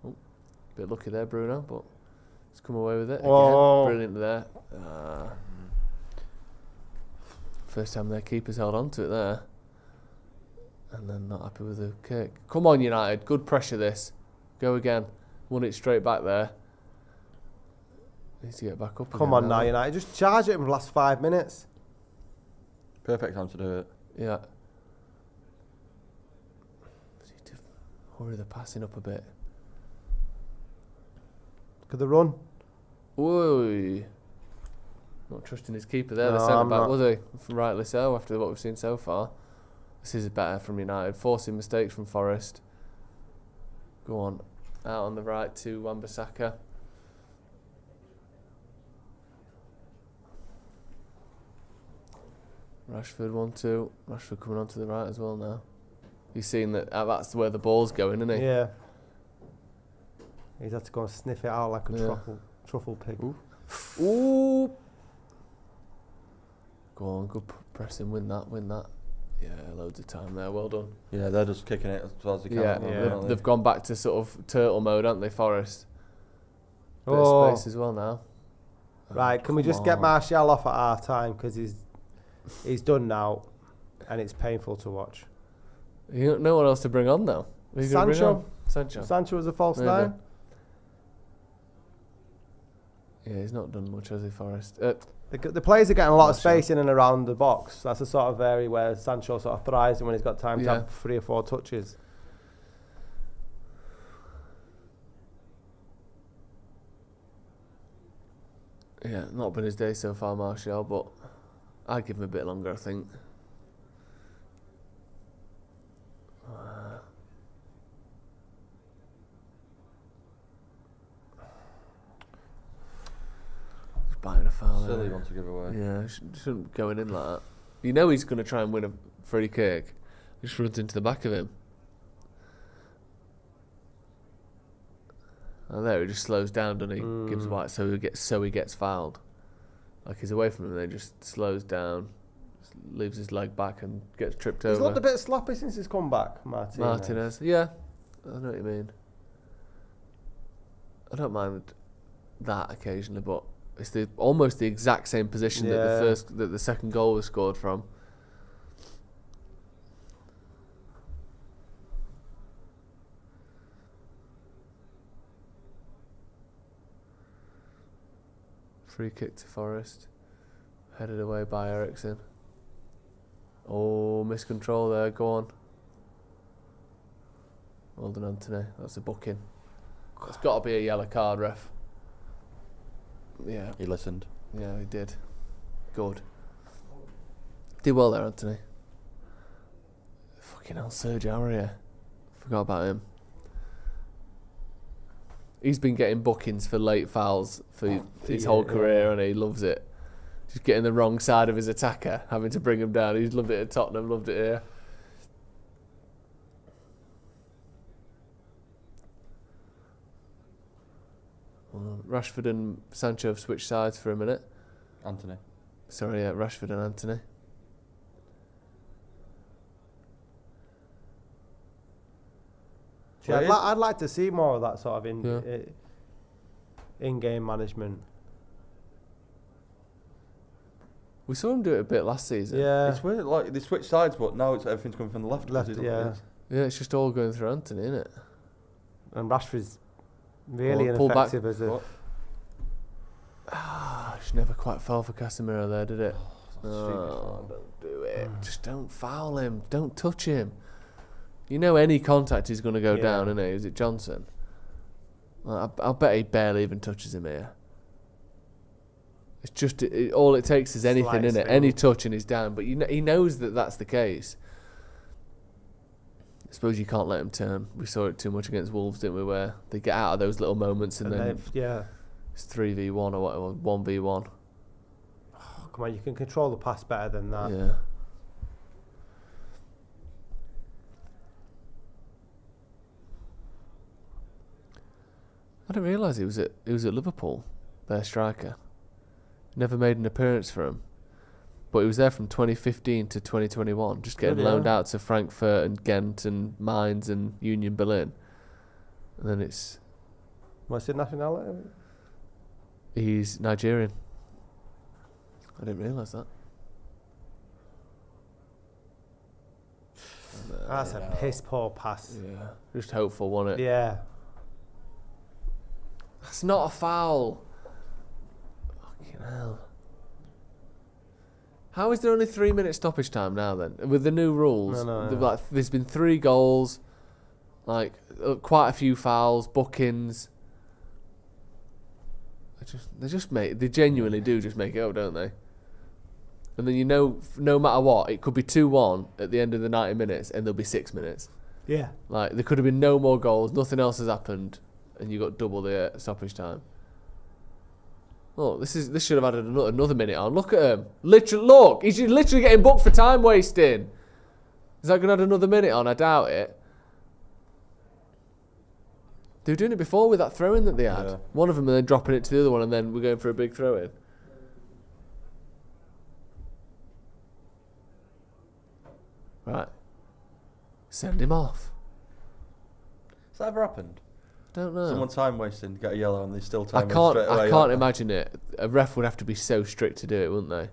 Oh, bit lucky there, Bruno, but he's come away with it again. Brilliant there. First time their keeper's held on to it there. And then not happy with the kick. Come on, United. Good pressure this. Go again. Won it straight back there. Needs to get back up. Come on now, United. Just charge it in the last 5 minutes. Perfect time to do it. Yeah. Need to hurry the passing up a bit. Look at the run. Ooh. Not trusting his keeper there, the centre-back, was he? Rightly so, after what we've seen so far. This is better from United. Forcing mistakes from Forest. Go on. Out on the right to Wan-Bissaka. Rashford 1-2. Rashford coming onto the right as well now. He's seen that that's where the ball's going, isn't he? Yeah. He's had to go and sniff it out like a truffle pig. Ooh. Go on, good pressing. Win that. Yeah, loads of time there. Well done. Yeah, they're just kicking it as well as they can. They've gone back to sort of turtle mode, haven't they, Forest? Bit of space as well now. Right, can we just get Martial off at half time because he's done now, and it's painful to watch. You don't know what else to bring on now. Sancho was a false 9. Yeah, he's not done much, has he, Forest? The players are getting a lot of space in and around the box. That's the sort of area where Sancho sort of thrives when he's got time to have 3 or 4 touches. Yeah, not been his day so far, Martial, but I'd give him a bit longer, I think. Buying a foul. Silly one to give away. Yeah, shouldn't go in like that. You know he's going to try and win a free kick. Just runs into the back of him. And there he just slows down, doesn't he? Gives white, so he gets fouled. Like he's away from him, then he just slows down, just leaves his leg back and gets tripped over. He's looked a bit sloppy since he's come back, Martinez. Yeah, I know what you mean. I don't mind that occasionally, but it's almost the exact same position that the second goal was scored from. Free kick to Forest, headed away by Ericsson. Oh, miscontrol there. Go on. Well done, Anthony. That's a booking. It's got to be a yellow card, ref. Yeah. He listened. Yeah, he did. Good. Did well there, Anthony. Fucking hell, Serge Aurier. Forgot about him. He's been getting bookings for late fouls for his whole career, and he loves it. Just getting the wrong side of his attacker, having to bring him down. He's loved it at Tottenham, loved it here. Rashford and Sancho have switched sides for a minute. Anthony. Sorry, Rashford and Anthony. See, I'd like to see more of that sort of in-game management. We saw him do it a bit last season. Yeah, it's weird. Like they switch sides, but now everything's coming from the left. Yeah, it's just all going through Anthony, isn't it? And Rashford's really ineffective as a. She never quite fell for Casemiro there, did it? Oh, don't do it. Just don't foul him. Don't touch him. You know any contact is going to go down, isn't he? Is it Johnson? I'll bet he barely even touches him here. It's just all it takes is anything, innit? Any touch and he's down. But he knows that that's the case. I suppose you can't let him turn. We saw it too much against Wolves, didn't we? Where they get out of those little moments and then it's 3v1 or whatever, 1v1. Oh, come on, you can control the pass better than that. Yeah. I didn't realise he was at Liverpool, their striker. Never made an appearance for him. But he was there from 2015 to 2021, just getting loaned out to Frankfurt and Ghent and Mainz and Union Berlin. And then it's... What's his nationality? He's Nigerian. I didn't realise that. That's a piss poor pass. Yeah, just hopeful, wasn't it? Yeah. That's not a foul. Fucking hell. How is there only 3 minute stoppage time now then? With the new rules, like, there's been 3 goals, like quite a few fouls, bookings. They genuinely do just make it up, don't they? And then no matter what, it could be 2-1 at the end of the 90 minutes, and there'll be 6 minutes. Yeah. Like there could have been no more goals, nothing else has happened, and you got double the stoppage time. Oh, this should have added another minute on. Look at him. He's literally getting booked for time wasting. Is that going to add another minute on? I doubt it. They were doing it before with that throw-in that they had. Yeah. One of them and then dropping it to the other one, and then we're going for a big throw-in. Right. Send him off. Has that ever happened? Don't know. Someone time wasting, get a yellow, and they still time wasting straight away. I can't imagine it. A ref would have to be so strict to do it, wouldn't they?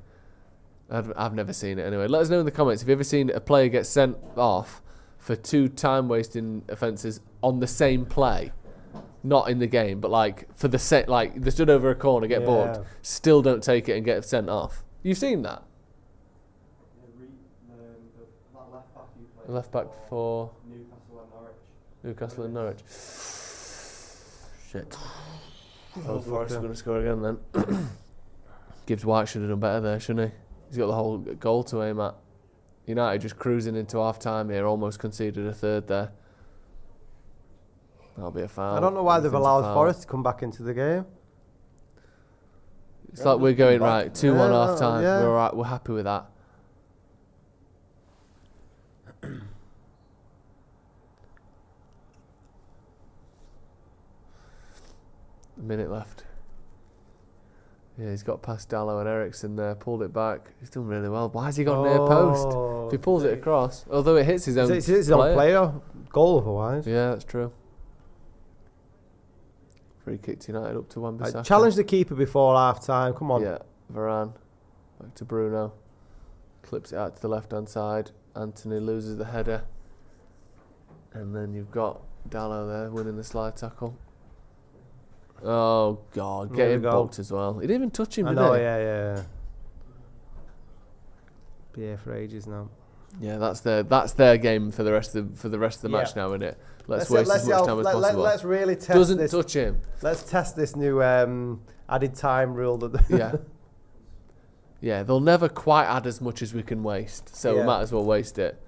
I've never seen it anyway. Let us know in the comments if you ever seen a player get sent off for 2 time wasting offences on the same play, not in the game, but like for the set, like they stood over a corner, get booked, still don't take it and get sent off. You've seen that? The left back for Newcastle and Norwich. Shit. Oh, Forest is going to score again then. Gibbs White should have done better there, shouldn't he? He's got the whole goal to aim at. United just cruising into half time here, almost conceded a third there. That'll be a foul. I don't know why they've allowed Forest to come back into the game. It's like we're going right, 2-1 half time. Yeah. We're alright, we're happy with that. A minute left. Yeah, he's got past Dallow and Ericsson there, pulled it back. He's done really well. Why has he got near post? If he pulls it across, although it hits his own player. Goal otherwise. Yeah, that's true. Free kick to United up to Wan-Bissaka. Challenge the keeper before half time. Come on. Yeah, Varane. Back to Bruno. Clips it out to the left hand side. Anthony loses the header. And then you've got Dallow there winning the slide tackle. Oh God, get him booked as well. He didn't even touch him, did he? Yeah. Be here for ages now. Yeah, that's their game for the rest of the match now, isn't it? Let's waste as much time as possible. Let's really test Doesn't this. touch him. Let's test this new added time rule that. Yeah, they'll never quite add as much as we can waste, so we might as well waste it.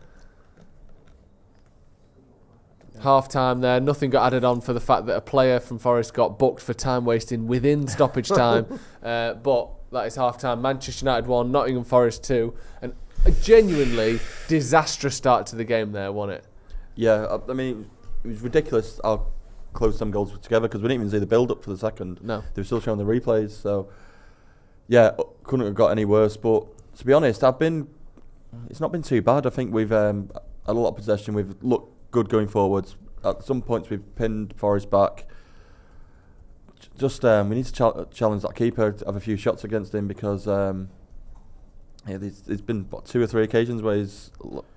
Half time there, nothing got added on for the fact that a player from Forest got booked for time wasting within stoppage time. But that is half time. Manchester United 1, Nottingham Forest 2. And a genuinely disastrous start to the game there, wasn't it? Yeah, I mean, it was ridiculous how close some goals were together because we didn't even see the build up for the second. No. They were still showing the replays. So, yeah, couldn't have got any worse. But to be honest, it's not been too bad. I think we've had a lot of possession. We've looked good going forwards. At some points we've pinned Forest back. Just we need to challenge that keeper to have a few shots against him because there's been 2 or 3 occasions where he's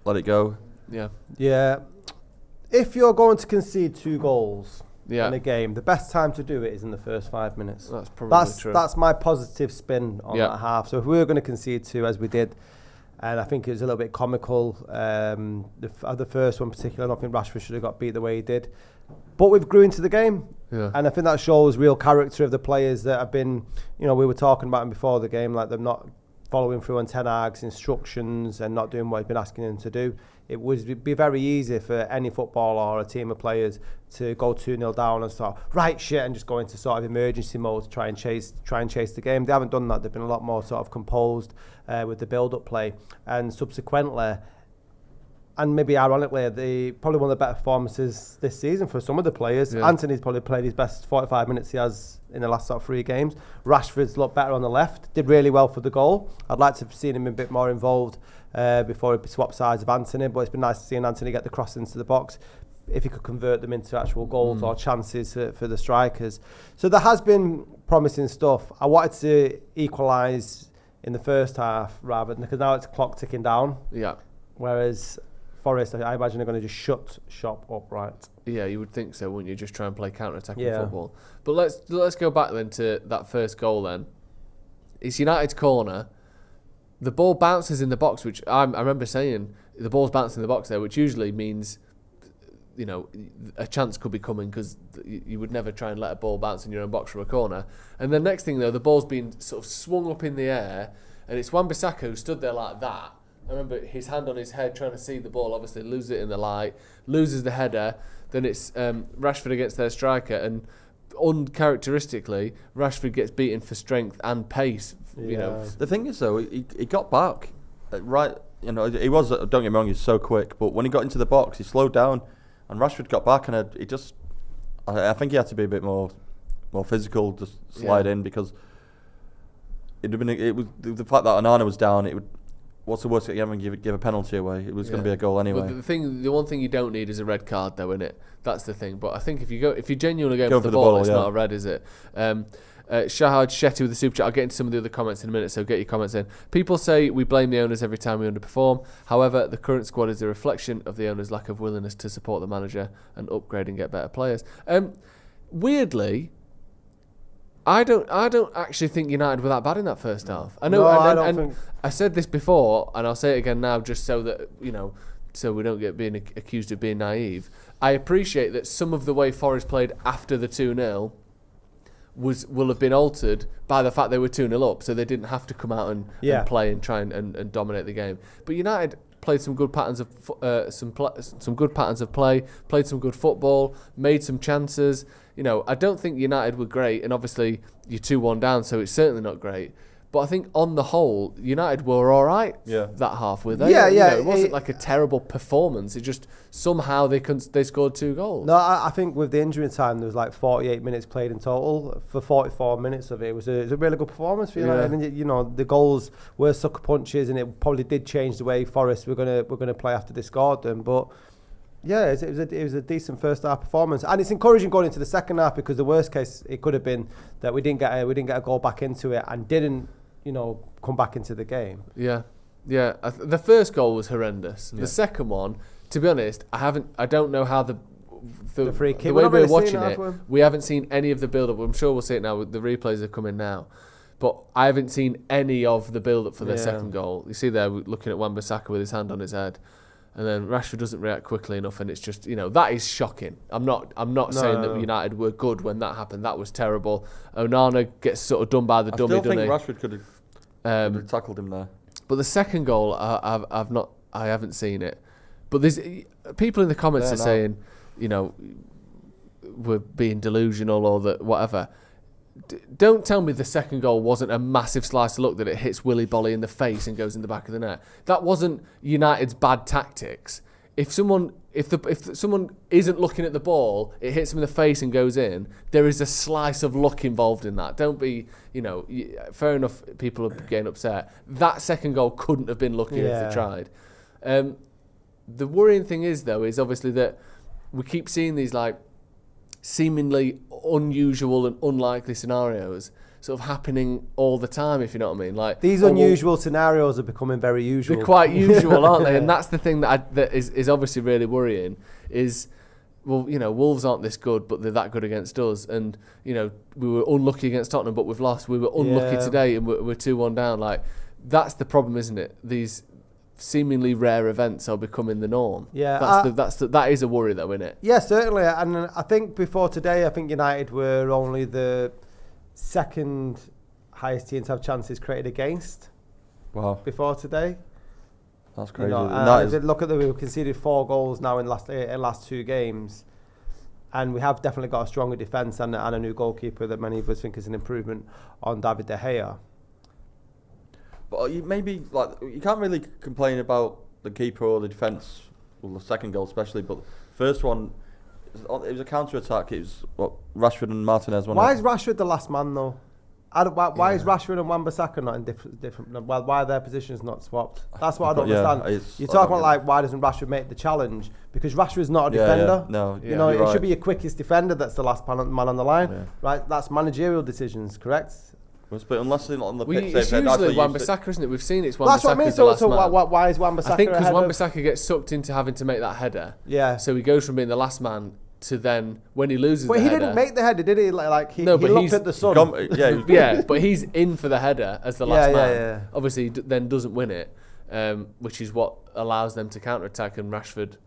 let it go. Yeah. If you're going to concede 2 goals in a game, the best time to do it is in the first 5 minutes. That's probably true. That's my positive spin on that half. So if we were going to concede 2, as we did, and I think it was a little bit comical, the first one particularly, I don't think Rashford should have got beat the way he did. But we've grew into the game. Yeah. And I think that shows real character of the players that have been, we were talking about them before the game, like them not following through on Ten Hag's instructions and not doing what he's been asking them to do. It would be very easy for any footballer or a team of players to go 2-0 down and start, right, shit, and just go into sort of emergency mode to try and chase the game. They haven't done that. They've been a lot more sort of composed with the build-up play. And subsequently, and maybe ironically, probably one of the better performances this season for some of the players. Yeah. Anthony's probably played his best 45 minutes he has in the last sort of 3 games. Rashford's looked better on the left, did really well for the goal. I'd like to have seen him a bit more involved before he swapped sides of Anthony, but it's been nice to see Anthony get the cross into the box if he could convert them into actual goals or chances for the strikers. So there has been promising stuff. I wanted to equalise in the first half rather than, because now it's clock ticking down. Yeah. Whereas Forest, I imagine, they're going to just shut shop up, right? Yeah, you would think so, wouldn't you? Just try and play counter-attacking football. But let's go back then to that first goal then. It's United's corner. The ball bounces in the box, which I remember saying, the ball's bouncing in the box there, which usually means, a chance could be coming because you would never try and let a ball bounce in your own box from a corner. And the next thing, though, the ball's been sort of swung up in the air, and it's Wan-Bissaka who stood there like that. I remember his hand on his head trying to see the ball, obviously loses it in the light, loses the header, then it's Rashford against their striker, and uncharacteristically, Rashford gets beaten for strength and pace. The thing is, though, he got back, right, he was, don't get me wrong, he's so quick, but when he got into the box, he slowed down, and Rashford got back, and I think he had to be a bit more physical, just slide in, because it was the fact that Onana was down, what's the worst that you ever give a penalty away? It was going to be a goal anyway. Well, the one thing you don't need is a red card, though, innit? That's the thing. But I think if you genuinely go for the ball, it's not a red, is it? Shahad Shetty with the super chat. I'll get into some of the other comments in a minute, so get your comments in. People say we blame the owners every time we underperform. However, the current squad is a reflection of the owners' lack of willingness to support the manager and upgrade and get better players. Weirdly, I don't actually think United were that bad in that first half. I know, and I said this before, and I'll say it again now, just so that so we don't get being accused of being naive. I appreciate that some of the way Forest played after the 2-0 will have been altered by the fact they were 2-0 up, so they didn't have to come out and play and try and dominate the game. But United played some good patterns of some good patterns of play, played some good football, made some chances. I don't think United were great, and obviously you're 2-1 down, so it's certainly not great. But I think on the whole, United were all right that half, were they? It wasn't like a terrible performance. It just somehow they scored 2 goals. No, I think with the injury time, there was like 48 minutes played in total. For 44 minutes of it was a really good performance for United. And the goals were sucker punches, and it probably did change the way Forest were gonna play after they scored them. But yeah, it was a decent first half performance, and it's encouraging going into the second half, because the worst case it could have been that we didn't get a goal back into it and didn't come back into the game. Yeah. The first goal was horrendous. Yeah. The second one, to be honest, I don't know how the free kick. The way we're watching it, we haven't seen any of the build-up. I'm sure we'll see it now. The replays are coming now. But I haven't seen any of the build-up for their second goal. You see there, looking at Wan-Bissaka with his hand on his head. And then Rashford doesn't react quickly enough, and it's just that is shocking. I'm not saying that United were good when that happened. That was terrible. Onana gets sort of done by the dummy. I still think Rashford could have tackled him there. But the second goal, I haven't seen it. But there's people in the comments are saying, we're being delusional or that whatever. Don't tell me the second goal wasn't a massive slice of luck that it hits Willy Bolly in the face and goes in the back of the net. That wasn't United's bad tactics. If someone isn't looking at the ball, it hits them in the face and goes in, there is a slice of luck involved in that. Don't be, fair enough, people are getting upset. That second goal couldn't have been lucky if they tried. The worrying thing is obviously that we keep seeing these seemingly unusual and unlikely scenarios sort of happening all the time, if you know what I mean. These unusual scenarios are becoming very usual. They're quite usual, aren't they? And that's the thing that is obviously really worrying. Is well, Wolves aren't this good, but they're that good against us. And, we were unlucky against Tottenham, but we've lost. We were unlucky today and we're 2-1 down. Like, that's the problem, isn't it? These seemingly rare events are becoming the norm. Yeah. That is a worry, though, isn't it? Yeah, certainly. And I think before today, I think United were only the second highest team to have chances created against. Wow. Before today. That's crazy. Look at we've conceded 4 goals now in last 2 games, and we have definitely got a stronger defence and a new goalkeeper that many of us think is an improvement on David De Gea. But you can't really complain about the keeper or the defence, well, the second goal especially, but the first one, it was a counter attack. It was Rashford and Martinez. Why is Rashford the last man though? Why is Rashford and Wan-Bissaka not in different? Why are their positions not swapped? That's what I don't understand. You're talking about why doesn't Rashford make the challenge? Because Rashford's not a defender. It should be your quickest defender that's the last man on the line, right? That's managerial decisions, correct? But unless they're not on the pitch, it's usually Wan-Bissaka, isn't it? We've seen it's Wan-Bissaka. That's what I mean. So why is Wan-Bissaka? I think because Wan-Bissaka gets sucked into having to make that header. Yeah. So he goes from being the last man to then when he loses but the he header... didn't make the header, did he? He looked at the sun. Yeah, but he's in for the header as the last man. Yeah. Obviously, then doesn't win it, which is what allows them to counter-attack, and Rashford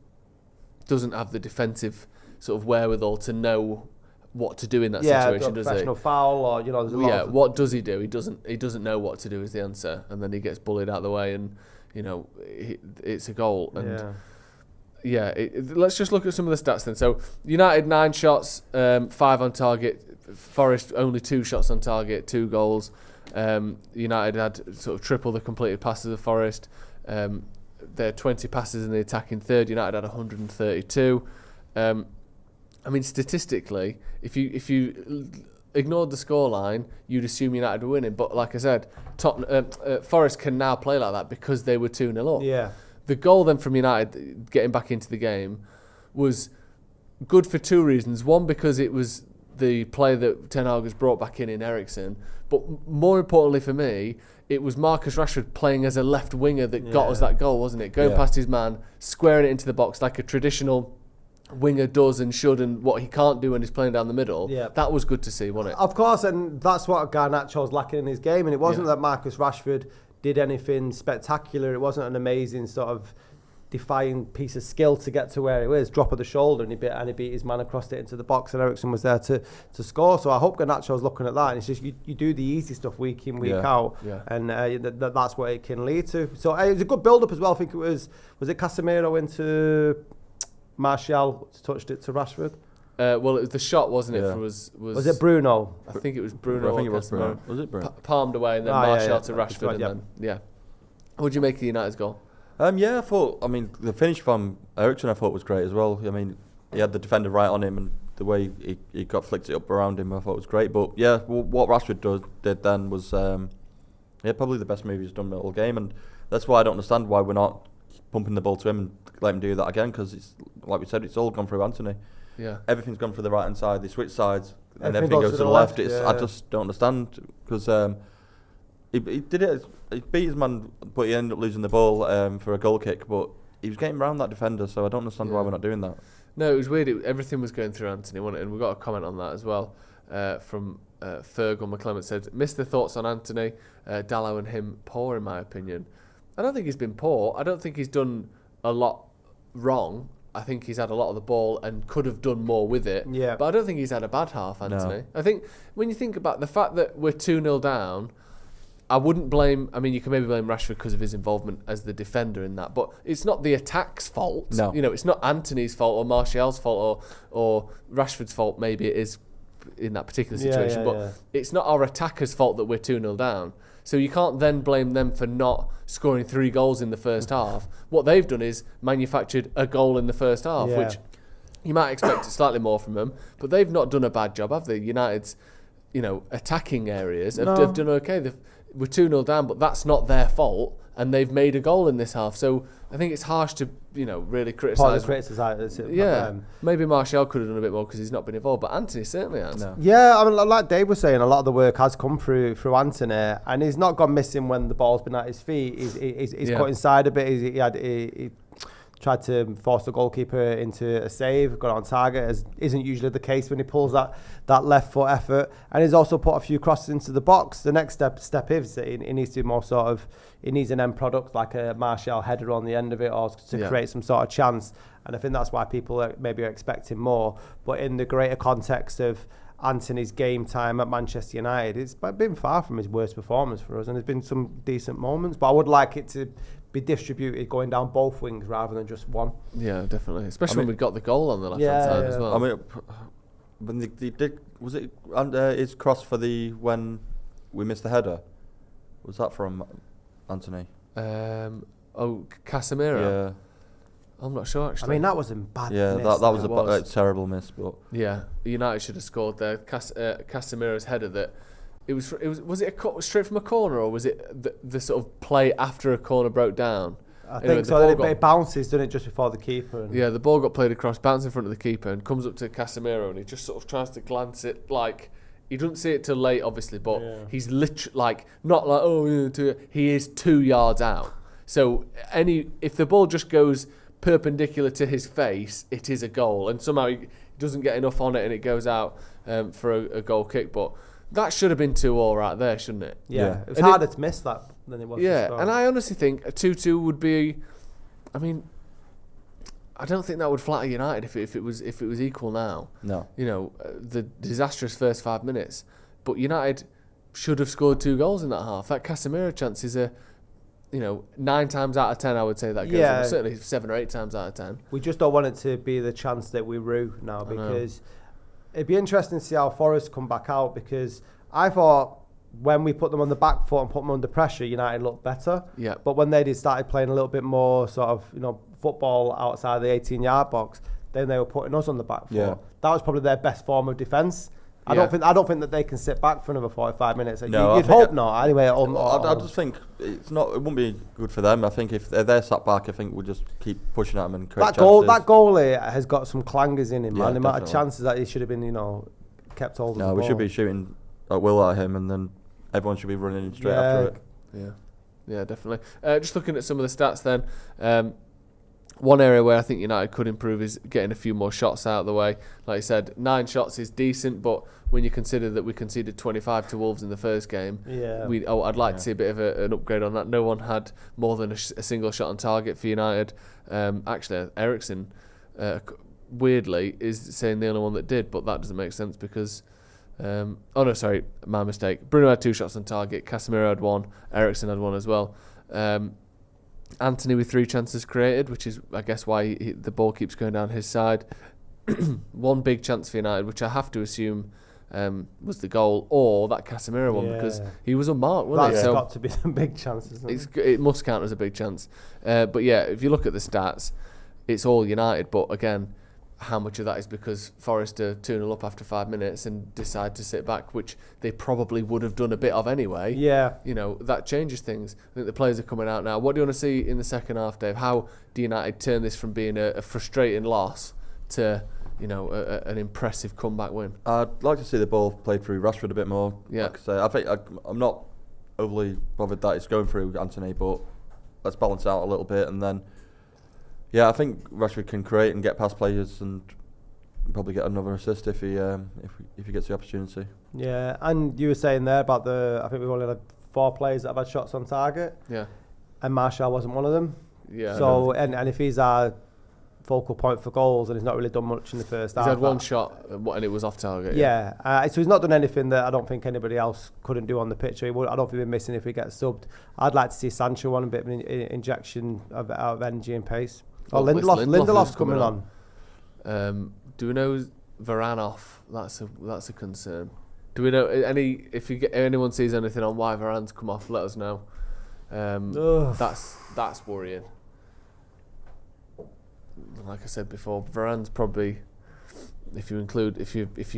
doesn't have the defensive sort of wherewithal to know what to do in that situation, does he? Professional foul, or there's a lot. What does he do? He doesn't know what to do is the answer, and then he gets bullied out of the way, and it's a goal. And let's just look at some of the stats then. So United 9 shots, 5 on target. Forest only 2 shots on target, 2 goals. United had sort of triple the completed passes of Forest. There are 20 passes in the attacking third. United had 132. Statistically, if you ignored the scoreline, you'd assume United were winning. But like I said, Forest can now play like that because they were 2-0 up. Yeah. The goal then from United getting back into the game was good for 2 reasons. One, because it was the player that Ten Hag has brought back in Eriksen. But more importantly for me, it was Marcus Rashford playing as a left winger that got us that goal, wasn't it? Going past his man, squaring it into the box like a traditional winger does and should, and what he can't do when he's playing down the middle. Yeah. That was good to see, wasn't it? Of course, and that's what Garnacho's lacking in his game. And it wasn't that Marcus Rashford did anything spectacular. It wasn't an amazing sort of defying piece of skill to get to where he was. Drop of the shoulder, and he beat his man across it into the box, and Eriksen was there to score. So I hope Garnacho's looking at that. And it's just you do the easy stuff week in, week out, and that's what it can lead to. So it was a good build-up as well. I think it was it Casemiro into Martial touched it to Rashford? Well, it was the shot, wasn't it? Was it Bruno? I think it was Bruno. I think it was Bruno. Was it Bruno? Palmed away and then Martial to Rashford, and then What do you make of United's goal? I thought. The finish from Eriksen I thought was great as well. He had the defender right on him, and the way he got flicked it up around him, I thought was great. But what Rashford did then was probably the best move he's done the whole game, and that's why I don't understand why we're not pumping the ball to him and let him do that again, because it's like we said, it's all gone through Anthony. Yeah, everything's gone through the right hand side. They switch sides, and everything goes to the left. I just don't understand, because he did it. He beat his man, but he ended up losing the ball for a goal kick. But he was getting around that defender, so I don't understand why we're not doing that. No, it was weird. Everything was going through Anthony, wasn't it? And we got a comment on that as well from Fergal McClement said, "Missed the thoughts on Anthony, Dallow and him poor in my opinion." I don't think he's been poor. I don't think he's done a lot wrong. I think he's had a lot of the ball and could have done more with it. Yeah. But I don't think he's had a bad half, Anthony. No. I think when you think about the fact that we're 2-0 down, I wouldn't blame... you can maybe blame Rashford because of his involvement as the defender in that, but it's not the attack's fault. No. It's not Anthony's fault or Martial's fault or Rashford's fault, maybe it is in that particular situation, it's not our attacker's fault that we're 2-0 down. So you can't then blame them for not scoring 3 goals in the first half. What they've done is manufactured a goal in the first half, which you might expect slightly more from them, but they've not done a bad job, have they? United's, attacking areas have done okay. We're 2-0 down, but that's not their fault, and they've made a goal in this half. So I think it's harsh to, really criticise. Maybe Martial could have done a bit more because he's not been involved, but Anthony certainly has. No. Yeah, like Dave was saying, a lot of the work has come through Anthony, and he's not gone missing when the ball's been at his feet. He's cut inside a bit. He tried to force the goalkeeper into a save, got on target, as isn't usually the case when he pulls that left foot effort. And he's also put a few crosses into the box. The next step is that he needs to be more sort of, he needs an end product like a Martial header on the end of it, or to create some sort of chance. And I think that's why people are expecting more. But in the greater context of Anthony's game time at Manchester United, it's been far from his worst performance for us, and there's been some decent moments, but I would like it to be distributed going down both wings rather than just one. Yeah, definitely, especially when we got the goal on the left hand side as well. I mean, when they did, was it his cross for when we missed the header? Was that from Anthony? Casemiro. Yeah. I'm not sure actually. I mean, that was a bad miss. Yeah, that was a terrible miss. But yeah, United should have scored there. Casemiro's header that was it straight from a corner, or was it the sort of play after a corner broke down? I think so. It bounces, doesn't it, just before the keeper? Yeah, the ball got played across, bounced in front of the keeper, and comes up to Casemiro, and he just sort of tries to glance it like. He doesn't see it till late, obviously, but he's literally not like he is 2 yards out. So if the ball just goes perpendicular to his face, it is a goal, and somehow he doesn't get enough on it, and it goes out for a goal kick. But that should have been 2-2 right there, shouldn't it? Yeah. It was harder to miss that than it was. Yeah, and I honestly think a 2-2 would be. I mean, I don't think that would flatter United if it was equal now. No. You know, the disastrous first 5 minutes, but United should have scored 2 goals in that half. That Casemiro chance is 9 times out of 10, I would say that goes. Yeah. Certainly 7 or 8 times out of 10. We just don't want it to be the chance that we rue now, because it'd be interesting to see how Forest come back out, because I thought when we put them on the back foot and put them under pressure, United looked better. Yeah. But when they started playing a little bit more sort of, football outside the 18-yard box, then they were putting us on the back foot. Yeah. That was probably their best form of defence. I don't think that they can sit back for another 45 minutes. No, you'd hope not. Anyway, I just think it wouldn't be good for them. I think if they're sat back, I think we'll just keep pushing at them and create chances. That goalie has got some clangers in him, man. The amount of definitely. Chances that he should have been, kept hold of the ball. No, we should be shooting at will at him, and then everyone should be running straight after it. Yeah, definitely. Just looking at some of the stats then. One area where I think United could improve is getting a few more shots out of the way. Like I said, 9 shots is decent, but when you consider that we conceded 25 to Wolves in the first game, I'd like to see a bit of an upgrade on that. No one had more than a single shot on target for United. Actually, Eriksen, weirdly, is saying the only one that did, but that doesn't make sense because... my mistake. Bruno had 2 shots on target, Casemiro had 1, Eriksen had 1 as well. Anthony with 3 chances created, which is, I guess, why the ball keeps going down his side. 1 big chance for United, which I have to assume was the goal, or that Casemiro one, because he was unmarked, wasn't he? That's got to be some big chances. It must count as a big chance. But yeah, if you look at the stats, it's all United. But again, how much of that is because Forest are 2-0 up after 5 minutes and decide to sit back, which they probably would have done a bit of anyway. Yeah. That changes things. I think the players are coming out now. What do you want to see in the second half, Dave? How do United turn this from being a frustrating loss to, an impressive comeback win? I'd like to see the ball played through Rashford a bit more. Yeah. Like I say, I think I'm not overly bothered that it's going through Anthony, but let's balance out a little bit, and then... Yeah, I think Rashford can create and get past players and probably get another assist if he gets the opportunity. Yeah, and you were saying there about I think we've only had 4 players that have had shots on target. Yeah. And Martial wasn't one of them. Yeah. So, and if he's our focal point for goals and he's not really done much in the first half. He's had 1 shot and it was off target. Yeah. So he's not done anything that I don't think anybody else couldn't do on the pitch. I don't think he'd be missing if he gets subbed. I'd like to see Sancho on a bit of an injection of energy and pace. Lindelof's coming on. Do we know Varane off? That's a concern. Do we know if anyone sees anything on why Varane's come off? Let us know. That's worrying. Like I said before, Varane's probably, if you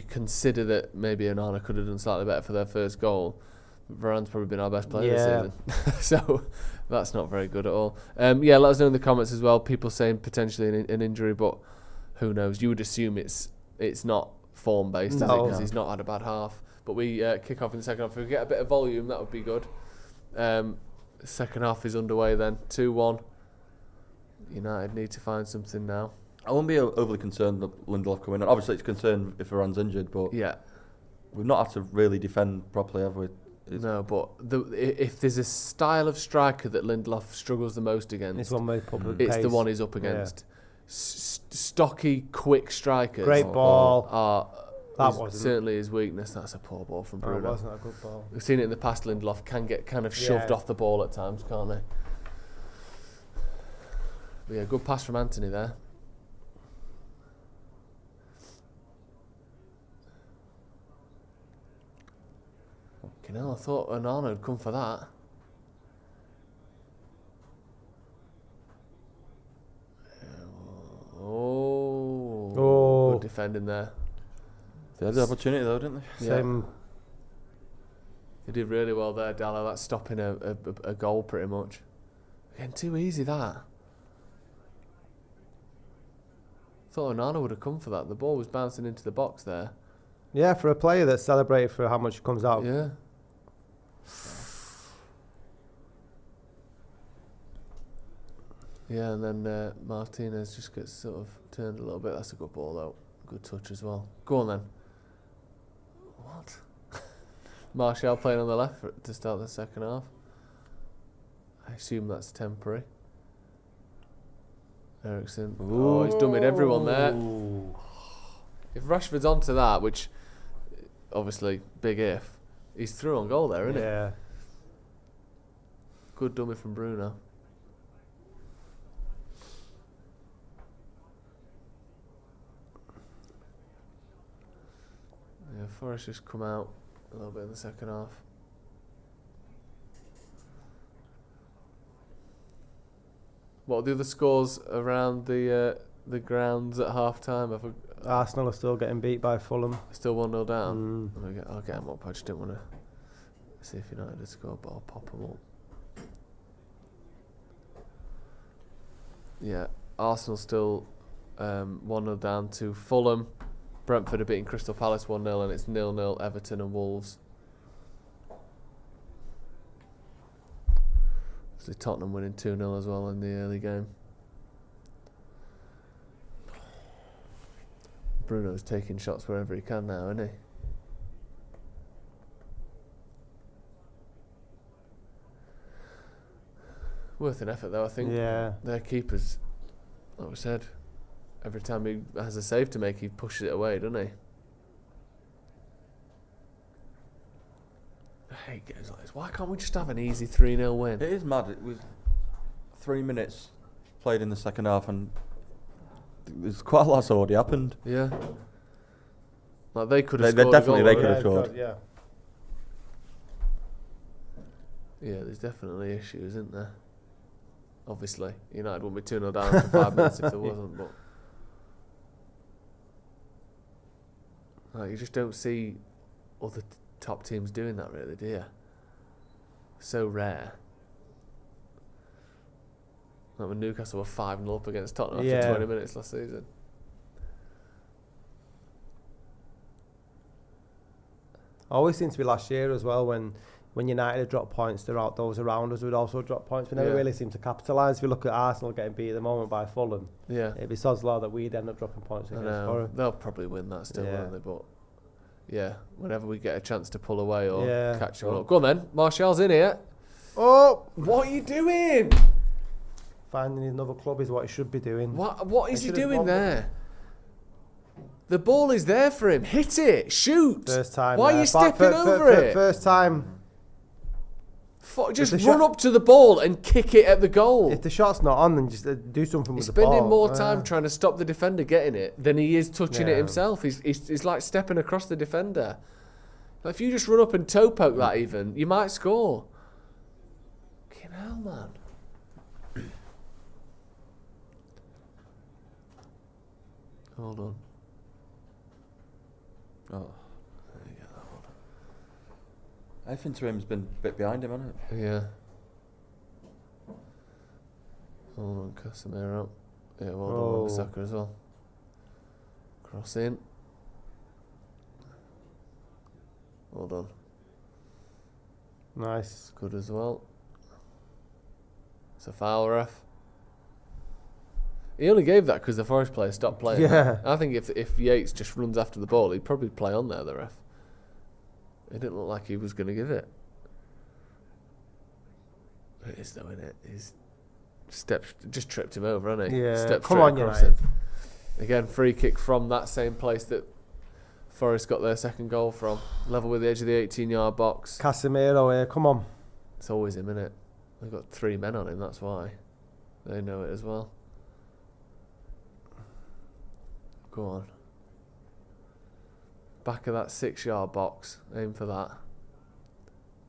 consider that maybe Onana could have done slightly better for their first goal, Varane's probably been our best player this season. So that's not very good at all. Let us know in the comments as well. People saying potentially an injury, but who knows? You would assume it's not form based, because he's not had a bad half. But we kick off in the second half. If we get a bit of volume, that would be good. Second half is underway then. 2-1. United need to find something now. I won't be overly concerned that Lindelof coming in. Obviously, it's a concern if Varane's injured, but Yeah. we've not had to really defend properly, have we? No, but if there's a style of striker that Lindelof struggles the most against, It's one way public it's pace. the one he's up against. Stocky, quick strikers Great ball. are That wasn't certainly his weakness. That's a poor ball from Oh, it Bruno. wasn't a good ball. We've seen it in the past. Lindelof can get kind of shoved Yeah. off the ball at times, can't he? But yeah, good pass from Anthony there. Fucking hell, I thought Onana would come for that. Oh, good defending there. They had the opportunity though, didn't they? Same. He did really well there, Dallo. That's stopping a goal pretty much. Again, too easy that. Thought Onana would have come for that. The ball was bouncing into the box there. Yeah, for a player that's celebrated for how much comes out. Yeah. Yeah, and then Martinez just gets sort of turned a little bit. That's a good ball though. Good touch as well. Go on then. What? Martial playing on the left to start the second half. I assume that's temporary. Ericsson. Oh, he's dummied everyone there. If Rashford's onto that, which obviously big if, he's through on goal there, isn't he? Yeah. Good dummy from Bruno. Yeah, Forest just come out a little bit in the second half. What are the other scores around the grounds at half time? Arsenal are still getting beat by Fulham. Still 1-0 down. I'll get them up. I just didn't want to see if United had scored, but I'll pop them up. Yeah, Arsenal still 1-0 down to Fulham. Brentford are beating Crystal Palace 1-0, and it's 0-0 Everton and Wolves. So Tottenham winning 2-0 as well in the early game. Bruno's taking shots wherever he can now, isn't he? Worth an effort though, I think. Yeah. Their keepers, like we said, every time he has a save to make, he pushes it away, doesn't he? I hate games like this. Why can't we just have an easy 3-0 win? It is mad. It was 3 minutes played in the second half, and there's quite a lot's already happened. Yeah. Like they could have They scored definitely a goal, they could have Yeah, scored. yeah. Yeah, there's definitely issues, isn't there? Obviously, United wouldn't be 2-0 down for 5 minutes if there wasn't, but like, you just don't see other top teams doing that, really, do you? So rare. Like when Newcastle were 5-0 up against Tottenham after 20 minutes last season. Always seems to be last year as well when United had dropped points, those around us would also drop points. We never really seem to capitalise. If you look at Arsenal getting beat at the moment by Fulham, it'd be sod's law that we'd end up dropping points against Forest. They'll probably win that still, won't they? But yeah, whenever we get a chance to pull away or catch them up. Go on then, Martial's in here. Oh! What are you doing? Finding another club is what he should be doing. What is he doing there? The ball is there for him. Hit it. Shoot. First time. Why are you stepping over it? First time. Just run up to the ball and kick it at the goal. If the shot's not on, then just do something with the ball. He's spending more time trying to stop the defender getting it than he is touching it himself. He's like stepping across the defender. Like if you just run up and toe poke that even, you might score. Fucking hell, man. Hold on. Oh. Everything to him's been a bit behind him, hasn't it? Yeah. Hold on, Casemiro up. Yeah, well done, Bissaka as well. Cross in. Well done. Nice. Good as well. It's a foul, ref. He only gave that because the Forest player stopped playing. Yeah. I think if Yates just runs after the ball, he'd probably play on there, the ref. It didn't look like he was going to give it. It is though, isn't it? He's just tripped him over, hasn't he? Yeah. Stepped Come straight on, across United. him. Again, free kick from that same place that Forest got their second goal from. Level with the edge of the 18-yard box. Casemiro here, come on. It's always him, innit? They've got 3 men on him, that's why. They know it as well. Go on. Back of that 6-yard box. Aim for that.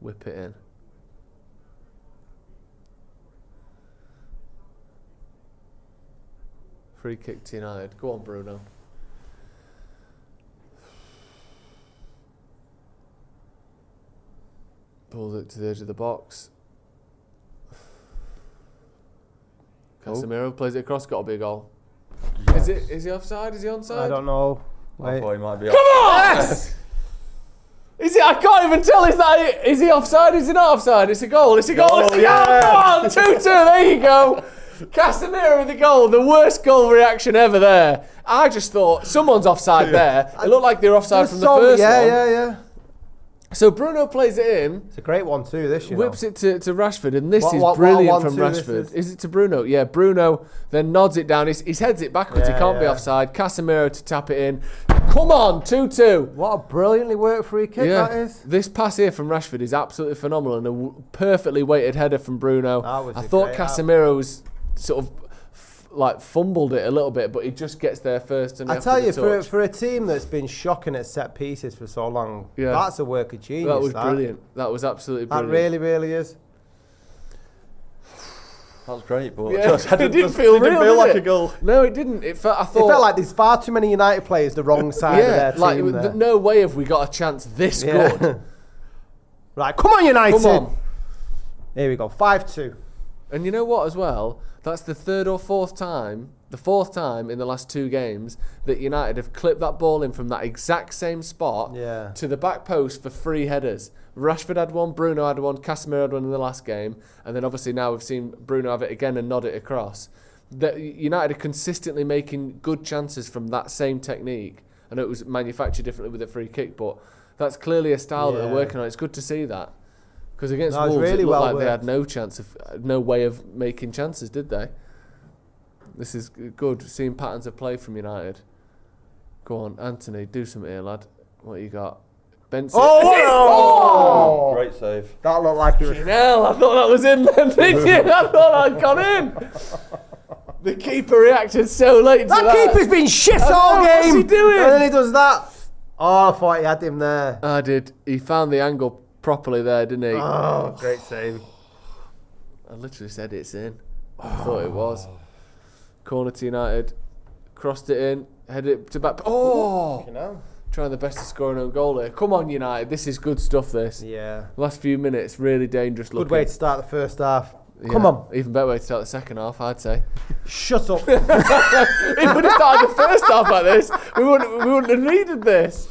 Whip it in. Free kick to United. Go on, Bruno. Pulls it to the edge of the box. Casemiro plays it across. Got to be a goal. Yes. Is he offside? Is he onside? I don't know. I Wait. thought he might be. Come on! Yes! Is he? I can't even tell. Is he offside? Is he not offside? It's a goal. It's a goal. It's a goal. Yeah. Come on, 2-2. There you go. Casemiro with the goal. The worst goal reaction ever there. I just thought someone's offside there. It looked like they were offside from the first one. Yeah. So Bruno plays it in. It's a great one too, this, Whips it to Rashford, and this What- is what brilliant one, from two this Rashford. is? Is it to Bruno? Yeah, Bruno then nods it down. He heads it backwards. Yeah, He can't be yeah. offside. Casemiro to tap it in. Come on, 2-2. What a brilliantly worked free kick that is. This pass here from Rashford is absolutely phenomenal, and a perfectly weighted header from Bruno. That was I a thought great Casemiro was sort of fumbled it a little bit, but he just gets there first. And I after tell the you, touch. for a team that's been shocking at set pieces for so long, Yeah. that's a work of genius. that was brilliant. That was absolutely That brilliant. really is. That was great, but Yeah, just, it didn't feel real, did like it? a goal. No, it didn't. I It thought felt like there's far too many United players the wrong side of their team there. no way have we got a chance this Yeah. good. Right, come on, United. Come on. Here we go, 5-2. And you know what as well? That's the fourth time in the last 2 games that United have clipped that ball in from that exact same spot Yeah. to the back post for 3 headers. Rashford had one, Bruno had one, Casemiro had one in the last game, and then obviously now we've seen Bruno have it again and nod it across. That United are consistently making good chances from that same technique. I know it was manufactured differently with a free kick, but that's clearly a style that they're Yeah. working on. It's good to see that. Because against No, it's Wolves, really it looked well like they had worked. no way of making chances, did they? This is good, seeing patterns of play from United. Go on, Anthony, do something here, lad. What you got? Benson. Oh! Great save. That looked like it was... Hell, I thought that was in then, didn't you? I thought I'd gone in. The keeper reacted so late to that. That keeper's been shit I all know, game. what's he doing? And then he does that. Oh, I thought he had him there. I did. He found the angle properly there, didn't he? Oh, great save. I literally said it's in. I thought it was. Corner to United. Crossed it in. Headed it to back. Oh! You know? Trying the best to score an own goal here. Come on, United. This is good stuff, this. Yeah. Last few minutes, really dangerous looking. Good way to start the first half. Yeah, Come on. Even better way to start the second half, I'd say. Shut up. If we'd have started the first half like this, we wouldn't have needed this.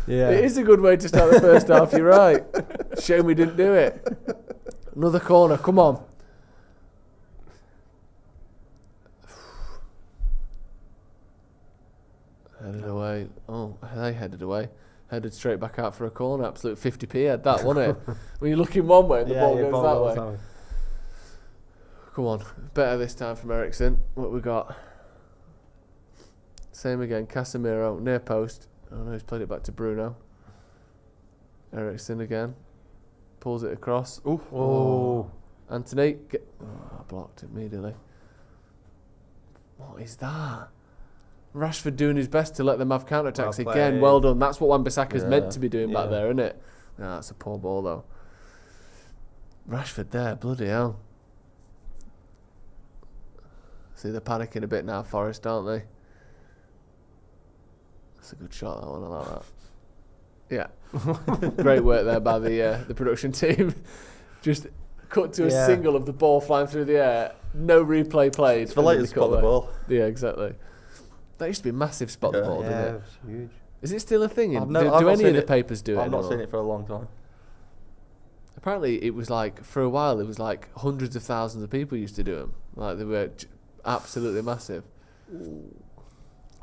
Yeah. It is a good way to start the first half, you're right. Shame we didn't do it. Another corner, come on. Headed away. Oh, they headed away. Headed straight back out for a corner. Absolute 50p had that, wasn't it? When you're looking one way and the ball goes that way. Come on. Better this time from Ericsson. What we got? Same again. Casemiro, near post. Oh no, he's played it back to Bruno. Ericsson again. Pulls it across. Ooh. Oh. Anthony. I blocked it immediately. What is that? Rashford doing his best to let them have counter-attacks. Well Again, played. well done. That's what Wan-Bissaka's Yeah. meant to be doing back Yeah. there, isn't it? No, that's a poor ball, though. Rashford there, bloody hell. See, they're panicking a bit now, Forest, aren't they? That's a good shot, that one. I like that. Yeah. Great work there by the production team. Just cut to a Yeah. single of the ball flying through the air. No replay played. It's the and then latest they cut spot the away. ball. Yeah, exactly. That used to be a massive spot the Yeah. ball, didn't Yeah, it? it's huge. Is it still a thing? I've Do not any seen of the it. papers do it? I've not anymore? seen it for a long time. Apparently, it was like for a while. It was like hundreds of thousands of people used to do them. Like they were absolutely massive.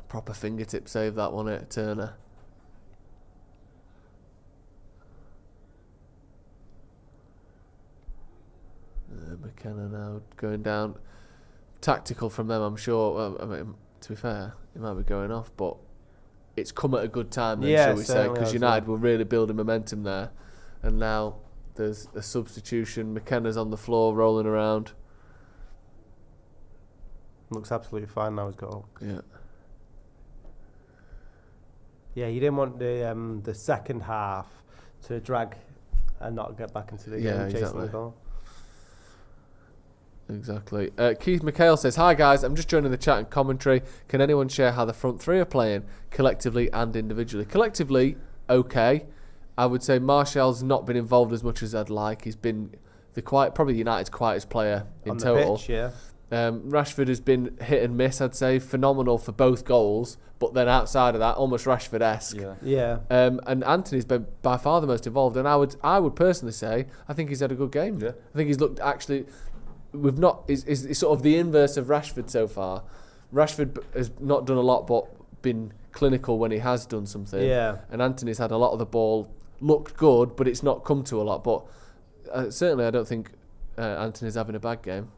Proper fingertip save that one at Turner. McKenna now going down. Tactical from them, I'm sure. Well, I mean, to be fair, it might be going off, but it's come at a good time then, shall we say, because United were really building momentum there. And now there's a substitution. McKenna's on the floor, rolling around. Looks absolutely fine now, his goal. Yeah. Yeah, you didn't want the second half to drag and not get back into the game chasing the goal. Exactly. Keith McHale says, "Hi guys, I'm just joining the chat and commentary. Can anyone share how the front three are playing, collectively and individually?" Collectively, okay. I would say Martial's not been involved as much as I'd like. He's been probably United's quietest player in total. Pitch, yeah. Rashford has been hit and miss, I'd say. Phenomenal for both goals, but then outside of that, almost Rashford-esque. Yeah. And Anthony's been by far the most involved. And I would personally say, I think he's had a good game. Yeah. I think he's looked actually... Is sort of the inverse of Rashford so far. Rashford has not done a lot, but been clinical when he has done something. Yeah. And Anthony's had a lot of the ball, looked good, but it's not come to a lot. But certainly I don't think Anthony's having a bad game.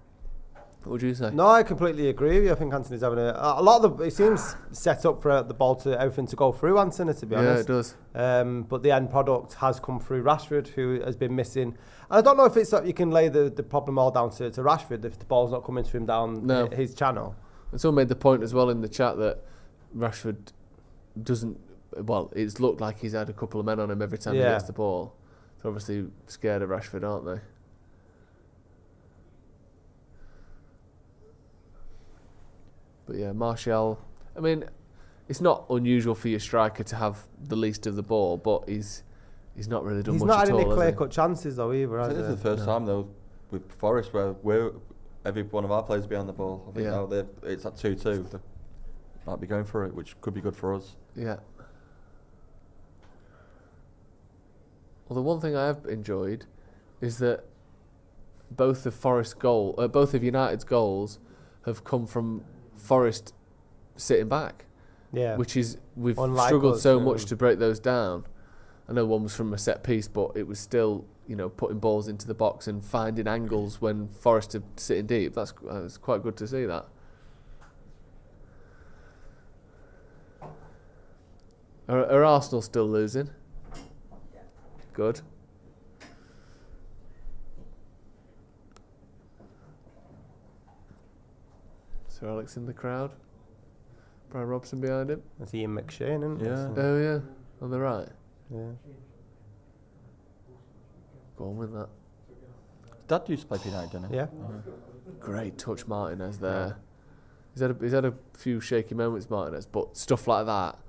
What would you say? No, I completely agree with you. I think Anthony's having a lot of it seems set up for the ball to everything to go through Anthony, to be honest. Yeah, it does. But the end product has come through Rashford, who has been missing. And I don't know if it's you can lay the problem all down to Rashford if the ball's not coming to him down his channel. And someone made the point as well in the chat that Rashford doesn't. Well, it's looked like he's had a couple of men on him every time he gets the ball. They're obviously scared of Rashford, aren't they? But yeah, Martial, I mean, it's not unusual for your striker to have the least of the ball, but he's not really done much at all. He's not had any clear-cut chances though either, has he? This is the first time though with Forest where every one of our players behind the ball. I think now it's at 2-2. They might be going for it, which could be good for us. Yeah. Well, the one thing I have enjoyed is that both of United's goals have come from Forest sitting back, which is we've struggled so much to break those down. I know one was from a set piece, but it was still putting balls into the box and finding angles when Forest are sitting deep. That's quite good to see that. Are Arsenal still losing? Good. Sir Alex in the crowd. Brian Robson behind him. That's Ian McShane, isn't it? Yeah. Oh yeah, on the right. Yeah. Go on with that. Dad used to play for United, didn't he? Yeah. Great touch, Martinez there. He's had a few shaky moments, Martinez, but stuff like that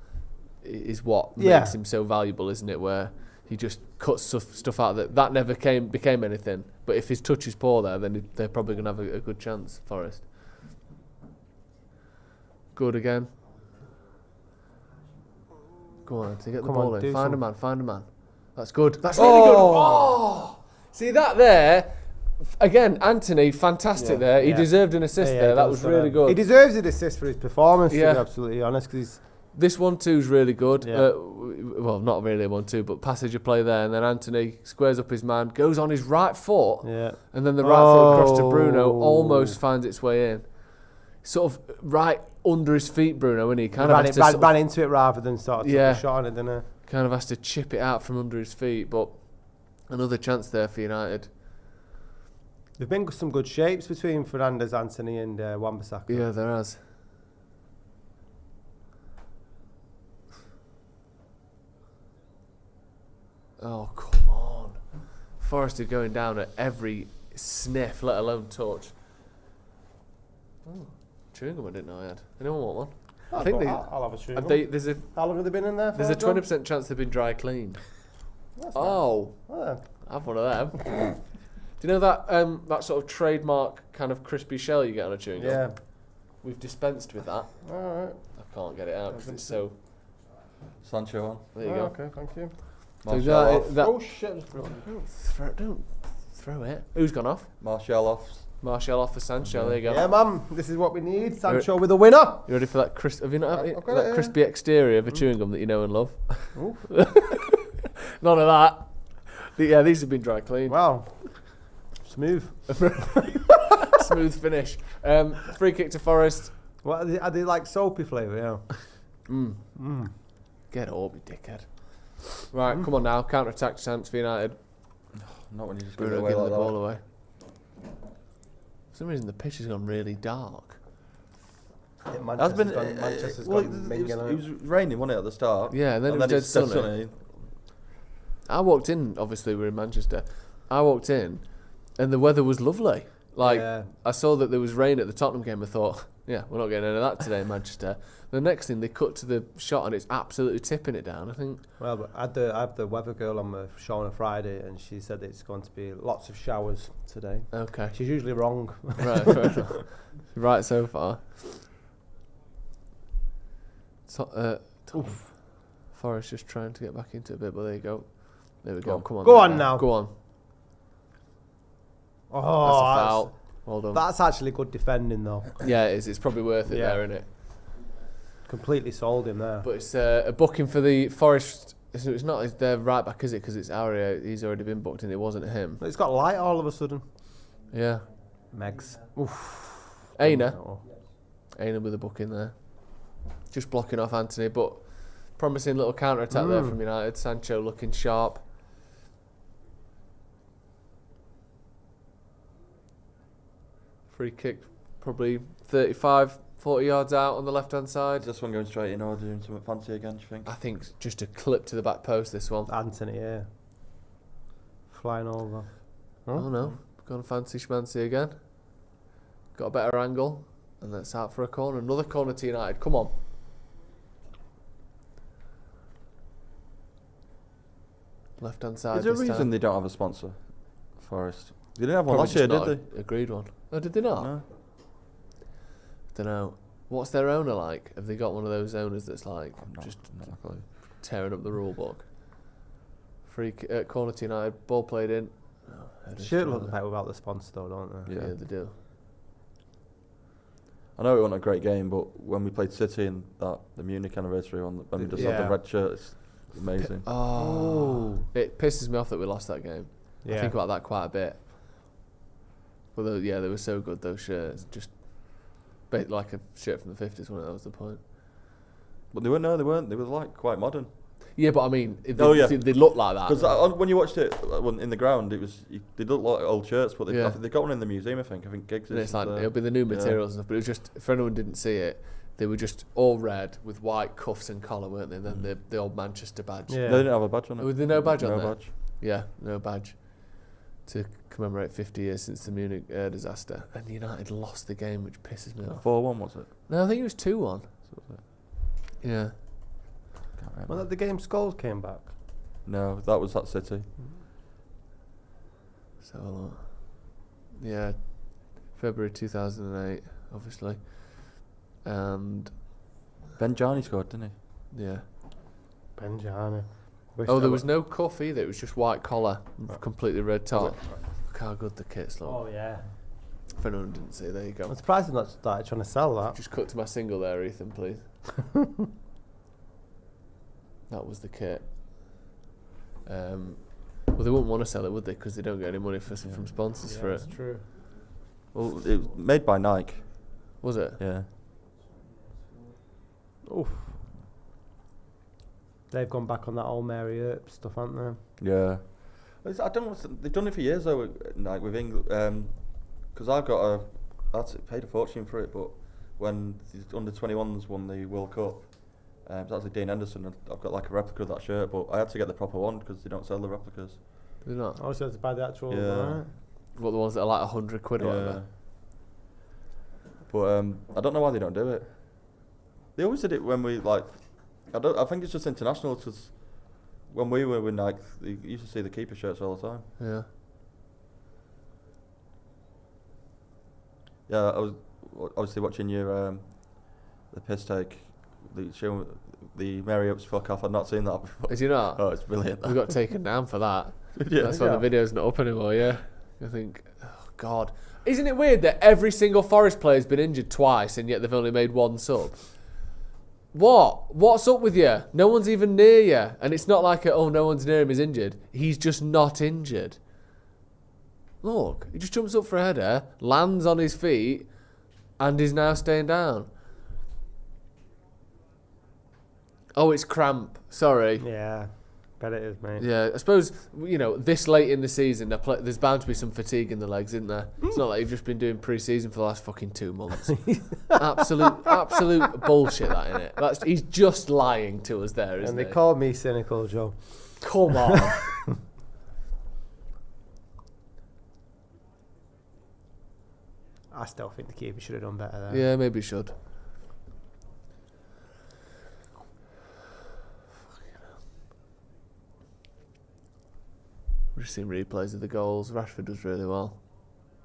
is what makes him so valuable, isn't it? Where he just cuts stuff out that never became anything. But if his touch is poor there, then they're probably going to have a good chance, Forest. Good again. Go on, to get the ball in. Find a man. That's good. That's really good. Oh! See that there? Again, Anthony, fantastic there. He deserved an assist there. That was really good. He deserves an assist for his performance, to be absolutely honest. Cause this 1-2 is really good. Yeah. Well, not really a 1-2, but passage of play there. And then Anthony squares up his man, goes on his right foot. Yeah. And then the right foot across to Bruno almost finds its way in. Sort of right under his feet, Bruno, and he kind of ran into it rather than sort of took a shot on it, didn't he? Kind of has to chip it out from under his feet, but another chance there for United. There've been some good shapes between Fernandes, Anthony, and Wan-Bissaka. Yeah, there has. Oh, come on. Forest are going down at every sniff, let alone touch. Oh, chewing gum I didn't know I had. Anyone want one? I'll have a chewing gum. How long have they been in there for? There's a 20% chance they've been dry cleaned. Have one of them. Do you know that sort of trademark kind of crispy shell you get on a chewing gum? Yeah. We've dispensed with that. Alright. I can't get it out because it's so... Sancho on. There you go. Okay, thank you. So oh shit! Don't throw it. Who's gone off? Martial off. Martial off for Sancho. There you go. Yeah, man. This is what we need. Sancho with a winner. You ready for that? Have you not I've got that it, crispy exterior of a chewing gum that you know and love? None of that. Yeah, these have been dry cleaned. Wow. Smooth. Smooth finish. Free kick to Forest. What are they like soapy flavour? Yeah. Get up, you dickhead. Right, come on now. Counter attack chance for United. Not when you just give it Bruno away giving like the that. ball away. For some reason, the pitch has gone really dark. Manchester's Well, gone it minging was raining, wasn't it, at the start? Yeah, and then it was dead it's dead sunny. I walked in, obviously we're in Manchester. I walked in and the weather was lovely. Like, Yeah. I saw that there was rain at the Tottenham game. I thought, yeah, we're not getting any of that today in Manchester. The next thing, they cut to the shot and it's absolutely tipping it down, I think. Well, but I have the weather girl on the show on a Friday, and she said it's going to be lots of showers today. Okay. She's usually wrong. Right, fair enough. Right so far. Forest just trying to get back into it a bit, but there you go. There we go. Come on. Go on now. Go on. Oh, That's a foul. Well done. That's actually good defending, though. Yeah, it is. It's probably worth it Yeah. there, isn't it? Completely sold him there. But it's a booking for the Forest. It's not their right back, is it? Because it's Aria. He's already been booked and it wasn't him. It's got light all of a sudden. Yeah. Megs. Oof. Aina. Oh. Aina with a booking there. Just blocking off Anthony, but promising little counter attack there from United. Sancho looking sharp. Free kick, probably 35, 40 yards out on the left-hand side. Is this one going straight in or doing something fancy again, do you think? I think just a clip to the back post, this one. Anthony, yeah. Flying over. Oh no, gone fancy schmancy again. Got a better angle, and that's out for a corner. Another corner to United, come on. Left-hand side Is there a this reason time. they don't have a sponsor, Forest? They didn't have one Probably last year, just did not they? Agreed one. Oh, did they not? No. Don't know. What's their owner like? Have they got one of those owners that's like Not a clue. tearing up the rule book? Free corner to United, ball played in. Oh, header Should strong look there. better without the sponsor, though, don't they? Yeah, they do. I know it wasn't a great game, but when we played City in the Munich anniversary one, when we just had the Yeah. red shirt, it's amazing. Oh, it pisses me off that we lost that game. Yeah. I think about that quite a bit. But they were so good, those shirts. Just like a shirt from the 50s, wasn't it? That was the point. But they weren't. They were like quite modern. Yeah, but I mean, they look like that. Because when you watched it in the ground, they looked like old shirts, but Yeah. I think they got one in the museum. I think Giggs. And it's like it'll be the new materials and stuff. But it was just, if anyone didn't see it, they were just all red with white cuffs and collar, weren't they? And then the old Manchester badge. Yeah. They didn't have a badge on it. Was there no badge on No there? badge. Yeah, no badge. To commemorate 50 years since the Munich air disaster. And United lost the game, which pisses me off. 4-1 was it? No, I think it was 2-1. So was it? Yeah. Can't remember. Well, the game Scholes came back. No, that was that City. So, yeah, February 2008, obviously. And, Benjani scored, didn't he? yeah. Benjani. Oh, there was no cuff either. It was just white collar, completely red top. Look how good the kits look. Oh, yeah. If anyone didn't see, there you go. I'm surprised they've not started trying to sell that. Just cut to my single there, Ethan, please. That was the kit. Well, they wouldn't want to sell it, would they? Because they don't get any money from sponsors for it. That's true. Well, it was made by Nike. Was it? Yeah. Oof. They've gone back on that old Mary Earp stuff, haven't they? Yeah. I don't know. They've done it for years though, like with England. Because I paid a fortune for it, but when the under-21s won the World Cup, it was actually Dean Henderson. I've got like a replica of that shirt, but I had to get the proper one because they don't sell the replicas. Do they not? Oh, so to buy the actual. Yeah. Right. What, the ones that are like £100 or whatever? But I don't know why they don't do it. They always did it when we like. I think it's just international because when we were with Nike, you used to see the keeper shirts all the time. Yeah. Yeah, I was obviously watching your the piss take, the Mary Ups fuck off. I'd not seen that before. Is he not? Oh, it's brilliant. We got taken down for that. Yeah. That's why the video's not up anymore, yeah. I think, oh God. Isn't it weird that every single Forest player has been injured twice and yet they've only made one sub? What's up with you? No one's even near you. And it's not like, no one's near him, he's injured. He's just not injured. Look, he just jumps up for a header, lands on his feet, and is now staying down. Oh, it's cramp. Sorry. Yeah, bet it is, mate. Yeah, I suppose, this late in the season, there's bound to be some fatigue in the legs, isn't there? It's not like you've just been doing pre-season for the last fucking 2 months. absolute bullshit, that, innit? He's just lying to us there, isn't And he? they called me cynical, Joe. Come on. I still think the keeper should have done better there. Yeah, maybe he should. We've just seen replays of the goals. Rashford does really well.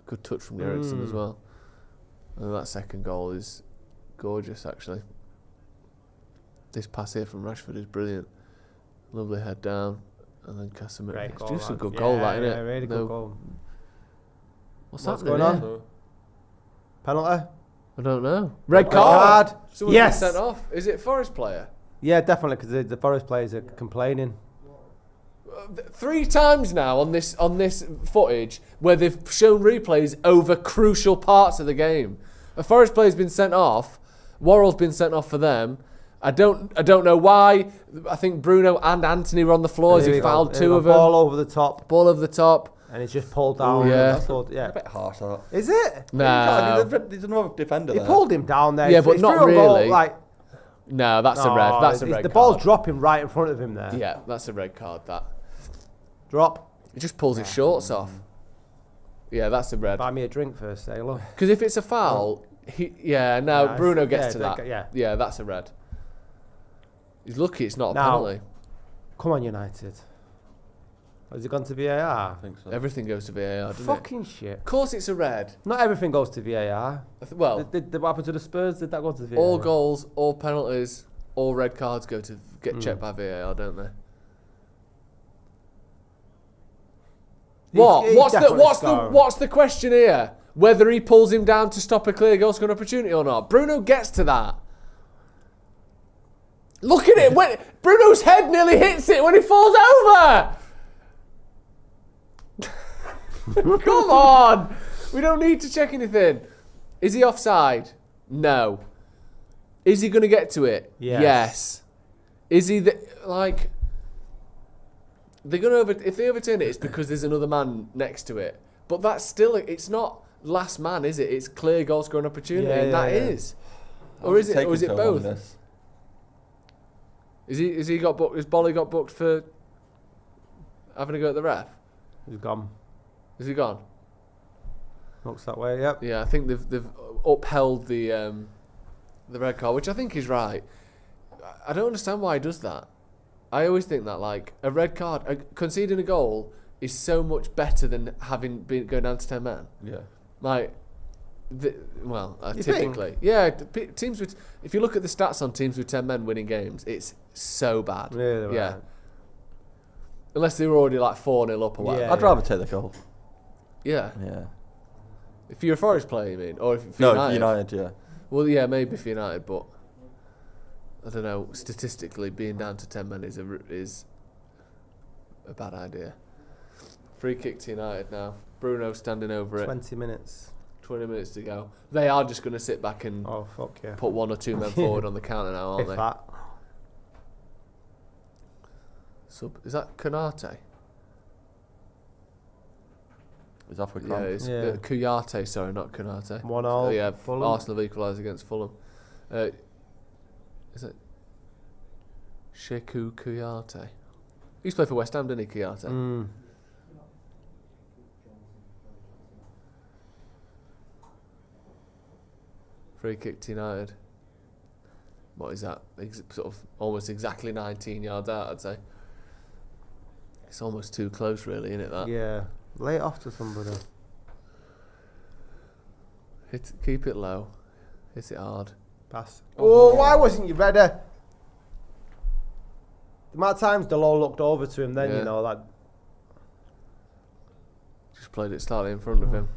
Good touch from Ericsson as well. And that second goal is gorgeous, actually. This pass here from Rashford is brilliant. Lovely head down. And then Casemiro. Great It's goal, just a that. good goal, that, isn't Yeah, it? really good goal. What's What's happening going here? on? Penalty? I don't know. Red card. Someone's Yes. been sent off. Is it Forest player? Yeah, definitely, because the Forest players are complaining. 3 times now on this footage where they've shown replays over crucial parts of the game. A Forest player's been sent off. Worrell's been sent off for them. I don't know why. I think Bruno and Anthony were on the floor as he fouled 2 of them. Ball over the top. Ball over the top. And it's just pulled down. Yeah. A bit harsh, that. Is it? No. There's another defender He there. pulled him down there. Yeah, It's- but it's not through a goal, really. like, No, that's a red. That's a red The card. ball's dropping right in front of him there. Yeah, that's a red card, that. Drop. It just pulls his shorts off. Yeah, that's a red. Buy me a drink first, Sailor. Because if it's a foul, Bruno gets to yeah, that. yeah. That's a red. He's lucky it's not a Now- penalty. Come on, United. Has it gone to VAR? I think so. Everything goes to VAR, doesn't it? Fucking shit. Of course it's a red. Not everything goes to VAR. Well, What happened to the Spurs? Did that go to VAR? all goals, all penalties, all red cards get checked by VAR, don't they? What? He's What's the question here? Whether he pulls him down to stop a clear goal scoring opportunity or not? Bruno gets to that. Look at it. When Bruno's head nearly hits it when he falls over. Come on. We don't need to check anything. Is he offside? No. Is he going to get to it? Yes. Is he they're going to if they overturn it, it's because there's another man next to it. But that's still, it's not last man, is it? It's clear goal scoring opportunity, and that is. Or is it both? Is he got booked? Has Bolly got booked for having a go at the ref? He's gone. Is he gone? Looks that way, yep. Yeah, I think they've upheld the red card, which I think is right. I don't understand why he does that. I always think that a red card, conceding a goal is so much better than going down to 10 men. Yeah. Typically, yeah. Teams with, if you look at the stats on teams with 10 men winning games, it's so bad. Really, yeah. right. Unless they were already 4-0 up or whatever. Yeah. I'd rather take the goal. Yeah. Yeah. If you're a Forest player, you mean, or if No, United. United, yeah. Well, yeah, maybe for United, but I don't know. Statistically, being down to 10 men is a bad idea. Free kick to United now. Bruno standing over 20 minutes. 20 minutes to go. They are just going to sit back and fuck yeah. put 1 or 2 men forward on the counter now, aren't If they? that. Is that Konate? He's off with Yeah, cramp. it's Yeah. Kouyaté, sorry, not Konate. 1-0. Yeah, Fulham. Arsenal have equalised against Fulham. Is it Sheku Kouyaté? He used to play for West Ham, didn't he, Kouyaté? Free kick to United. What is that? Sort of almost exactly 19 yards out, I'd say. It's almost too close, really, isn't it? That. Yeah. Lay it off to somebody. Keep it low. Hit it hard. Pass. Oh, why wasn't you ready? The amount of times Delors looked over to him then, Yeah. you know, like... Just played it slightly in front of him.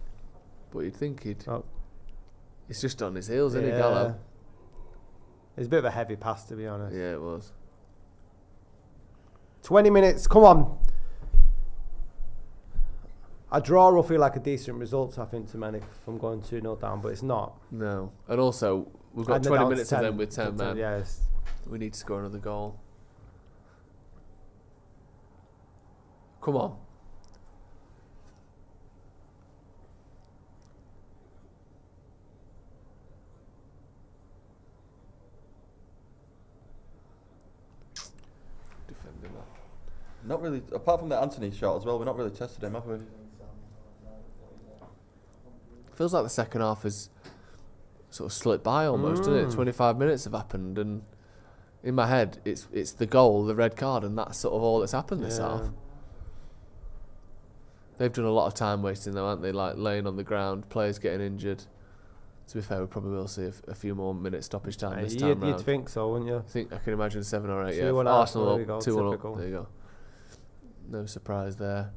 but you'd think he'd. Oh. It's just on his heels, isn't he, Gallo? It's a bit of a heavy pass, to be honest. Yeah, it was. 20 minutes, come on. A draw will feel like a decent result, I think, to many from going 2-0 down, but it's not. No. And also, we've got And they're 20 down to minutes of them with 10 men. Yes. We need to score another goal. Come on. Defending that. Not really, apart from the Anthony shot as well, we've not really tested him, have we? Feels like the second half has sort of slipped by almost, doesn't it? 25 minutes have happened, and in my head, it's the goal, the red card, and that's sort of all that's happened this half. They've done a lot of time wasting though, haven't they? Like laying on the ground, players getting injured. To be fair, we probably will see a few more minutes stoppage time this time round. You'd think so, wouldn't you? I can imagine 7 or 8. 2-1 Yeah, Arsenal there you up, go, 2-1 typical. up. There you go. No surprise there.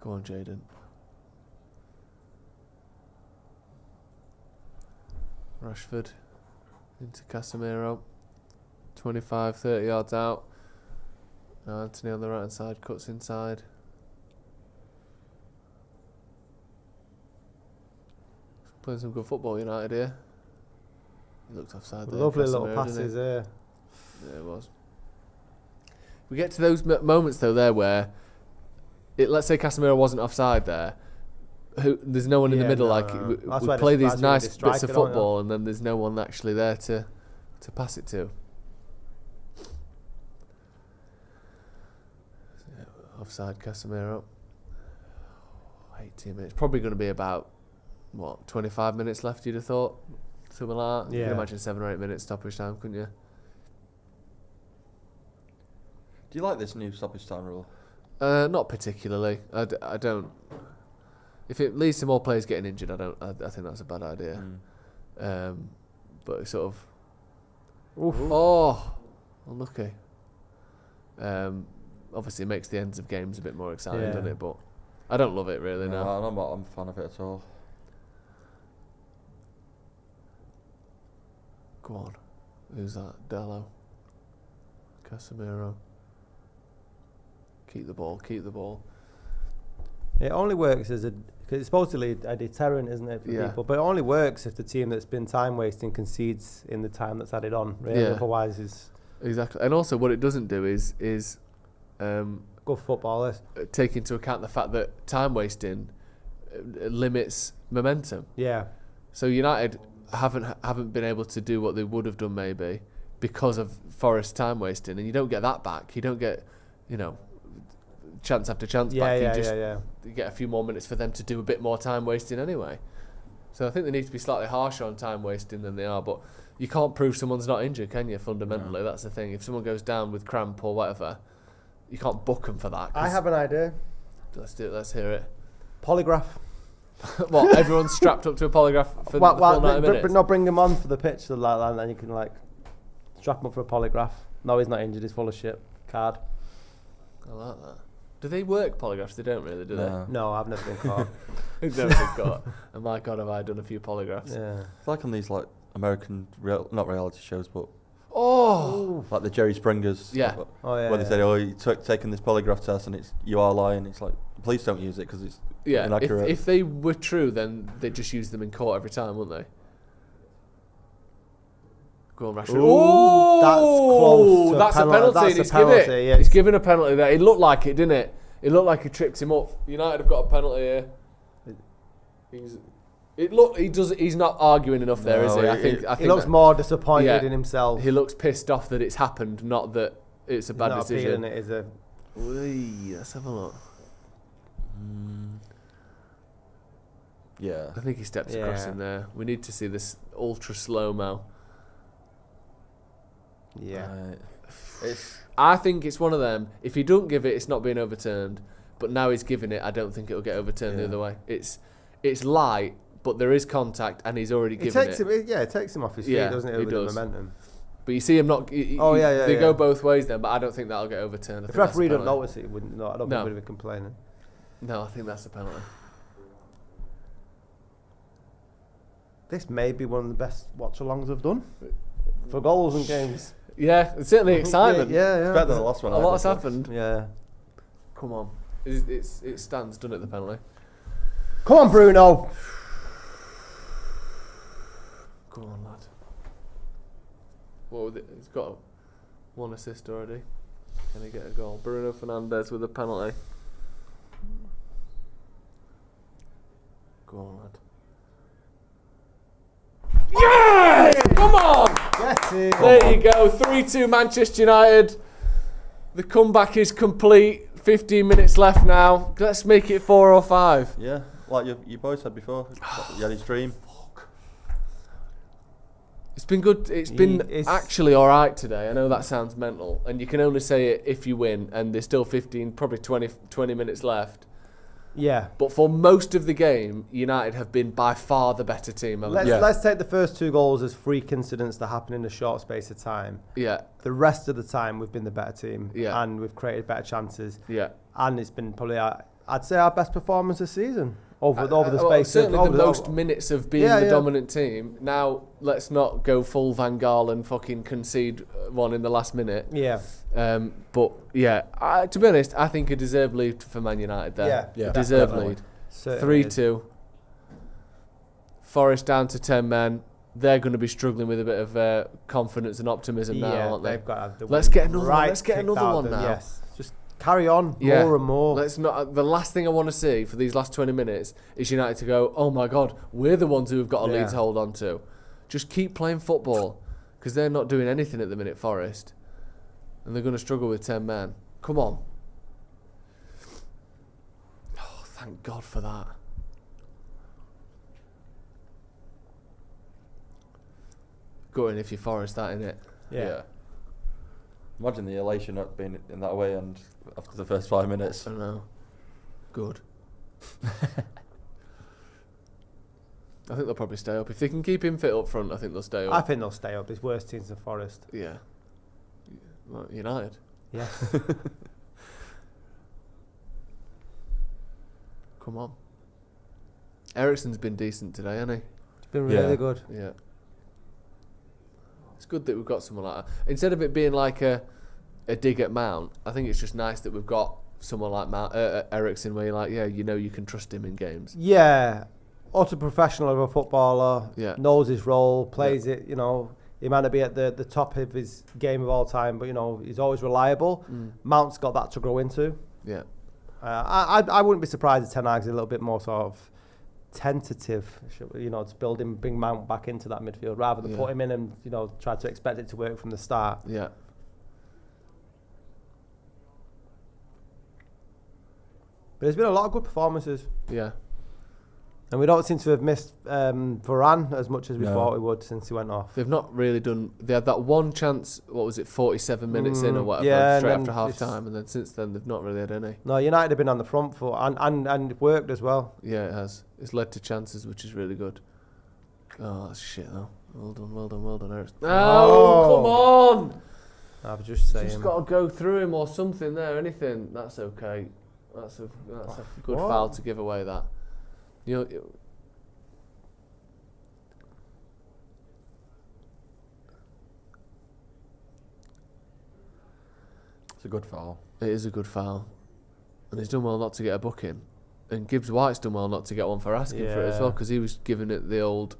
Go on, Jaden. Rashford into Casemiro. 25, 30 yards out. Now Anthony on the right hand side cuts inside. Playing some good football, United here. He looked offside there. Lovely Casemiro, little didn't he? passes there. Yeah, it was. We get to those moments though there where, let's say Casemiro wasn't offside there. There's no one in the middle. We play these nice bits of football, and then there's no one actually there to pass it to. Yeah, offside Casemiro. 18 minutes. Probably going to be about 25 minutes left. You'd have thought, something like that. You can imagine 7 or 8 minutes stoppage time, couldn't you? Do you like this new stoppage time rule? Not particularly. I don't. If it leads to more players getting injured, I think that's a bad idea. But it's sort of. Oof. Oh, unlucky. Obviously, it makes the ends of games a bit more exciting, doesn't it? But I don't love it really. No, I'm not a fan of it at all. Go on. Who's that? Dallo. Casemiro. Keep the ball. It only works because it's supposedly a deterrent, isn't it, for people? But it only works if the team that's been time wasting concedes in the time that's added on. Really, otherwise it's exactly. And also, what it doesn't do is good footballers take into account the fact that time wasting limits momentum. Yeah. So United haven't been able to do what they would have done maybe because of Forest time wasting, and you don't get that back. You don't get, chance after chance back. You get a few more minutes for them to do a bit more time wasting anyway. So I think they need to be slightly harsher on time wasting than they are, but you can't prove someone's not injured, can you, fundamentally? That's the thing. If someone goes down with cramp or whatever, you can't book them for that. I have an idea. Let's do it. Let's hear it. Polygraph. What, everyone's strapped up to a polygraph for the full 90 minutes? But not bring him on for the pitch, so like that, and then you can strap him up for a polygraph. No, he's not injured, he's full of shit. Card. I like that. Do they work polygraphs? They don't really, do they? No, I've never been caught. I've never been caught. And my God, have I done a few polygraphs. Yeah. It's like on these American, not reality shows, but like the Jerry Springers. Yeah. Where they say, you're taking this polygraph test and you are lying. It's like, please don't use it because it's inaccurate. If they were true, then they'd just use them in court every time, wouldn't they? Go on, Rashford. Oh, that's close. That's a penalty. That's a penalty. He's given a penalty there. It looked like it, didn't it? It looked like he tripped him up. United have got a penalty here. He's not arguing enough there, is he? I think he looks more disappointed in himself. He looks pissed off that it's happened, not that it's a bad decision. It is a. Let's have a look. Yeah. I think he stepped across in there. We need to see this ultra slow-mo. Yeah. I think it's one of them. If he don't give it, it's not being overturned. But now he's giving it, I don't think it'll get overturned the other way. It's light, but there is contact, and he's already given it. It takes him off his feet, doesn't it? Over the momentum. But you see him not. They go both ways then, but I don't think that'll get overturned. If referee don't notice it, wouldn't. No, I don't think we'd be complaining. No, I think that's a penalty. This may be one of the best watch-alongs I've done for goals and games. Yeah, it's certainly excitement. Yeah. It's better than the last one. A lot has happened. Yeah. Come on. It stands, doesn't it, the penalty? Come on, Bruno. Come on, lad. He's got one assist already. Can he get a goal? Bruno Fernandes with a penalty. Go on, lad. Yes! Come on! Yes, there you go. 3-2 Manchester United. The comeback is complete. 15 minutes left now. Let's make it 4 or 5. Yeah, like you boys said before, you had his dream. It's been good. It's been actually all right today. I know that sounds mental, and you can only say it if you win, and there's still 15, probably 20 minutes left. Yeah. But for most of the game, United have been by far the better team. Let's take the first 2 goals as freak incidents that happen in a short space of time. Yeah. The rest of the time, we've been the better team. Yeah. And we've created better chances. Yeah. And it's been probably, I'd say, our best performance this season. Over the space. Certainly the most minutes of being the dominant team. Now, let's not go full Van Gaal and fucking concede one in the last minute. Yeah. But, yeah, to be honest, I think a deserved lead for Man United there. Yeah. A deserved lead. 3-2. Forest down to 10 men. They're going to be struggling with a bit of confidence and optimism now, aren't they? They've got to have the Let's get another one. Let's get another one now. Yes. Just carry on more and more. Let's not. The last thing I want to see for these last 20 minutes is United to go, oh my God, we're the ones who have got a lead to hold on to. Just keep playing football, because they're not doing anything at the minute, Forest. And they're going to struggle with 10 men. Come on. Oh, thank God for that. Go in if you're Forest, that, innit? Yeah. Imagine the elation not being in that way and after the first 5 minutes. I don't know. Good. I think they'll probably stay up. If they can keep him fit up front, I think they'll stay up. I think they'll stay up. There's worse teams than Forest. Yeah. Well, United. Yeah. Come on. Eriksen's been decent today, hasn't he? It's been really good. Yeah. It's good that we've got someone like that. Instead of it being like a dig at Mount, I think it's just nice that we've got someone like Eriksen where you're like, yeah, you know you can trust him in games. Yeah. Utter professional of a footballer. Yeah. Knows his role, plays it, you know. He might not be at the top of his game of all time, but, you know, he's always reliable. Mount's got that to grow into. Yeah. I wouldn't be surprised if Ten Hag's a little bit more sort of tentative, you know, to bring Mount back into that midfield rather than put him in and, you know, try to expect it to work from the start. Yeah. But there's been a lot of good performances. Yeah. And we don't seem to have missed Varane as much as we thought we would since he went off. They've not really done... They had that one chance, 47 minutes in or whatever, straight after half-time, and then since then they've not really had any. No, United have been on the front foot, and it worked as well. Yeah, it has. It's led to chances, which is really good. Oh, that's shit, though. Well done, Eric. Oh, come on! I was just saying. Just got to go through him or something there, anything. That's okay. That's a good foul to give away, that. You know, it's a good foul. It is a good foul. And he's done well not to get a booking. And Gibbs White's done well not to get one for asking for it as well, because he was giving it the old,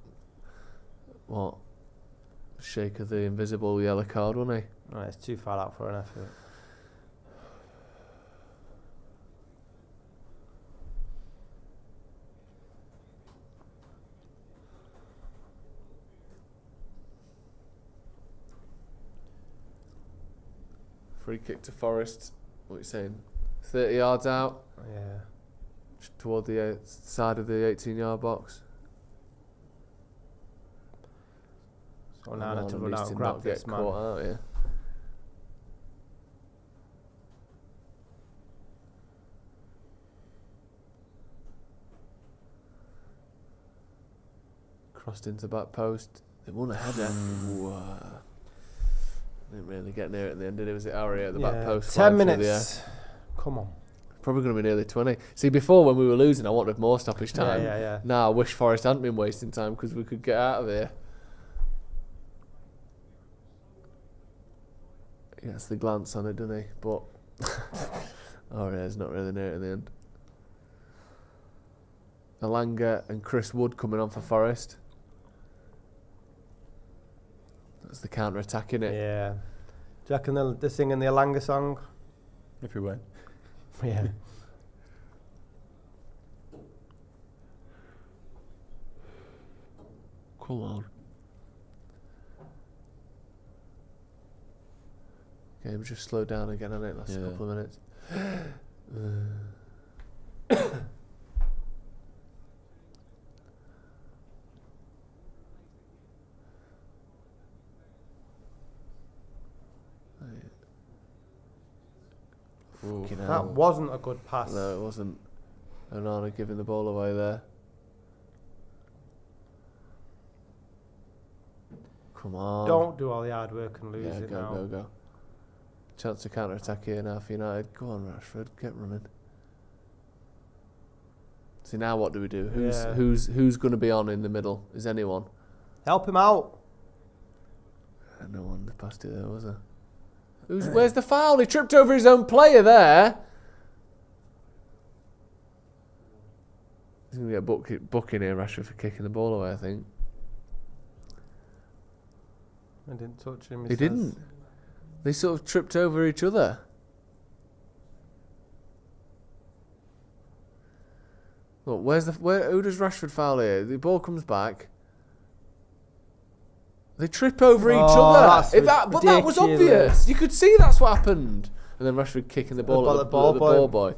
shake of the invisible yellow card, wasn't he? Right, it's too far out for an effort. Free kick to Forest. What are you saying? 30 yards out? Yeah. Toward the side of the 18-yard box. So now to run out and grab this man. Caught out, yeah. Crossed into the back post. They won a header. Didn't really get near it at the end, did it? Was it Ari at the back post? 10 minutes. Come on. Probably going to be nearly 20. See, before when we were losing, I wanted more stoppage time. Yeah. Now I wish Forest hadn't been wasting time because we could get out of here. He gets the glance on it, doesn't he? But Ari's not really near it in the end. Alanga and Chris Wood coming on for Forest. That's the counter-attack, innit? Yeah. Do you reckon they're singing the Alanga song? If we win. Yeah. Come on. Game just slowed down again, hasn't it? Last couple of minutes. That wasn't a good pass. No, it wasn't. Onana giving the ball away there. Come on. Don't do all the hard work and lose it go, now. go. Chance to counter-attack here now for United. Go on, Rashford. Get running. See, now what do we do? Who's going to be on in the middle? Is anyone? Help him out. No one passed it there, was there? Where's the foul? He tripped over his own player there. He's going to get a booking here, Rashford, for kicking the ball away, I think. I didn't touch him. He didn't. They sort of tripped over each other. Look, who does Rashford foul here? The ball comes back. They trip over each other. But that was obvious. You could see that's what happened. And then Rashford kicking the ball at the ball boy.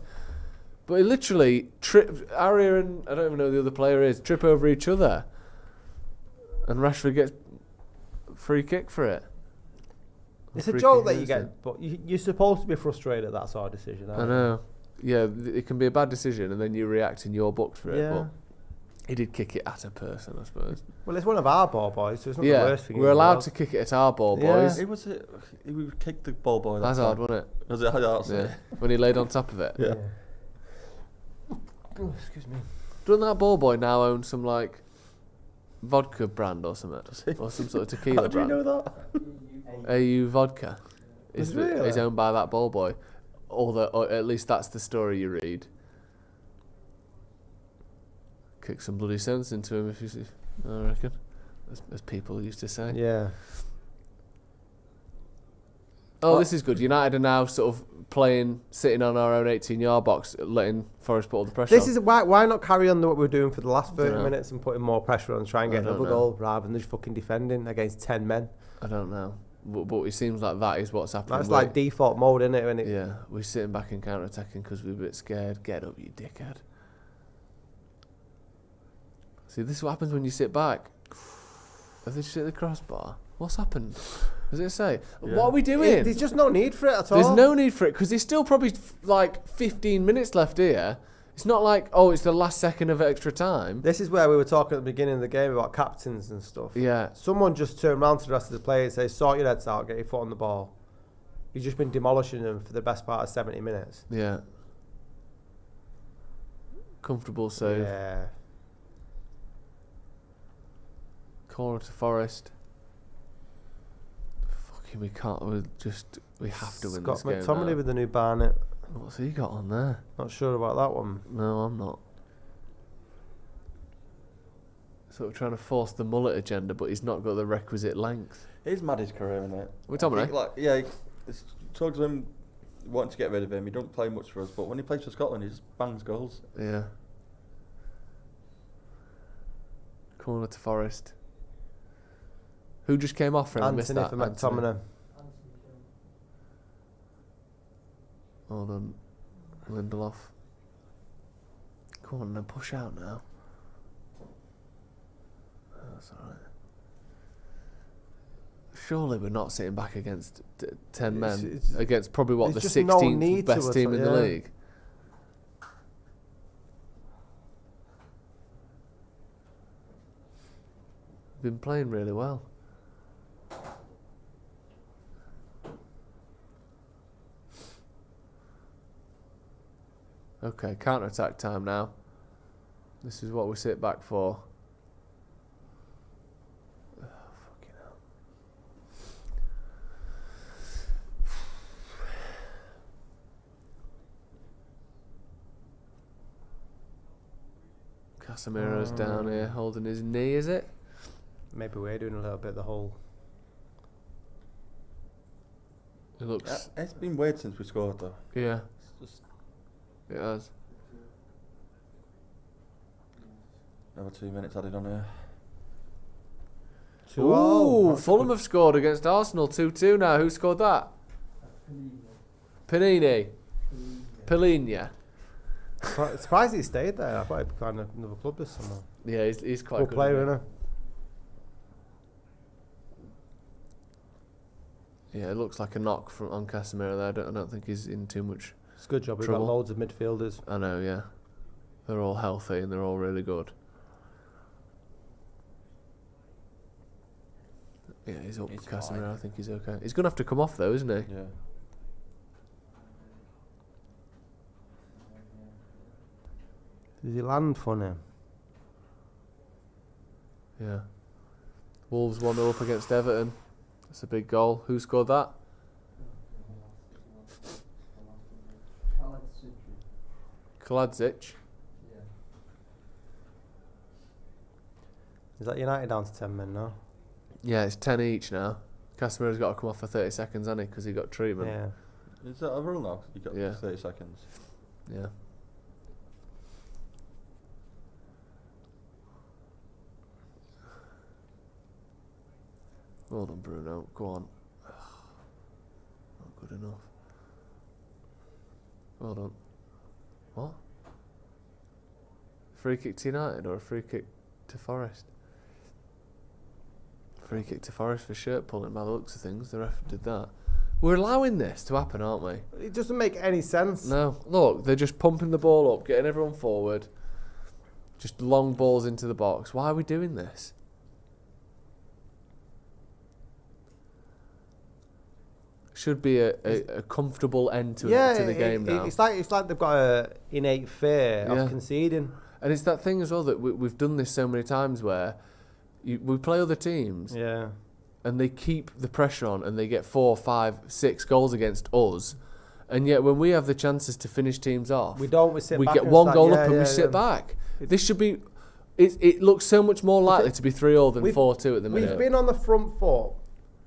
But he literally tripped. Aria and I don't even know who the other player is. Trip over each other. And Rashford gets free kick for it. It's a joke that you get, but you're supposed to be frustrated at that sort of decision. I know. Yeah, it can be a bad decision, and then you react and you're booked for it. But he did kick it at a person, I suppose. Well, it's one of our ball boys, so it's not the worst thing. We're allowed to kick it at our ball boys. He kicked the ball boy. That's hard, wasn't it? Was it hard? Yeah. When he laid on top of it. Yeah. Oh, excuse me. Doesn't that ball boy now own some vodka brand or something, or some sort of tequila brand? How do you know that? AU vodka is really? owned by that ball boy, or at least that's the story you read. Kick some bloody sense into him, if you see, I reckon, as people used to say. Yeah. Oh, this is good. United are now sort of sitting on our own 18-yard box, letting Forest put all the pressure This on. is why not carry on what we were doing for the last 30 minutes and putting more pressure on and try and get another goal rather than just fucking defending against 10 men. I don't know. But it seems like that is what's happening. That's like default mode, isn't it? Yeah, we're sitting back and counter-attacking because we're a bit scared. Get up, you dickhead. See, this is what happens when you sit back. Have they just hit the crossbar? What's happened? Does it say? Yeah. What are we doing? There's just no need for it at all. There's no need for it because there's still probably 15 minutes left here. It's not like, it's the last second of extra time. This is where we were talking at the beginning of the game about captains and stuff. Yeah. Someone just turned around to the rest of the players and say, sort your heads out, get your foot on the ball. You've just been demolishing them for the best part of 70 minutes. Yeah. Comfortable save. Yeah. Corner to Forest. Fucking, we can't. We have to win this game. Scott McTominay now. with the new Barnet. What's he got on there? Not sure about that one. No, I'm not. Sort of trying to force the mullet agenda, but he's not got the requisite length. He's mad his career, isn't it? McTominay? It's talks of him wanting to get rid of him. He don't play much for us, but when he plays for Scotland, he just bangs goals. Yeah. Corner to Forest. Who just came off for him? Anthony for McTominay. Hold on. Lindelof. Come on then, push out now. That's alright. Surely we're not sitting back against 10 men. Against probably the 16th best team in the league. Been playing really well. Okay, counter-attack time now. This is what we sit back for. Oh, fucking hell. Casemiro's down here holding his knee, is it? Maybe we're doing a little bit the whole. It looks... It's been weird since we scored, though. Yeah, It's just it has. another 2 minutes added on here. Ooh, Fulham have scored against Arsenal 2-2 now. Who scored that? Panini. Pellegrini. Surprised he stayed there. I thought he'd find another club this summer. Yeah, he's quite Good good. player, isn't isn't he? Yeah, it looks like a knock on Casemiro there. I don't think he's in too much. he? It's a good job. We've got Trouble. loads of midfielders. I know, yeah. They're all healthy and they're all really good. Yeah, he's up. He's Casemiro, fine. I think he's okay. He's going to have to come off though, isn't he? Yeah. Does he land funny? Yeah. Wolves 1-0 up against Everton. That's a big goal. Who scored that? Kaladzic. Is that United down to 10 men now? Yeah, it's 10 each now. Casemiro's got to come off for 30 seconds, hasn't he? Because he got treatment. Yeah. Is that a rule now? You got Yeah. 30 seconds. Yeah. Well done, Bruno. Go on. Not good enough. Well done. What? Free kick to United or a free kick to Forest? Free kick to Forest for shirt pulling by the looks of things. The ref did that. We're allowing this to happen, aren't we? It doesn't make any sense. No. Look, they're just pumping the ball up, getting everyone forward. Just long balls into the box. Why are we doing this? Should be a comfortable end to the game now. It's like they've got a innate fear Yeah. of conceding. And it's that thing as well that we've done this so many times where we play other teams Yeah. and they keep the pressure on and they get 4, 5, 6 goals against us. And yet when we have the chances to finish teams off, We don't. We sit we back get and one start- goal yeah, up and yeah, we sit yeah. back. This should be... It looks so much more likely to be 3-0 than we've- 4-2 at the minute. We've been on the front foot,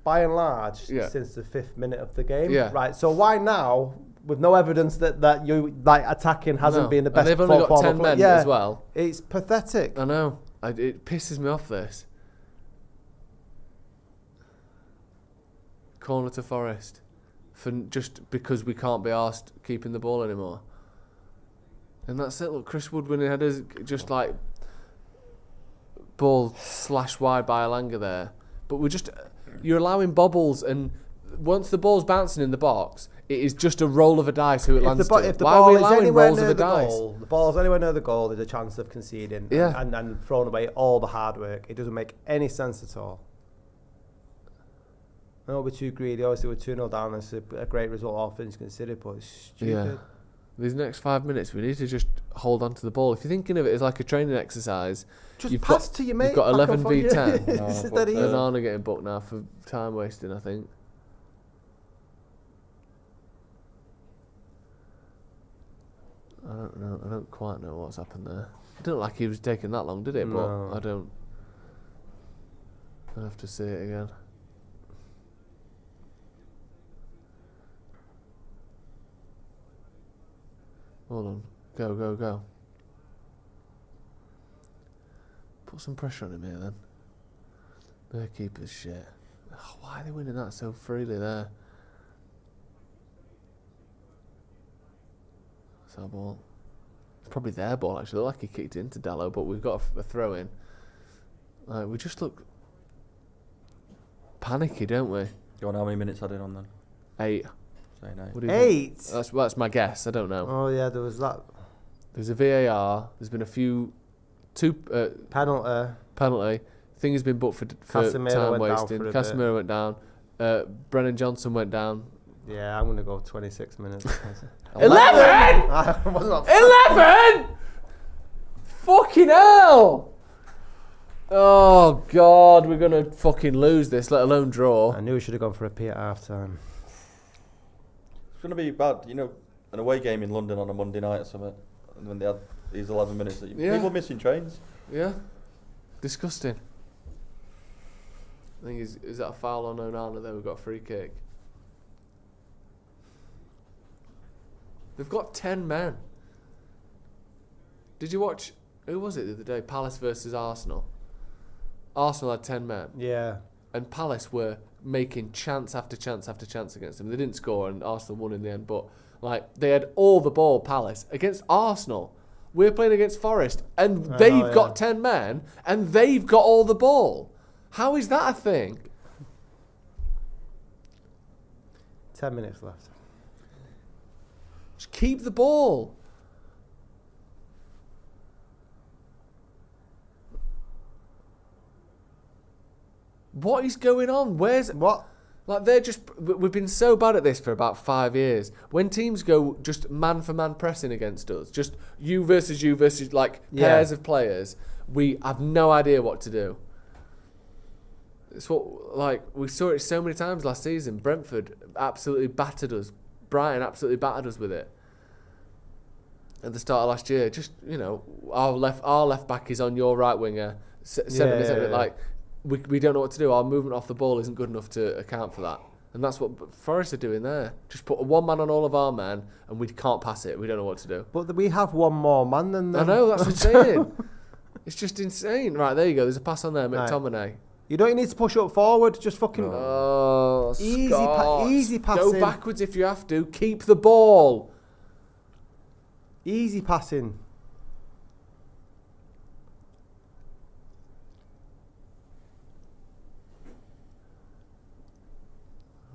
by and large, Yeah. since the 5th minute of the game. Yeah. Right. So why now, with no evidence that you like attacking hasn't No. been the And best they've only got form 10 of- men yeah, as well. It's pathetic. I know. It pisses me off, this. Corner to Forest. Just because we can't be arsed keeping the ball anymore. And that's it. Look, Chris Woodward headers just like ball slashed wide by Alanga there. But you're allowing bobbles, and once the ball's bouncing in the box, it is just a roll of a dice who it lands to. If the Why are ball we is allowing anywhere rolls of near a the dice? goal, the ball's anywhere near the goal, there's a chance of conceding Yeah. and throwing away all the hard work. It doesn't make any sense at all. I know we're too greedy. Obviously, we're 2-0 down. It's a great result, all things considered, but it's stupid. Yeah. These next 5 minutes, we need to just hold on to the ball. If you're thinking of it as like a training exercise, Just you've pass got, to your mate. You've got back 11 and v forth. 10. It's that easy. And Arna getting booked now for time wasting, I think. I don't know. I don't quite know what's happened there. It didn't look like he was taking that long, did it? No. But I don't. I'll have to see it again. Hold on. Go, go, go. Put some pressure on him here then. Their keeper's shit. Oh, why are they winning that so freely there? That's our ball. It's probably their ball actually. Looked like he kicked it into Dallo, but we've got a throw in. We just look panicky, don't we? Go on, how many minutes added on then? 8. Say 8. What do you think? 8. That's my guess. I don't know. Oh yeah, there was that There's a VAR. There's been two penalty. Thing has been booked for Casemiro time went down wasting. for a Casemiro went down. Brennan Johnson went down Yeah, I'm going to go 26 minutes. 11! I wasn't up- 11! Fucking hell! Oh, God, we're going to fucking lose this, let alone draw. I knew we should have gone for a P at half time. It's going to be bad, you know, an away game in London on a Monday night or something. And when they had these 11 minutes, people missing trains. Yeah. Disgusting. I think is that a foul on Onana there? We've got a free kick. They've got 10 men. Did you watch, who was it the other day? Palace versus Arsenal. Arsenal had 10 men. Yeah. And Palace were making chance after chance after chance against them. They didn't score and Arsenal won in the end, but like they had all the ball, Palace, against Arsenal. We're playing against Forest and they've got 10 men and they've got all the ball. How is that a thing? 10 minutes left. Just keep the ball. What is going on? Where's... What? Like, they're just... We've been so bad at this for about 5 years. When teams go just man-for-man pressing against us, just you versus, like, pairs of players, we have no idea what to do. It's what... Like, we saw it so many times last season. Brentford absolutely battered us. Brighton absolutely battered us with it. At the start of last year, just, you know, our left back is on your right winger. Like... We don't know what to do. Our movement off the ball isn't good enough to account for that. And that's what Forest are doing there. Just put one man on all of our men and we can't pass it. We don't know what to do. But we have one more man than them. I know, that's what I'm saying. It's just insane. Right, there you go. There's a pass on there, McTominay. Right. You don't need to push up forward. Just fucking... Oh, easy passing. Go backwards if you have to. Keep the ball. Easy passing.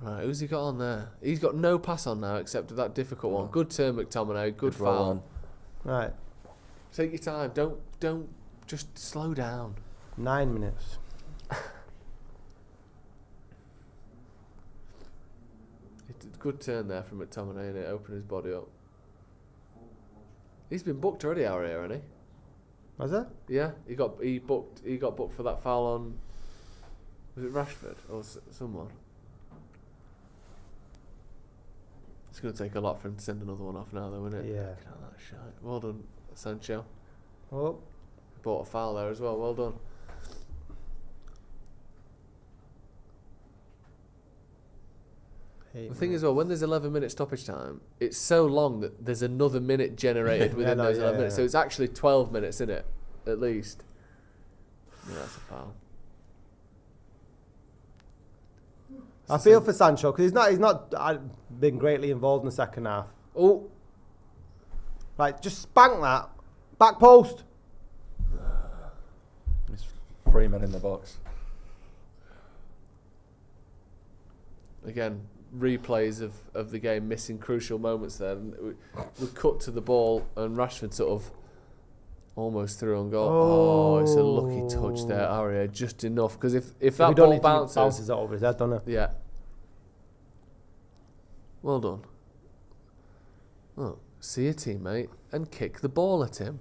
Right, who's he got on there? He's got no pass on now except that difficult one. Good turn, McTominay. Good foul. Right. Take your time. Don't just slow down. 9 minutes. Good turn there from McTominay, and it opened his body up. He's been booked already, Aurier, hasn't he? Was it? Yeah, he got booked for that foul on. Was it Rashford or someone? It's going to take a lot for him to send another one off now, though, isn't it? Yeah. Get out of that shite. Well done, Sancho. Oh. Bought a foul there as well. Well done. The thing is, well, when there's 11-minute stoppage time, it's so long that there's another minute generated within those 11 minutes. So it's actually 12 minutes, isn't it? At least. Yeah, that's a foul. I feel for Sancho because he's not been greatly involved in the second half. Oh. Right, just spank that. Back post. There's 3 men in the box. Again, replays of the game missing crucial moments there. And we cut to the ball and Rashford sort of almost through on goal. Oh, it's a lucky touch there, Aurier, just enough. Because if that ball bounces over his head, doesn't it? Yeah. Well done. Oh, see your teammate and kick the ball at him.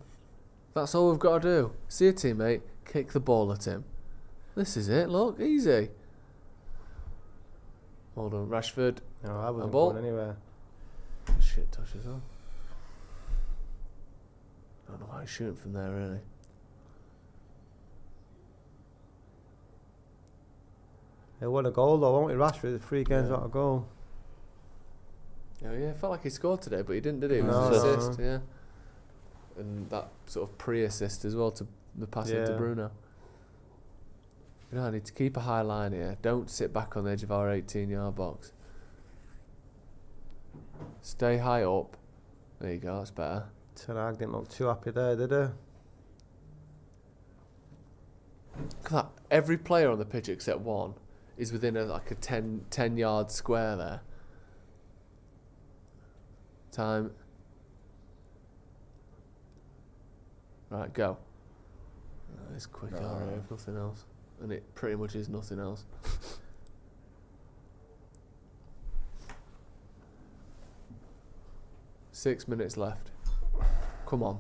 That's all we've got to do. See your teammate, kick the ball at him. This is it. Look, easy. Well done, Rashford. No, I wasn't ball. going anywhere. Shit touch as well. I don't know why he's shooting from there, really. He won a goal though, won't he? Rashford, 3 games without a goal. Oh yeah, felt like he scored today, but he didn't, did he? It was No, an no. assist, yeah. And that sort of pre-assist as well to the pass into Bruno. You know, I need to keep a high line here. Don't sit back on the edge of our 18-yard box. Stay high up. There you go, that's better. Ten Hag didn't look too happy there, did he? Look at that. Every player on the pitch except one is within a 10-yard square there. Time. Right, go. Oh, it's quick, if nothing else. And it pretty much is nothing else. 6 minutes left. Come on.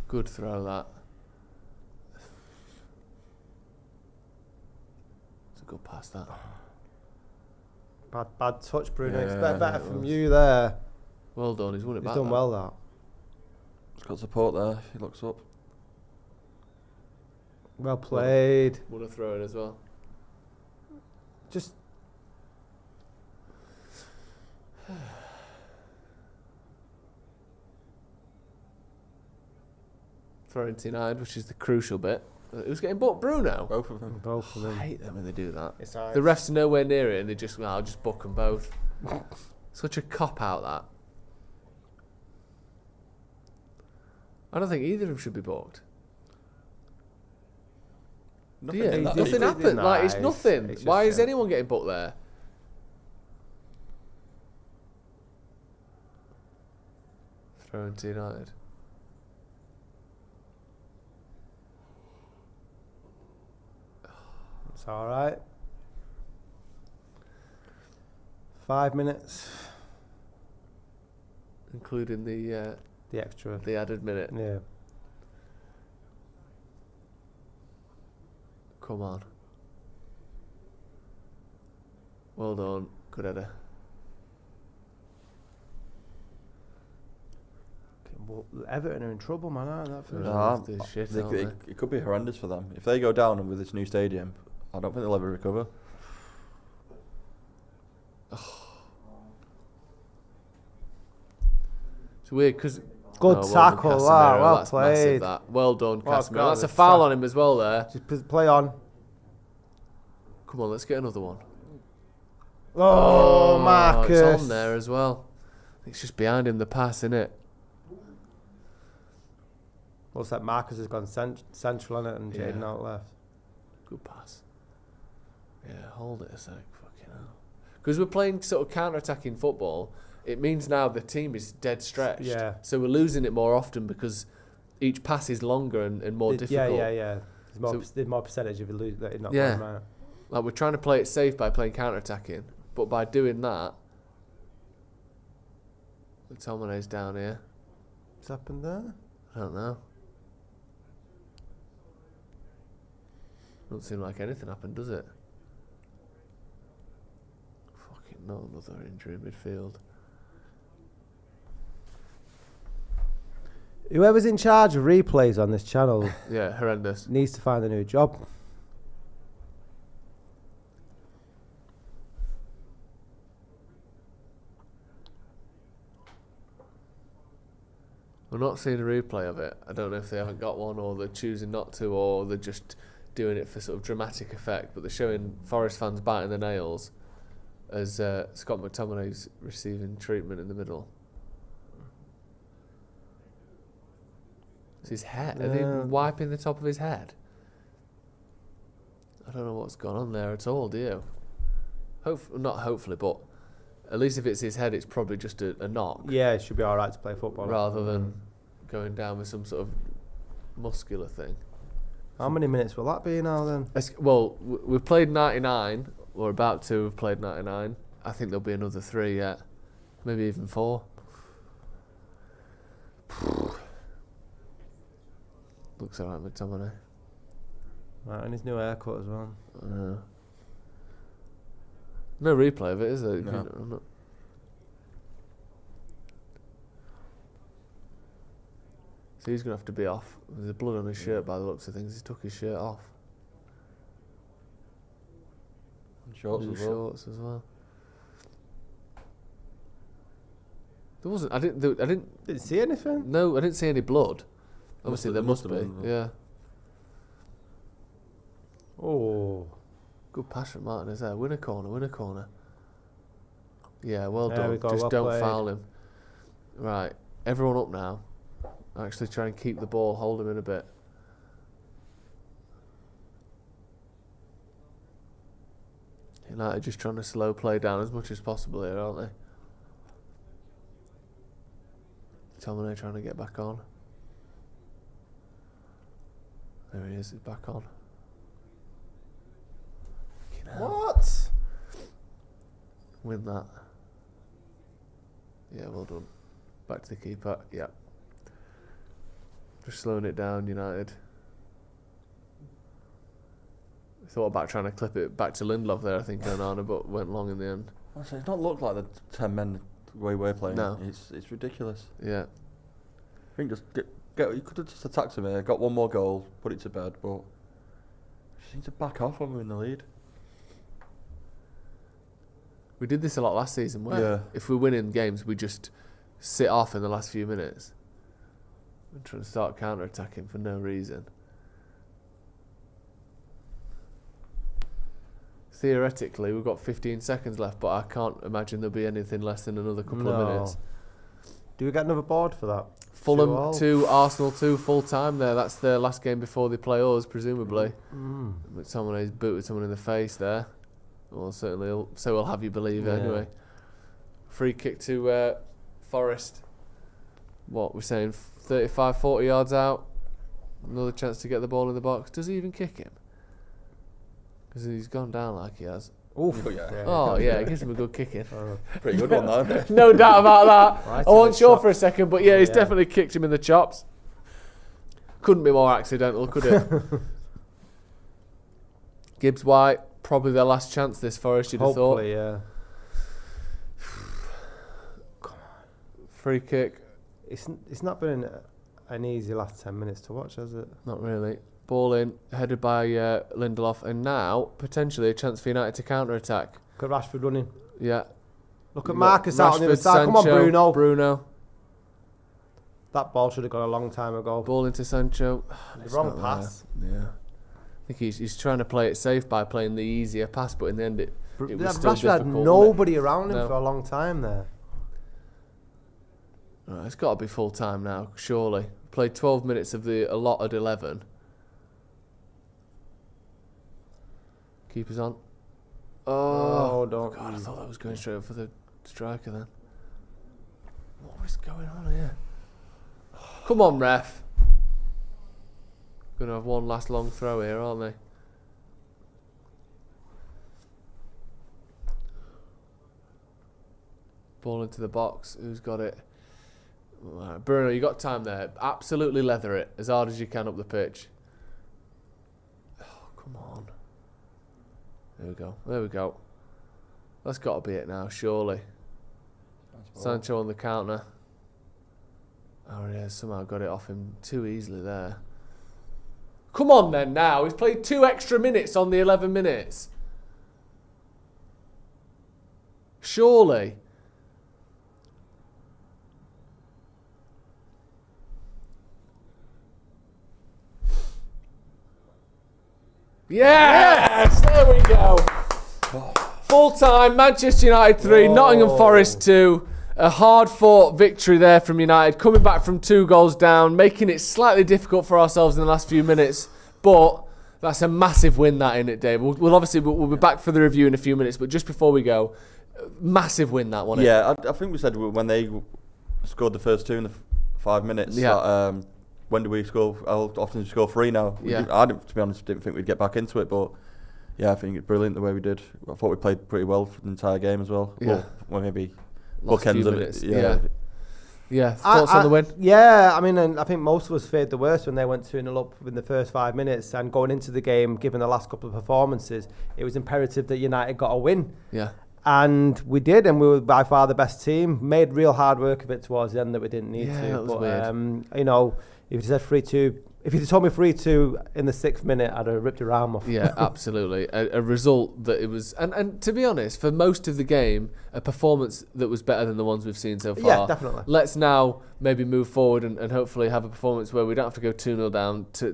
Good throw, that. It's a good pass, that. Bad touch, Bruno. Yeah, Expect better it from was. you there. Well done, he's won it He's back. done that. well, that. He's got support there. He looks up. Well played. Won a throw in as well. Just Throwing denied, which is the crucial bit. Who's getting booked? Bruno? Both of them. both of I them. hate them when they do that. It's alright. The refs are nowhere near it and they just, I'll just book them both. Such a cop-out, that. I don't think either of them should be booked. Nothing, Yeah, in that nothing either. happened. Like, it's Nice. nothing. It's just, Why is yeah. anyone getting booked there? Throwing to United. It's alright. 5 minutes. Including the The extra. added minute. Yeah. Come on. Well done. Good header. Well, Everton are in trouble, man, aren't they? That first Nah, They're shit, They- aren't it, they? it could be horrendous for them. If they go down and with this new stadium, I don't think they'll ever recover. It's weird because Good tackle, that. Well that's played. massive, that. Well done, Oh, Casemiro. God, That's a the foul tra- on him as well there. Just play on. Come on, let's get another one. Oh, Marcus. It's on there as well. It's just behind him, the pass, innit? Looks like Marcus has gone central on it and Yeah. Jaden out left. Good pass. Yeah, hold it a sec. Fucking hell. Because we're playing sort of counter-attacking football, it means now the team is dead stretched. Yeah. So we're losing it more often because each pass is longer and more difficult. Yeah. There's more percentage of you lose that not Yeah. going right. Like, we're trying to play it safe by playing counter-attacking, but by doing that, McTominay's down here. What's happened there? I don't know. Doesn't seem like anything happened, does it? Fucking no, another injury in midfield. Whoever's in charge of replays on this channel Yeah, horrendous. needs to find a new job. We're not seeing a replay of it. I don't know if they haven't got one or they're choosing not to or they're just doing it for sort of dramatic effect, but they're showing Forest fans biting their nails as Scott McTominay's receiving treatment in the middle. It's his head. Are they Yeah. wiping the top of his head? I don't know what's gone on there at all, do you? Not hopefully, but at least if it's his head, it's probably just a knock. Yeah, it should be all right to play football. Rather than going down with some sort of muscular thing. How many minutes will that be now then? Well, we've played 99, or about to have played 99. I think there'll be another 3 yet. Maybe even 4. Looks alright, McTominay. Right, and his new haircut as well. No replay of it, is there? No. So he's going to have to be off. There's blood on his shirt by the looks of things. He took his shirt off. And shorts Blue as well. shorts as well. There wasn't. I didn't. Didn't see anything. No, I didn't see any blood. Obviously, there must have be. been. Yeah. Oh. Good pass from Martinez there. Win a corner. Yeah, well There done. we go, Just well don't played. foul him. Right, everyone up now. Actually try and keep the ball, hold him in a bit. United just trying to slow play down as much as possible here, aren't they? Tomine trying to get back on. There he is, he's back on. Fucking hell. What? Win that. Yeah, well done. Back to the keeper. Yeah. Just slowing it down, United. Thought about trying to clip it back to Lindelof there, I think, Onana, but went long in the end. Honestly, it's not looked like the 10 men the way we're playing. No. It's ridiculous. Yeah. I think just you could have just attacked him here, got one more goal, put it to bed, but just need to back off when we're in the lead. We did this a lot last season, where if we win in games, we just sit off in the last few minutes and try to start counter-attacking for no reason. Theoretically, we've got 15 seconds left, but I can't imagine there'll be anything less than another couple of minutes. Do we get another board for that? Fulham 2, Arsenal 2, full time there. That's their last game before they play us, presumably. McTominay's booted someone in the face there. Well, certainly, so we'll have you believe anyway. Free kick to Forest. What, we're saying 35, 40 yards out. Another chance to get the ball in the box. Does he even kick him? Because he's gone down like he has. Oof. It gives him a good kicking. Pretty good one, though. No doubt about that. Right I wasn't sure chops. for a second, but he's definitely kicked him in the chops. Couldn't be more accidental, could it? Gibbs White, probably their last chance this Forest, you'd have thought. Hopefully, yeah. Free kick. It's not been an easy last 10 minutes to watch, has it? Not really. Ball in, headed by Lindelof, and now potentially a chance for United to counter-attack. Look at Rashford running. Yeah. Look at Marcus out on the other side. Come on, Sancho, Bruno. Bruno. That ball should have gone a long time ago. Ball into Sancho. The It's wrong not pass. there. Yeah. I think he's trying to play it safe by playing the easier pass, but in the end it was still Rashford difficult. had nobody around him No. for a long time there. Right, it's got to be full time now, surely. Played 12 minutes of the allotted 11. Keeper's on. Oh, don't. God, I thought that was going straight up for the striker then. What was going on here? Come on, ref. Going to have one last long throw here, aren't they? Ball into the box. Who's got it? Right, Bruno, you got time there. Absolutely leather it as hard as you can up the pitch. Oh, come on. There we go. There we go. That's got to be it now, surely. Sancho on the counter. Oh, yeah, somehow got it off him too easily there. Come on then now. He's played 2 extra minutes on the 11 minutes. Surely. Yes! There we go. Full time, Manchester United 3, Nottingham Forest 2. A hard-fought victory there from United, coming back from 2 goals down, making it slightly difficult for ourselves in the last few minutes. But that's a massive win, that, isn't it, Dave? We'll be back for the review in a few minutes, but just before we go, massive win, that one. Yeah, I think we said when they scored the first 2 in the 5 minutes. Yeah. That, when do we score? How often do we score 3 now? I didn't, to be honest, didn't think we'd get back into it, but yeah, I think it's brilliant the way we did. I thought we played pretty well for the entire game as well. Yeah. Well, maybe Last few bookends of minutes. it. Yeah. Thoughts on the win? Yeah, I mean, and I think most of us feared the worst when they went 2-0 up in the first 5 minutes, and going into the game, given the last couple of performances, it was imperative that United got a win. Yeah. And we did, and we were by far the best team. Made real hard work of it towards the end that we didn't need to. That was weird. You know, if you said 3-2, if you told me 3-2 in the 6th minute, I'd have ripped your arm off. Yeah, absolutely. A result that it was, and to be honest, for most of the game, a performance that was better than the ones we've seen so far. Yeah, definitely. Let's now maybe move forward and hopefully have a performance where we don't have to go 2-0 down to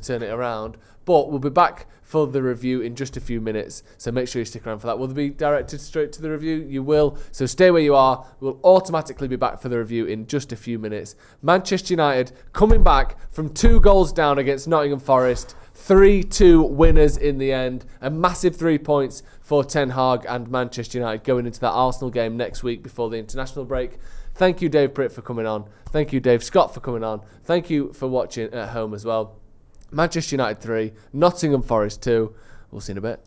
turn it around. But we'll be back for the review in just a few minutes, so make sure you stick around for that. Will they be directed straight to the review? You will, so stay where you are. We'll automatically be back for the review in just a few minutes. Manchester United coming back from 2 goals down against Nottingham Forest, 3-2 winners in the end. A massive 3 points for Ten Hag and Manchester United going into that Arsenal game next week before the international break. Thank you, Dave Pritt, for coming on. Thank you, Dave Scott, for coming on. Thank you for watching at home as well. Manchester United 3, Nottingham Forest 2. We'll see you in a bit.